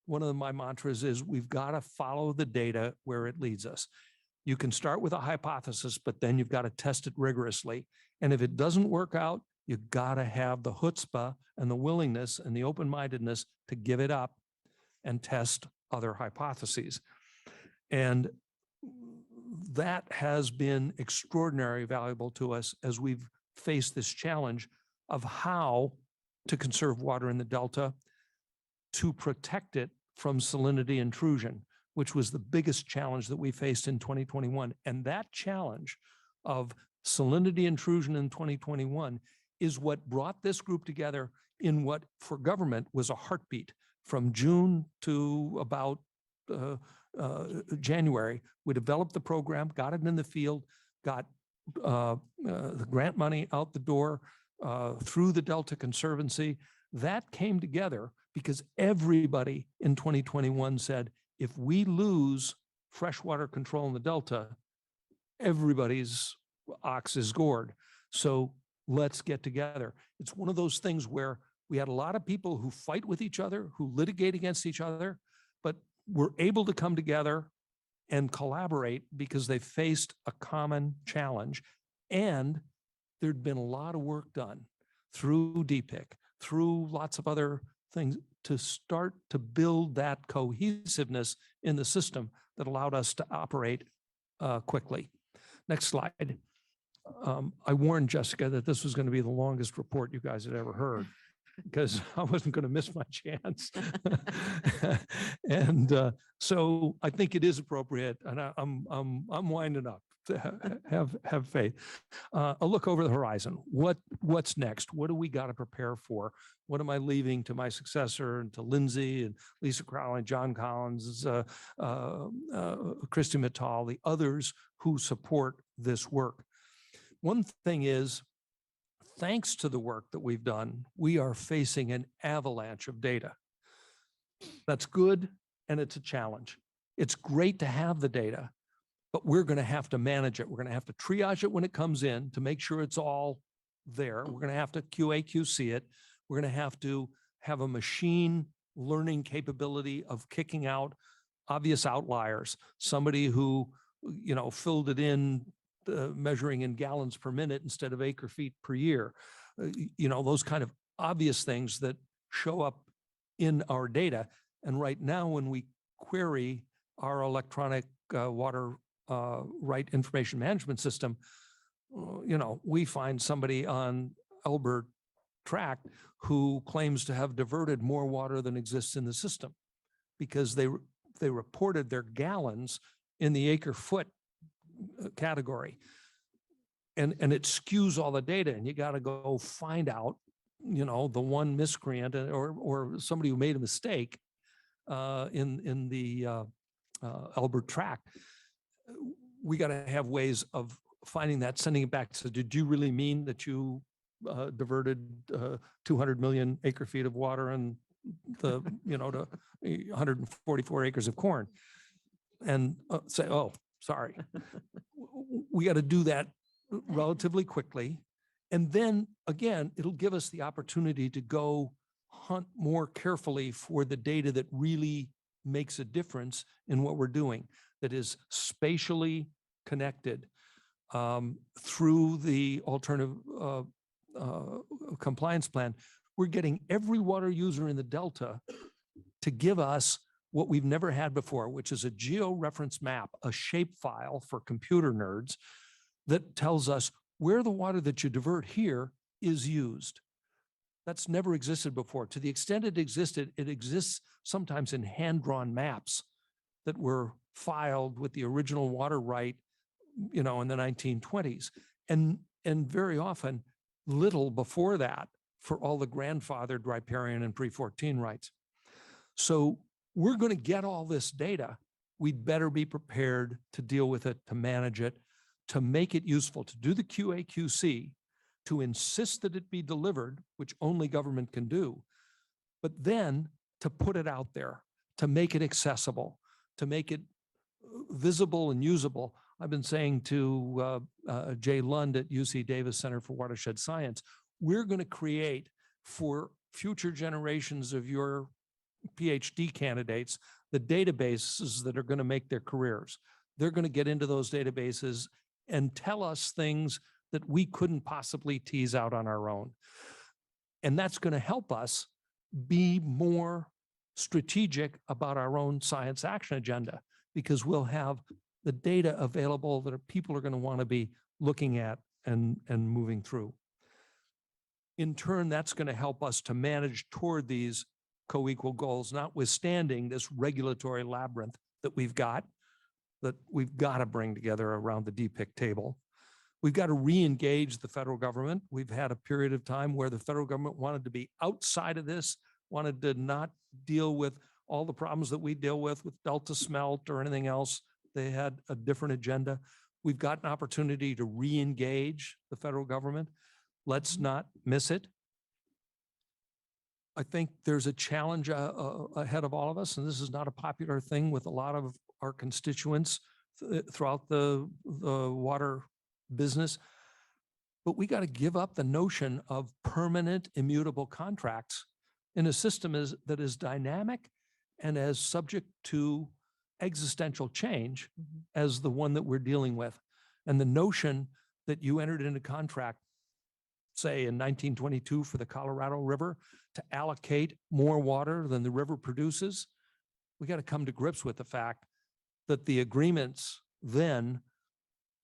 Q: one of my mantras is we've got to follow the data where it leads us. You can start with a hypothesis, but then you've got to test it rigorously. And if it doesn't work out, you've got to have the chutzpah and the willingness and the open-mindedness to give it up and test other hypotheses. And that has been extraordinarily valuable to us as we've faced this challenge of how to conserve water in the Delta, to protect it from salinity intrusion, which was the biggest challenge that we faced in 2021. And that challenge of salinity intrusion in 2021 is what brought this group together in what for government was a heartbeat. From June to about January, we developed the program, got it in the field, got the grant money out the door through the Delta Conservancy. That came together because everybody in 2021 said, if we lose freshwater control in the Delta, everybody's ox is gored. So let's get together. It's one of those things where we had a lot of people who fight with each other, who litigate against each other, but were able to come together and collaborate because they faced a common challenge. And there'd been a lot of work done through DPIC, through lots of other things to start to build that cohesiveness in the system that allowed us to operate quickly. Next slide. I warned Jessica that this was going to be the longest report you guys had ever heard because I wasn't going to miss my chance. And so I think it is appropriate, and I'm winding up. Have faith. A look over the horizon. What's next? What do we got to prepare for? What am I leaving to my successor and to Lindsay and Lisa Crowley, John Collins, Christy Mittal, the others who support this work? One thing is, thanks to the work that we've done, we are facing an avalanche of data. That's good, and it's a challenge. It's great to have the data, but we're going to have to manage it. We're going to have to triage it when it comes in to make sure it's all there. We're going to have to QA/QC it. We're going to have a machine learning capability of kicking out obvious outliers. Somebody who, filled it in, measuring in gallons per minute instead of acre feet per year. Those kind of obvious things that show up in our data. And right now, when we query our electronic water right information management system, we find somebody on Elbert Tract who claims to have diverted more water than exists in the system because they reported their gallons in the acre foot category. And it skews all the data, and you got to go find out, the one miscreant or somebody who made a mistake in the Elbert Tract. We got to have ways of finding that, sending it back. So did you really mean that you diverted 200 million acre feet of water and to 144 acres of corn? And say, oh, sorry. We got to do that relatively quickly. And then again, it'll give us the opportunity to go hunt more carefully for the data that really makes a difference in what we're doing, that is spatially connected through the alternative compliance plan. We're getting every water user in the Delta to give us what we've never had before, which is a geo-reference map, a shape file for computer nerds that tells us where the water that you divert here is used. That's never existed before. To the extent it existed, it exists sometimes in hand-drawn maps that were filed with the original water right, in the 1920s. And very often little before that for all the grandfathered riparian and pre-14 rights. So we're going to get all this data. We'd better be prepared to deal with it, to manage it, to make it useful, to do the QA/QC, to insist that it be delivered, which only government can do, but then to put it out there, to make it accessible, to make it visible and usable. I've been saying to Jay Lund at UC Davis Center for Watershed Science, we're going to create for future generations of your PhD candidates the databases that are going to make their careers. They're going to get into those databases and tell us things that we couldn't possibly tease out on our own. And that's going to help us be more strategic about our own science action agenda, because we'll have the data available that people are going to want to be looking at and moving through. In turn, that's going to help us to manage toward these co-equal goals, notwithstanding this regulatory labyrinth that we've got to bring together around the DPIC table. We've got to re-engage the federal government. We've had a period of time where the federal government wanted to be outside of this, wanted to not deal with all the problems that we deal with Delta Smelt or anything else. They had a different agenda. We've got an opportunity to re-engage the federal government. Let's not miss it. I think there's a challenge ahead of all of us, and this is not a popular thing with a lot of our constituents throughout the water business, but we got to give up the notion of permanent immutable contracts in a system that is dynamic and as subject to existential change as the one that we're dealing with. And the notion that you entered into contract, say in 1922 for the Colorado River, to allocate more water than the river produces, we got to come to grips with the fact that the agreements then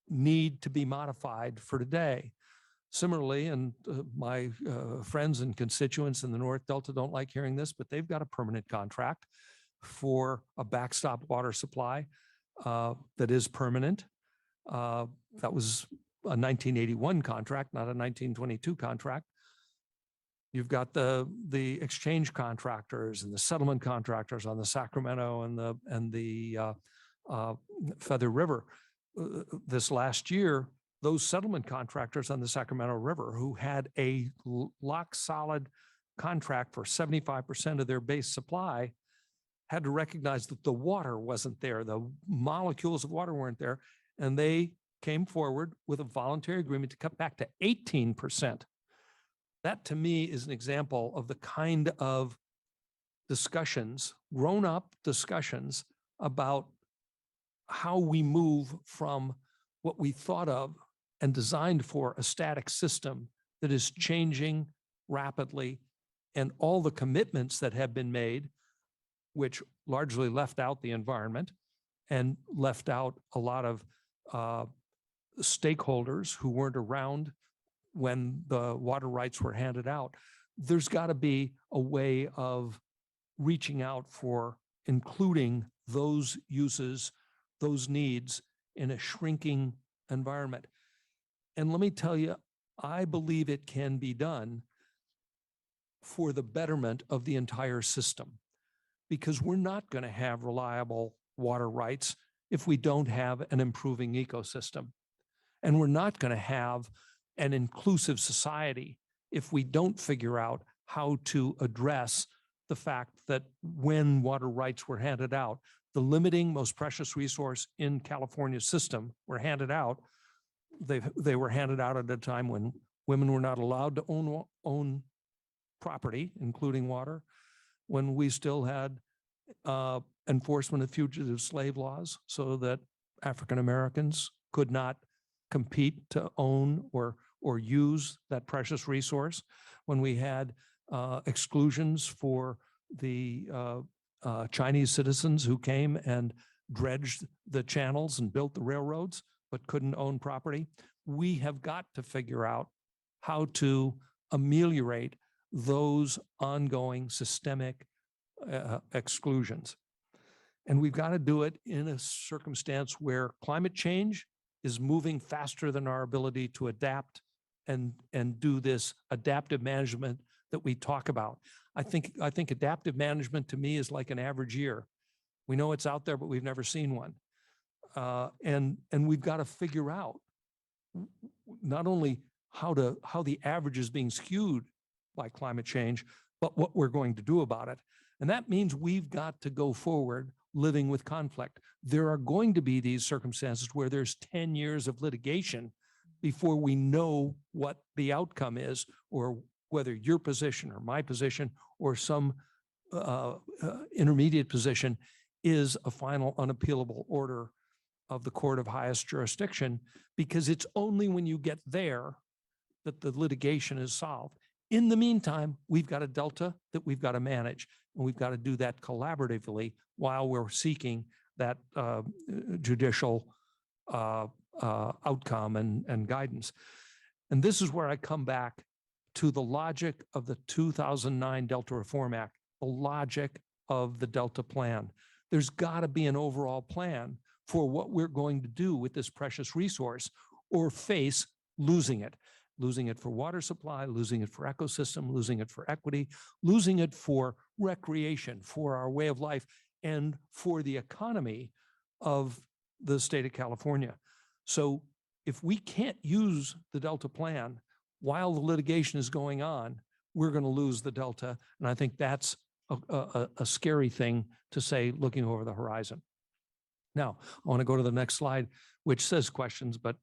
Q: need to be modified for today. Similarly, and my friends and constituents in the North Delta don't like hearing this, but they've got a permanent contract for a backstop water supply that is permanent. That was a 1981 contract, not a 1922 contract. You've got the exchange contractors and the settlement contractors on the Sacramento and the Feather River. This last year, those settlement contractors on the Sacramento River who had a lock solid contract for 75% of their base supply had to recognize that the water wasn't there. The molecules of water weren't there. And they came forward with a voluntary agreement to cut back to 18%. That to me is an example of the kind of discussions, grown-up discussions about how we move from what we thought of and designed for a static system that is changing rapidly, and all the commitments that have been made, which largely left out the environment and left out a lot of stakeholders who weren't around when the water rights were handed out. There's got to be a way of reaching out for including those uses, those needs in a shrinking environment. And let me tell you, I believe it can be done for the betterment of the entire system, because we're not going to have reliable water rights if we don't have an improving ecosystem. And we're not going to have an inclusive society if we don't figure out how to address the fact that when water rights were handed out, the limiting most precious resource in California's system were handed out. They were handed out at a time when women were not allowed to own property, including water, when we still had enforcement of fugitive slave laws so that African Americans could not compete to own or use that precious resource, when we had exclusions for the Chinese citizens who came and dredged the channels and built the railroads but couldn't own property. We have got to figure out how to ameliorate those ongoing systemic exclusions. And we've got to do it in a circumstance where climate change is moving faster than our ability to adapt and do this adaptive management that we talk about. I think adaptive management to me is like an average year. We know it's out there, but we've never seen one. And we've got to figure out not only how the average is being skewed by climate change, but what we're going to do about it. And that means we've got to go forward living with conflict. There are going to be these circumstances where there's 10 years of litigation before we know what the outcome is, or whether your position or my position or some intermediate position is a final unappealable order of the court of highest jurisdiction, because it's only when you get there that the litigation is solved. In the meantime, we've got a delta that we've got to manage, and we've got to do that collaboratively while we're seeking that judicial outcome and guidance. And this is where I come back to the logic of the 2009 Delta Reform Act, the logic of the Delta Plan. There's got to be an overall plan for what we're going to do with this precious resource or face losing it for water supply, losing it for ecosystem, losing it for equity, losing it for recreation, for our way of life, and for the economy of the state of California. So if we can't use the Delta Plan while the litigation is going on, we're going to lose the Delta. And I think that's a scary thing to say looking over the horizon. Now, I want to go to the next slide, which says questions, but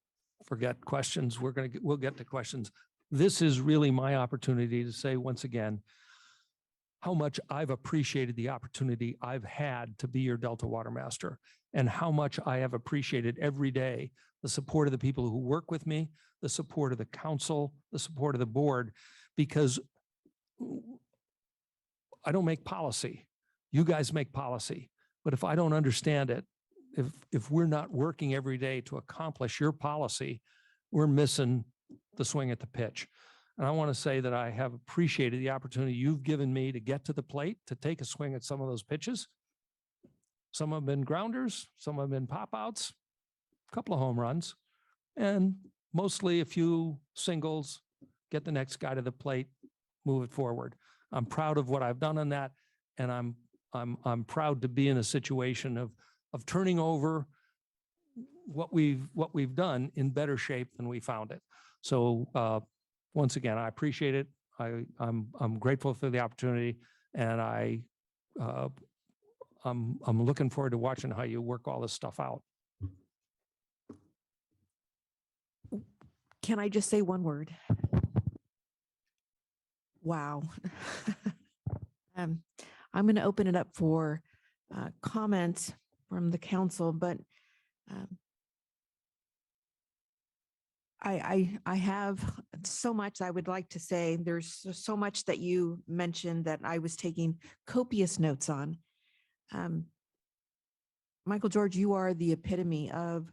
Q: forget questions. We'll get to questions. This is really my opportunity to say once again, how much I've appreciated the opportunity I've had to be your Delta Water Master, and how much I have appreciated every day the support of the people who work with me, the support of the council, the support of the board, because I don't make policy. You guys make policy. But if I don't understand it, if we're not working every day to accomplish your policy, we're missing the swing at the pitch. And I want to say that I have appreciated the opportunity you've given me to get to the plate, to take a swing at some of those pitches. Some have been grounders, some have been pop outs, a couple of home runs, and mostly a few singles, get the next guy to the plate, move it forward. I'm proud of what I've done on that. And I'm proud to be in a situation of turning over what we've done in better shape than we found it. So once again, I appreciate it. I'm grateful for the opportunity, and I'm looking forward to watching how you work all this stuff out.
A: Can I just say one word? Wow. I'm going to open it up for comments from the council, but I have so much I would like to say. There's so much that you mentioned that I was taking copious notes on. Michael George, you are the epitome of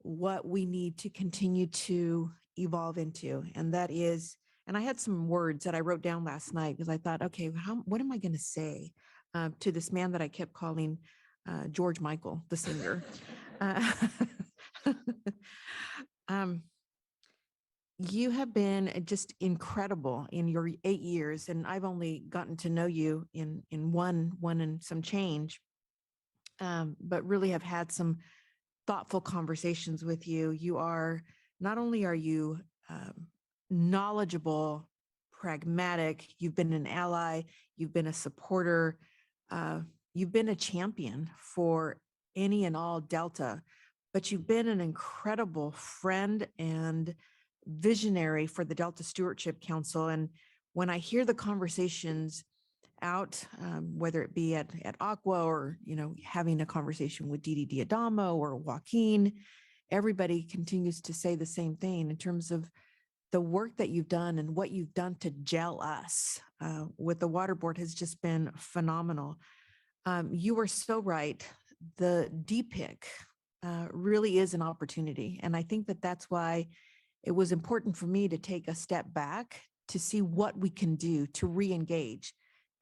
A: what we need to continue to evolve into. And that is, and I had some words that I wrote down last night because I thought, okay, what am I going to say to this man that I kept calling George Michael, the singer? You have been just incredible in your 8 years, and I've only gotten to know you in one and some change, but really have had some thoughtful conversations with you. You are, not only are you knowledgeable, pragmatic, you've been an ally, you've been a supporter, you've been a champion for any and all Delta, but you've been an incredible friend and visionary for the Delta Stewardship Council. And when I hear the conversations out, whether it be at Aqua or, having a conversation with Didi Diadamo or Joaquin, everybody continues to say the same thing in terms of the work that you've done and what you've done to gel us with the water board has just been phenomenal. You were so right. The DPIC really is an opportunity. And I think that that's why it was important for me to take a step back to see what we can do to re-engage.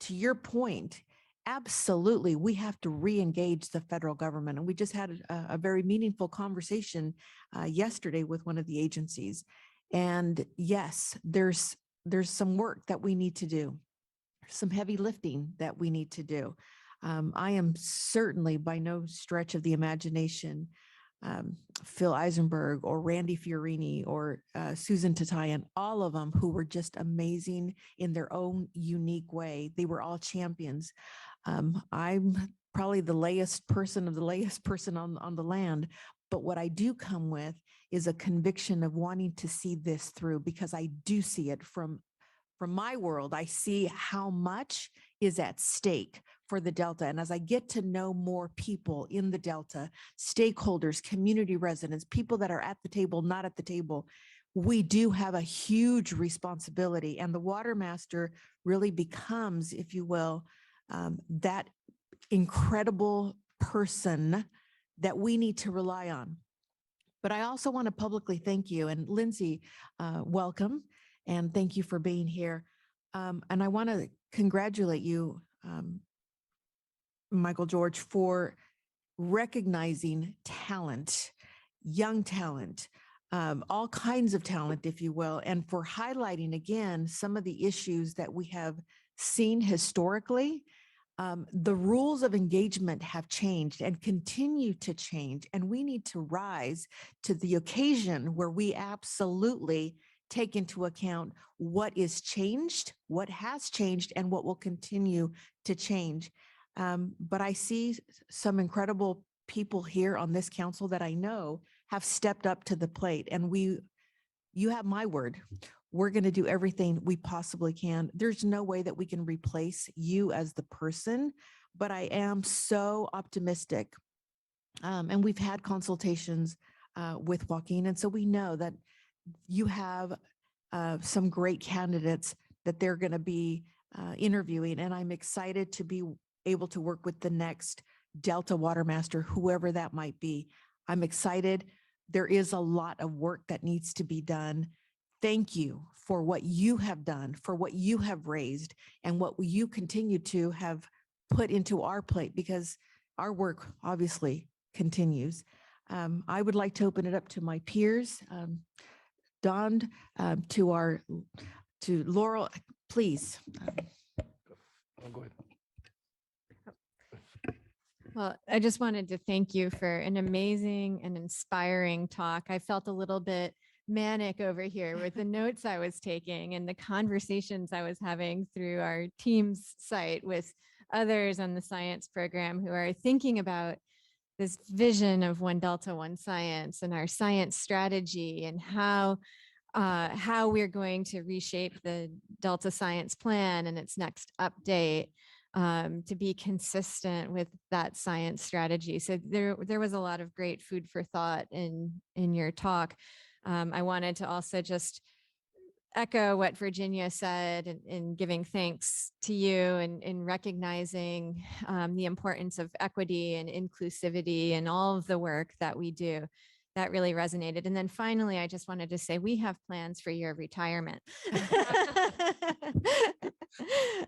A: To your point, absolutely, we have to re-engage the federal government. And we just had a very meaningful conversation yesterday with one of the agencies. And yes, there's some work that we need to do, some heavy lifting that we need to do. I am certainly by no stretch of the imagination Phil Eisenberg or Randy Fiorini or Susan Tatayan, all of them who were just amazing in their own unique way. They were all champions. I'm probably the layest person of the layest person on the land, but what I do come with is a conviction of wanting to see this through, because I do see it from my world. I see how much is at stake for the Delta. And as I get to know more people in the Delta, stakeholders, community residents, people that are at the table, not at the table, we do have a huge responsibility. And the Water Master really becomes, if you will, that incredible person that we need to rely on. But I also want to publicly thank you, and Lindsay, welcome, and thank you for being here. And I want to congratulate you, Michael George, for recognizing talent, young talent, all kinds of talent, if you will, and for highlighting again some of the issues that we have seen historically. The rules of engagement have changed and continue to change, and we need to rise to the occasion where we absolutely take into account what is changed, what has changed, and what will continue to change. But I see some incredible people here on this council that I know have stepped up to the plate, and you have my word. We're going to do everything we possibly can. There's no way that we can replace you as the person, but I am so optimistic. And we've had consultations with Joaquin, and so we know that you have some great candidates that they're going to be interviewing, and I'm excited to be able to work with the next Delta Water Master, whoever that might be. I'm excited. There is a lot of work that needs to be done. Thank you for what you have done, for what you have raised, and what you continue to have put into our plate, because our work obviously continues. I would like to open it up to my peers. Don, to Laurel, please.
K: Go ahead.
L: Well, I just wanted to thank you for an amazing and inspiring talk. I felt a little bit manic over here with the notes I was taking and the conversations I was having through our Teams site with others on the science program who are thinking about this vision of One Delta, One Science and our science strategy and how we're going to reshape the Delta Science Plan and its next update to be consistent with that science strategy. So there was a lot of great food for thought in your talk. I wanted to also just echo what Virginia said in giving thanks to you and in recognizing the importance of equity and inclusivity and all of the work that we do. That really resonated. And then finally, I just wanted to say we have plans for your retirement.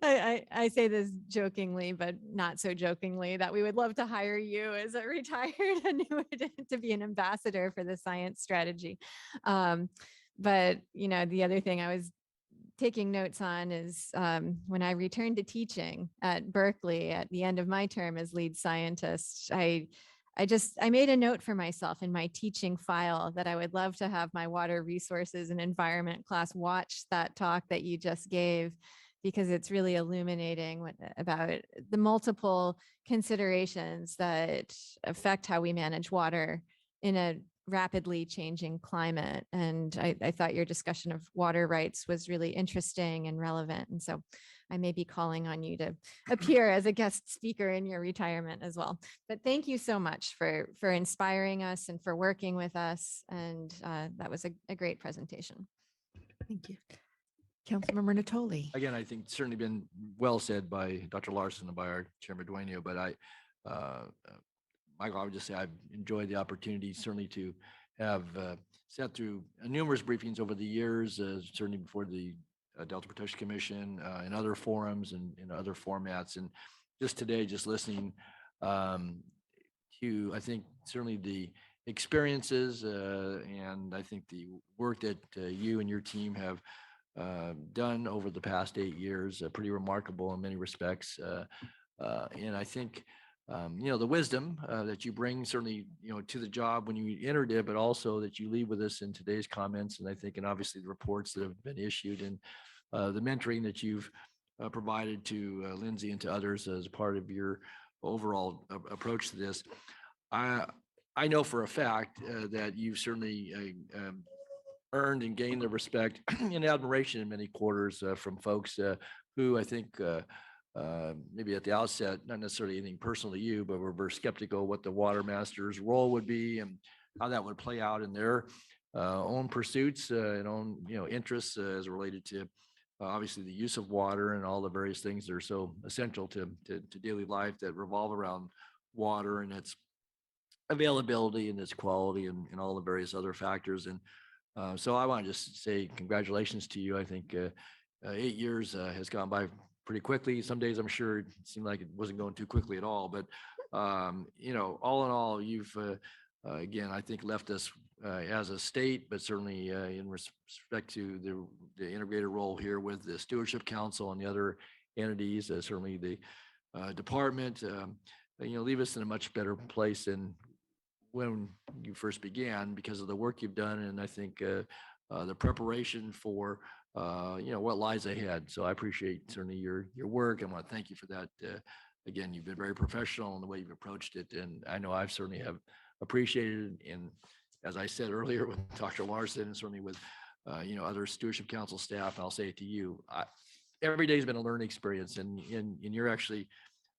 L: I say this jokingly, but not so jokingly, that we would love to hire you as a retired annuitant to be an ambassador for the science strategy. But, you know, the other thing I was taking notes on is when I returned to teaching at Berkeley at the end of my term as lead scientist, I made a note for myself in my teaching file that I would love to have my water resources and environment class watch that talk that you just gave, because it's really illuminating about the multiple considerations that affect how we manage water in a rapidly changing climate. And I thought your discussion of water rights was really interesting and relevant. And so I may be calling on you to appear as a guest speaker in your retirement as well. But thank you so much for inspiring us and for working with us. And that was a great presentation.
A: Thank you. Councilmember Natoli.
K: Again, I think it's certainly been well said by Dr. Larson and by our Chairman Dueño, but Michael, I would just say I've enjoyed the opportunity certainly to have sat through numerous briefings over the years, certainly before the Delta Protection Commission and other forums and in other formats. And just today, just listening to, I think, certainly the experiences and I think the work that you and your team have done over the past 8 years, pretty remarkable in many respects. And I think, you know, the wisdom that you bring certainly, you know, to the job when you entered it, but also that you leave with us in today's comments. And I think, and obviously the reports that have been issued and the mentoring that you've provided to Lindsay and to others as part of your overall approach to this. I know for a fact that you've certainly earned and gained the respect and admiration in many quarters from folks who I think maybe at the outset, not necessarily anything personal to you, but were very skeptical what the water master's role would be and how that would play out in their own pursuits and own, you know, interests as related to obviously the use of water and all the various things that are so essential to daily life that revolve around water and its availability and its quality and all the various other factors. And so I want to just say congratulations to you. I think 8 years has gone by pretty quickly. Some days I'm sure it seemed like it wasn't going too quickly at all, but you know, all in all, you've again, I think left us as a state, but certainly in respect to the integrated role here with the Stewardship Council and the other entities, certainly the department, you know, leave us in a much better place than when you first began because of the work you've done. And I think the preparation for, you know, what lies ahead. So I appreciate certainly your work. I want to thank you for that. Again, you've been very professional in the way you've approached it. And I know I've certainly have appreciated it. And as I said earlier with Dr. Larson and certainly with, you know, other Stewardship Council staff, I'll say it to you, every day has been a learning experience. And you're actually,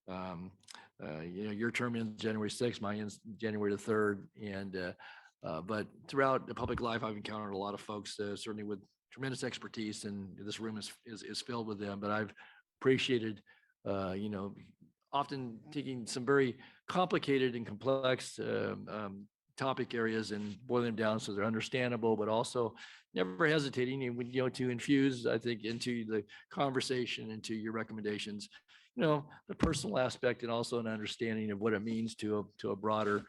K: you know, your term ends January 6th, mine ends January the 3rd. And, but throughout the public life, I've encountered a lot of folks, certainly with tremendous expertise, and this room is filled with them. But I've appreciated, you know, often taking some very complicated and complex topic areas and boiling them down so they're understandable, but also never hesitating, and you know, to infuse, I think, into the conversation, into your recommendations, you know, the personal aspect and also an understanding of what it means to a broader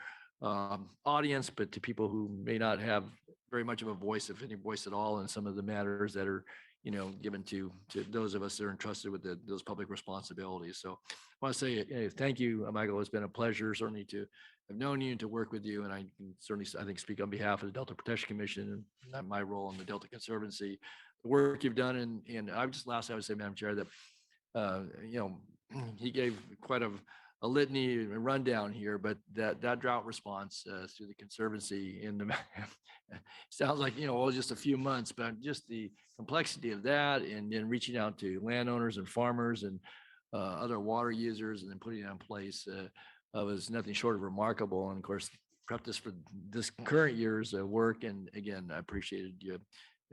K: audience, but to people who may not have very much of a voice, if any voice at all, in some of the matters that are, you know, given to those of us that are entrusted with those public responsibilities. So I want to say thank you, Michael. It's been a pleasure certainly to have known you and to work with you. And I can certainly, I think, speak on behalf of the Delta Protection Commission and my role in the Delta Conservancy, the work you've done. And I would just lastly, I would say, Madam Chair, that you know, he gave quite a litany and rundown here, but that drought response through the Conservancy in the sounds like, you know, well, just a few months, but just the complexity of that, and then reaching out to landowners and farmers and other water users, and then putting it in place was nothing short of remarkable. And of course, prepped us for this current year's work. And again, I appreciated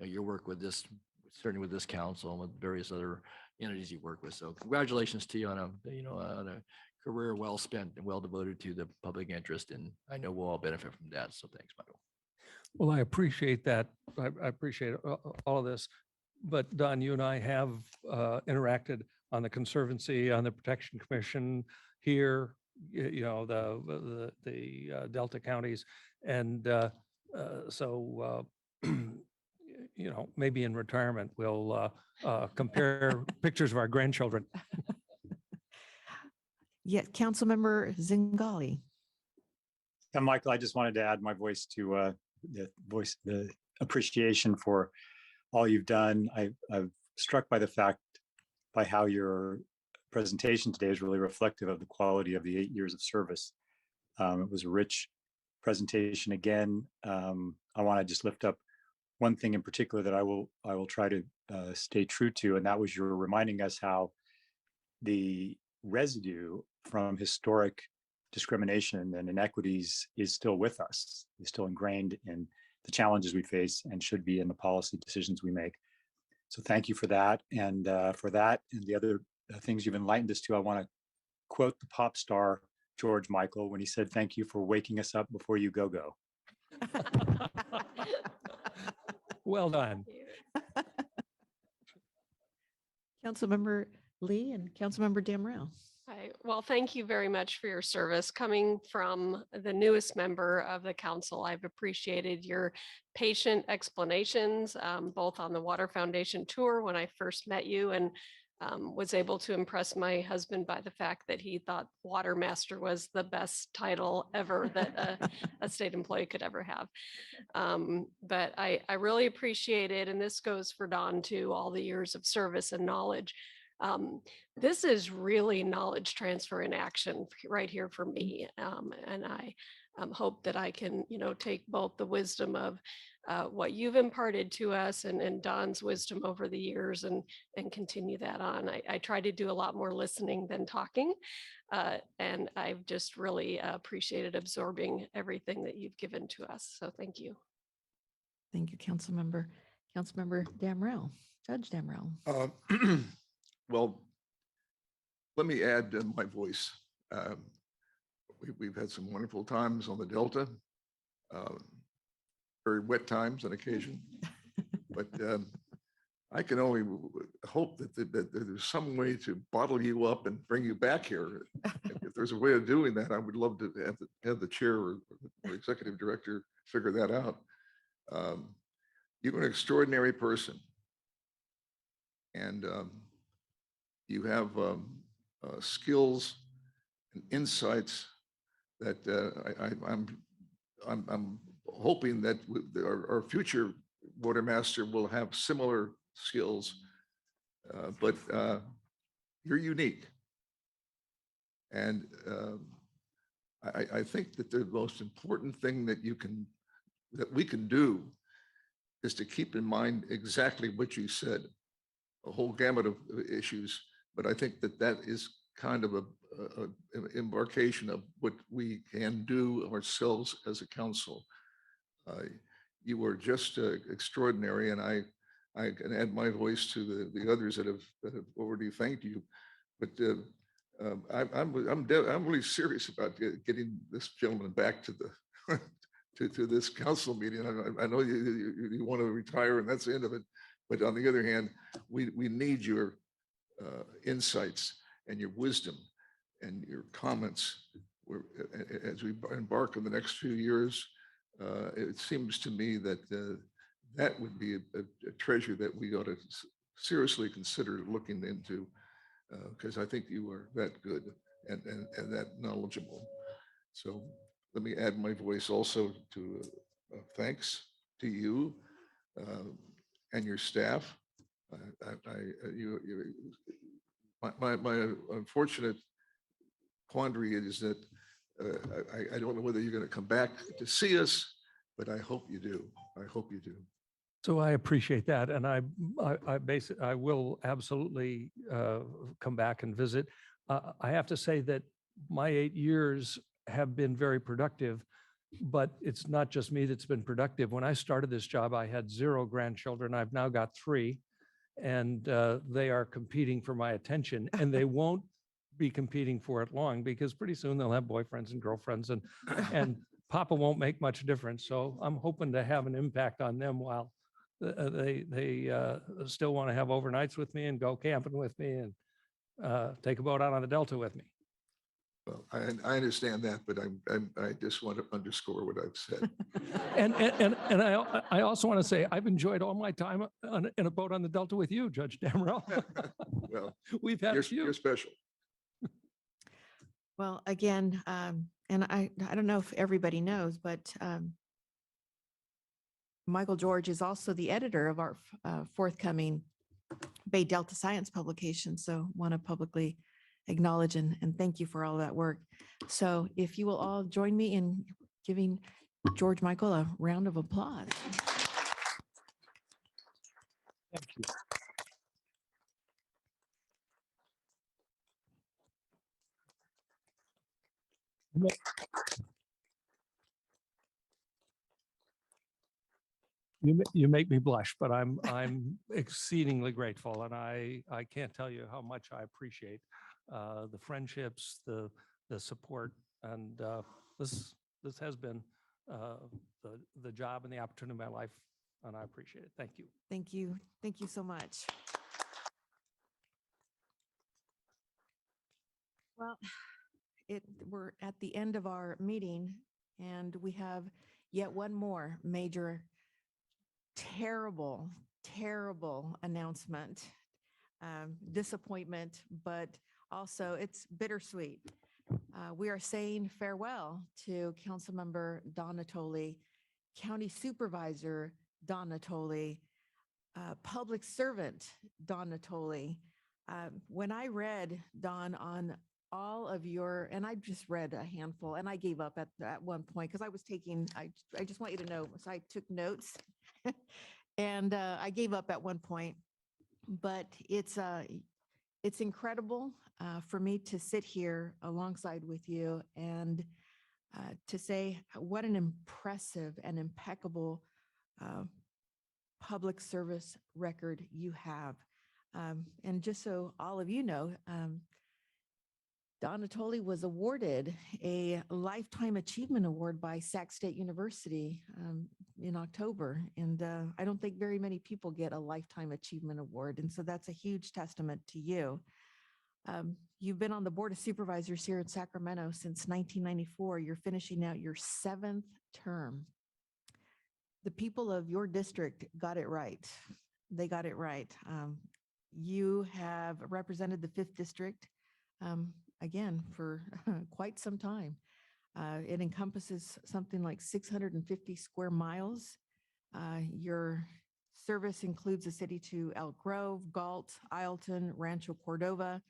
K: your work with this, certainly with this council and with various other entities you work with. So congratulations to you on a career well spent and well devoted to the public interest. And I know we'll all benefit from that. So thanks, Michael.
Q: Well, I appreciate that. I appreciate all of this. But Don, you and I have interacted on the Conservancy, on the Protection Commission here, you know, the Delta counties. And so, you know, maybe in retirement, we'll compare pictures of our grandchildren.
A: Yeah, Councilmember Zingali.
B: And Michael, I just wanted to add my voice to the appreciation for all you've done. I'm struck by the fact, by how your presentation today is really reflective of the quality of the 8 years of service. It was a rich presentation. Again, I want to just lift up one thing in particular that I will try to stay true to, and that was you're reminding us how the residue from historic discrimination and inequities is still with us, is still ingrained in the challenges we face and should be in the policy decisions we make. So thank you for that. And for that and the other things you've enlightened us to, I want to quote the pop star George Michael when he said, "Thank you for waking us up before you go."
Q: Well done.
A: Councilmember Lee and Councilmember Damrell.
M: Hi. Well, thank you very much for your service. Coming from the newest member of the council, I've appreciated your patient explanations, both on the Water Foundation tour when I first met you, and was able to impress my husband by the fact that he thought Water Master was the best title ever that a state employee could ever have. But I really appreciate it. And this goes for Don too, all the years of service and knowledge. This is really knowledge transfer in action right here for me. And I hope that I can, you know, take both the wisdom of what you've imparted to us and Don's wisdom over the years and continue that on. I try to do a lot more listening than talking. And I've just really appreciated absorbing everything that you've given to us. So thank you.
A: Thank you, Councilmember. Councilmember Damrell, Judge Damrell.
R: Well, let me add my voice. we've had some wonderful times on the Delta, very wet times on occasion, but I can only hope that there's some way to bottle you up and bring you back here. If there's a way of doing that, I would love to have the chair or executive director figure that out. You're an extraordinary person, and you have skills and insights that I'm hoping that our future water master will have similar skills, but you're unique. And I think that the most important thing that we can do is to keep in mind exactly what you said, a whole gamut of issues. But I think that is kind of an embarkation of what we can do ourselves as a council. You are just extraordinary, and I can add my voice to the others that have already thanked you. But I'm really serious about getting this gentleman back to the to this council meeting. I know you want to retire, and that's the end of it. But on the other hand, we need your insights and your wisdom and your comments as we embark on the next few years. It seems to me that that would be a treasure that we ought to seriously consider looking into, because I think you are that good and that knowledgeable. So let me add my voice also to thanks to you and your staff. My unfortunate quandary is that I don't know whether you're going to come back to see us, but I hope you do. I hope you do.
Q: So I appreciate that, and I will absolutely come back and visit. I have to say that my 8 years have been very productive, but it's not just me that's been productive. When I started this job, I had 0 grandchildren. I've now got 3, and they are competing for my attention, and they won't be competing for it long, because pretty soon they'll have boyfriends and girlfriends, and Papa won't make much difference. So I'm hoping to have an impact on them while they still want to have overnights with me and go camping with me and take a boat out on the Delta with me.
R: Well, I understand that, but I just want to underscore what I've said.
Q: And I also want to say I've enjoyed all my time in a boat on the Delta with you, Judge Damrell.
R: Well,
Q: we've had a few.
R: You're special.
A: Well, again, and I don't know if everybody knows, but Michael George is also the editor of our forthcoming Bay Delta Science publication. So want to publicly acknowledge and thank you for all that work. So if you will all join me in giving George Michael a round of applause.
Q: Thank you. You make me blush, but I'm exceedingly grateful, and I can't tell you how much I appreciate the friendships, the support, and this has been the job and the opportunity of my life, and I appreciate it. Thank you.
A: Thank you. Thank you so much. Well, we're at the end of our meeting, and we have yet one more major, terrible announcement. Disappointment, but also it's bittersweet. We are saying farewell to Councilmember Don Natoli, County Supervisor Don Natoli, Public Servant Don Natoli. When I read, Don, on all of your, and I just read a handful, and I gave up at one point because I was taking, I just want you to know, so I took notes and I gave up at one point, but it's incredible for me to sit here alongside with you and to say what an impressive and impeccable public service record you have. And just so all of you know, Don Natoli was awarded a Lifetime Achievement Award by Sac State University in October. And I don't think very many people get a Lifetime Achievement Award. And so that's a huge testament to you. You've been on the Board of Supervisors here in Sacramento since 1994. You're finishing out your 7th term. The people of your district got it right. They got it right. You have represented the 5th district again for quite some time. It encompasses something like 650 square miles. Your service includes the city to Elk Grove, Galt, Ileton, Rancho Cordova,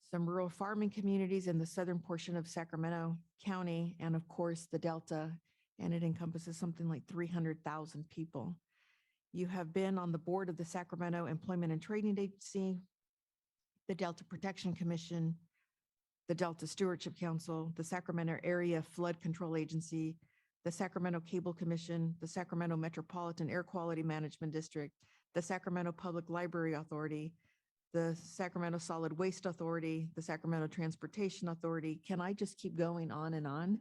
A: some rural farming communities in the southern portion of Sacramento County, and of course the Delta, and it encompasses something like 300,000 people. You have been on the board of the Sacramento Employment and Training Agency, the Delta Protection Commission, the Delta Stewardship Council, the Sacramento Area Flood Control Agency, the Sacramento Cable Commission, the Sacramento Metropolitan Air Quality Management District, the Sacramento Public Library Authority, the Sacramento Solid Waste Authority, the Sacramento Transportation Authority. Can I just keep going on and on?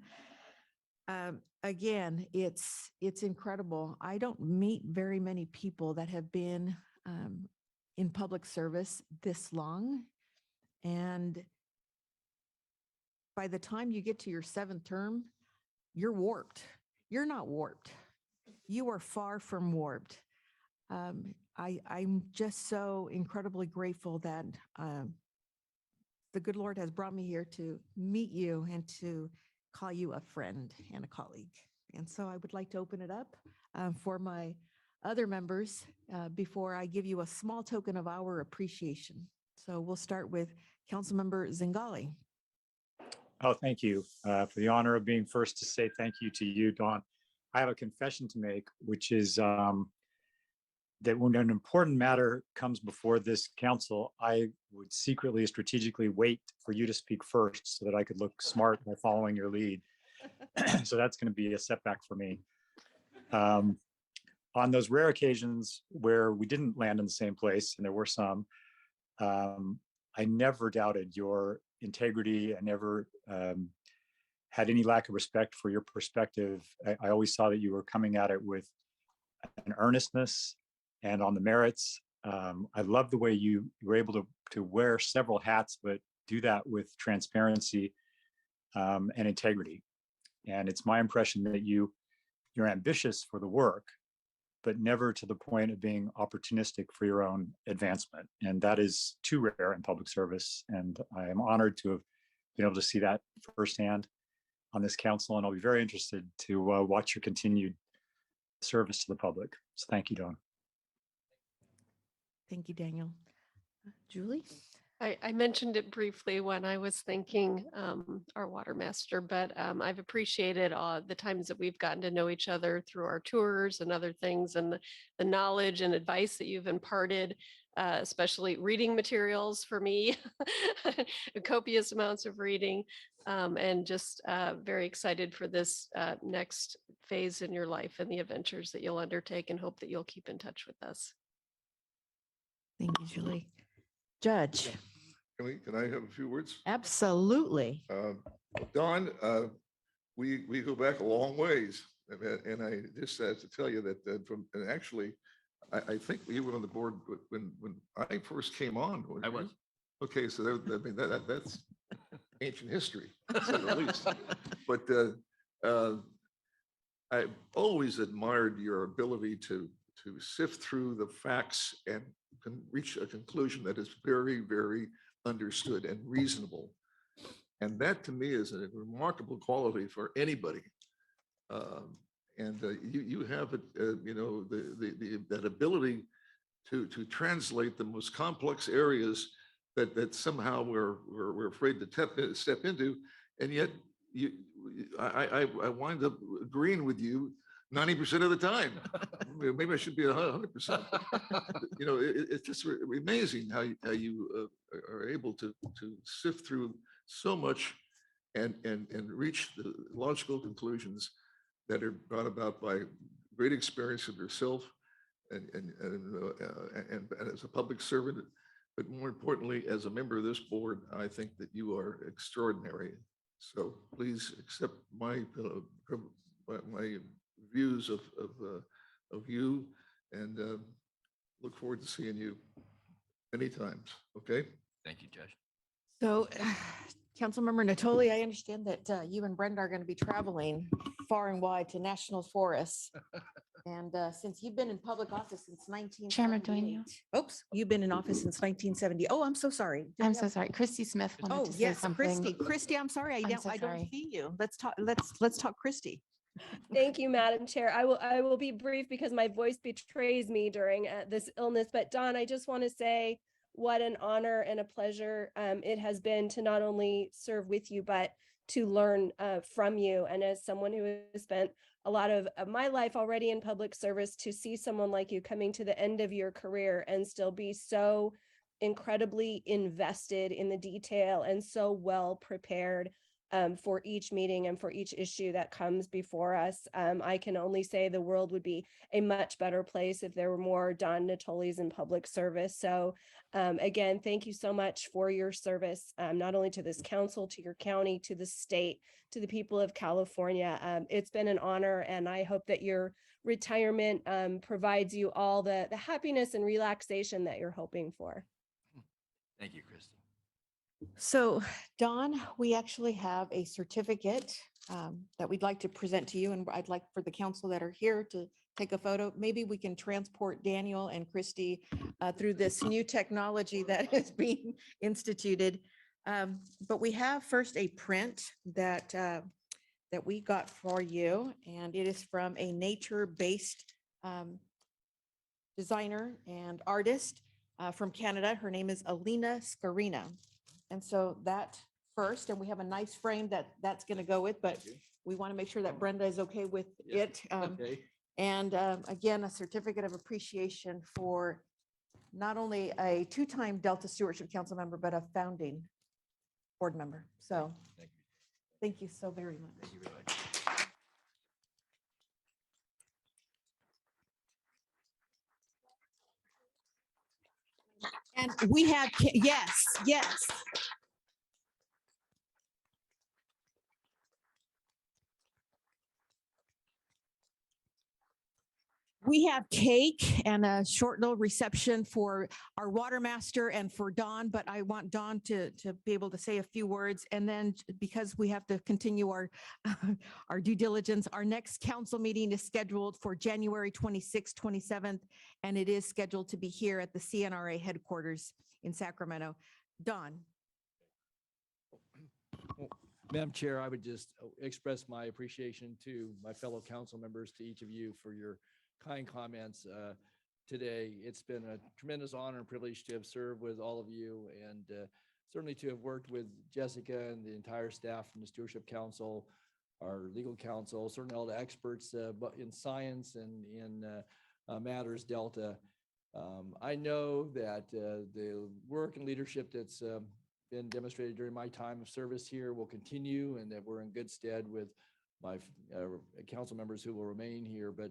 A: Again, it's incredible. I don't meet very many people that have been in public service this long. And by the time you get to your 7th term, you're warped. You're not warped. You are far from warped. I'm just so incredibly grateful that the good Lord has brought me here to meet you and to call you a friend and a colleague. And so I would like to open it up for my other members before I give you a small token of our appreciation. So we'll start with Councilmember Zingali.
B: Oh, thank you for the honor of being first to say thank you to you, Dawn. I have a confession to make, which is that when an important matter comes before this council, I would secretly, strategically wait for you to speak first so that I could look smart by following your lead. So that's going to be a setback for me. On those rare occasions where we didn't land in the same place, and there were some, I never doubted your integrity. I never had any lack of respect for your perspective. I always saw that you were coming at it with an earnestness and on the merits. I love the way you were able to wear several hats, but do that with transparency and integrity. And it's my impression that you're ambitious for the work, but never to the point of being opportunistic for your own advancement. And that is too rare in public service. And I am honored to have been able to see that firsthand on this council. And I'll be very interested to watch your continued service to the public. So thank you, Dawn.
A: Thank you, Daniel. Julie?
M: I mentioned it briefly when I was thanking our water master, but I've appreciated the times that we've gotten to know each other through our tours and other things, and the knowledge and advice that you've imparted, especially reading materials for me, copious amounts of reading, and just very excited for this next phase in your life and the adventures that you'll undertake, and hope that you'll keep in touch with us.
A: Thank you, Julie. Judge.
R: Can I have a few words?
A: Absolutely.
R: Dawn, we go back a long ways. And I just have to tell you that and actually, I think you were on the board when I first came on.
K: I was.
R: Okay, so that's ancient history, to say the least. But I've always admired your ability to sift through the facts and reach a conclusion that is very, very understood and reasonable. And that to me is a remarkable quality for anybody. You have that ability to translate the most complex areas that somehow we're afraid to step into, and yet I wind up agreeing with you 90% of the time. Maybe I should be 100%. It's just amazing how you are able to sift through so much and reach the logical conclusions that are brought about by great experience of yourself and as a public servant, but more importantly, as a member of this board, I think that you are extraordinary. So please accept my views of you, and look forward to seeing you many times. Okay.
K: Thank you, Judge.
A: So, Councilmember Natoli, I understand that you and Brenda are going to be traveling far and wide to national forests. And since you've been in public office since 1978.
C: Chairman Dueño.
A: Oops, you've been in office since 1970. Oh, I'm so sorry. Do we
C: I'm
A: have-
C: so sorry. Christy Smith wanted
A: Oh,
C: to say
A: yes,
C: something.
A: Christy, I'm sorry.
C: I'm so
A: I don't
C: sorry.
A: see you. Let's talk Christy.
S: Thank you, Madam Chair. I will be brief because my voice betrays me during this illness. But Don, I just want to say what an honor and a pleasure it has been to not only serve with you, but to learn from you. And as someone who has spent a lot of my life already in public service, to see someone like you coming to the end of your career and still be so incredibly invested in the detail and so well prepared for each meeting and for each issue that comes before us. I can only say the world would be a much better place if there were more Don Natolis in public service. So again, thank you so much for your service, not only to this council, to your county, to the state, to the people of California. It's been an honor, and I hope that your retirement provides you all the happiness and relaxation that you're hoping for.
K: Thank you, Christy.
A: So, Don, we actually have a certificate that we'd like to present to you, and I'd like for the council that are here to take a photo. Maybe we can transport Daniel and Christy through this new technology that is being instituted. But we have first a print that we got for you, and it is from a nature-based designer and artist from Canada. Her name is Alina Scarina. And so that first, and we have a nice frame that's going to go with, but we want to make sure that Brenda is okay with it.
K: Okay.
A: And again, a certificate of appreciation for not only a two-time Delta Stewardship Council member, but a founding board member. So thank you so very much.
K: Thank you very much.
A: And we have, yes. We have cake and a short little reception for our water master and for Dawn, but I want Dawn to be able to say a few words. And then because we have to continue our, our due diligence, our next council meeting is scheduled for January 26th, 27th, and it is scheduled to be here at the CNRA headquarters in Sacramento. Dawn.
K: Madam Chair, I would just express my appreciation to my fellow council members, to each of you for your kind comments today. It's been a tremendous honor and privilege to have served with all of you, and certainly to have worked with Jessica and the entire staff from the Stewardship Council, our legal counsel, certainly all the experts but in science and in matters Delta. I know that the work and leadership that's been demonstrated during my time of service here will continue, and that we're in good stead with my council members who will remain here. But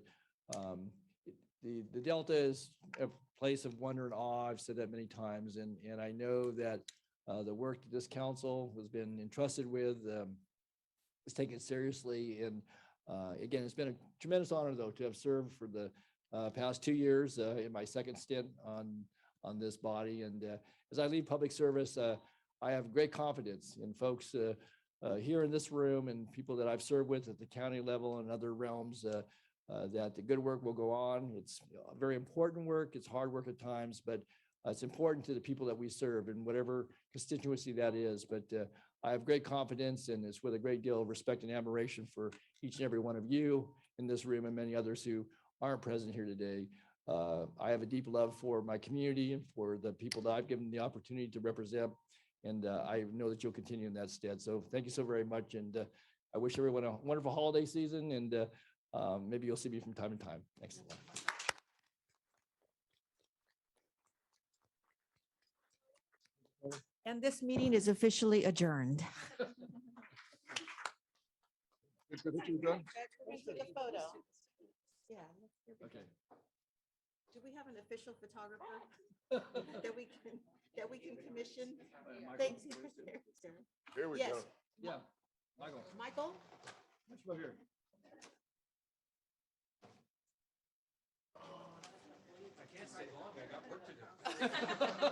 K: the Delta is a place of wonder and awe. I've said that many times, and I know that the work that this council has been entrusted with is taken seriously. And again, it's been a tremendous honor, though, to have served for the past 2 years in my second stint on this body. And as I leave public service, I have great confidence in folks here in this room and people that I've served with at the county level and other realms. That the good work will go on. It's very important work. It's hard work at times, but it's important to the people that we serve in whatever constituency that is. But I have great confidence, and it's with a great deal of respect and admiration for each and every one of you in this room and many others who aren't present here today. I have a deep love for my community and for the people that I've given the opportunity to represent. And I know that you'll continue in that stead. So thank you so very much. And I wish everyone a wonderful holiday season, and maybe you'll see me from time to time. Thanks.
A: And this meeting is officially adjourned. Yeah.
K: Okay.
A: Do we have an official photographer that we can?
T: that we can commission things here.
R: Here we
T: Yes.
R: go.
T: Yeah,
R: Michael.
T: Michael?
R: Let's go here.
K: I can't stay long. I got work to do.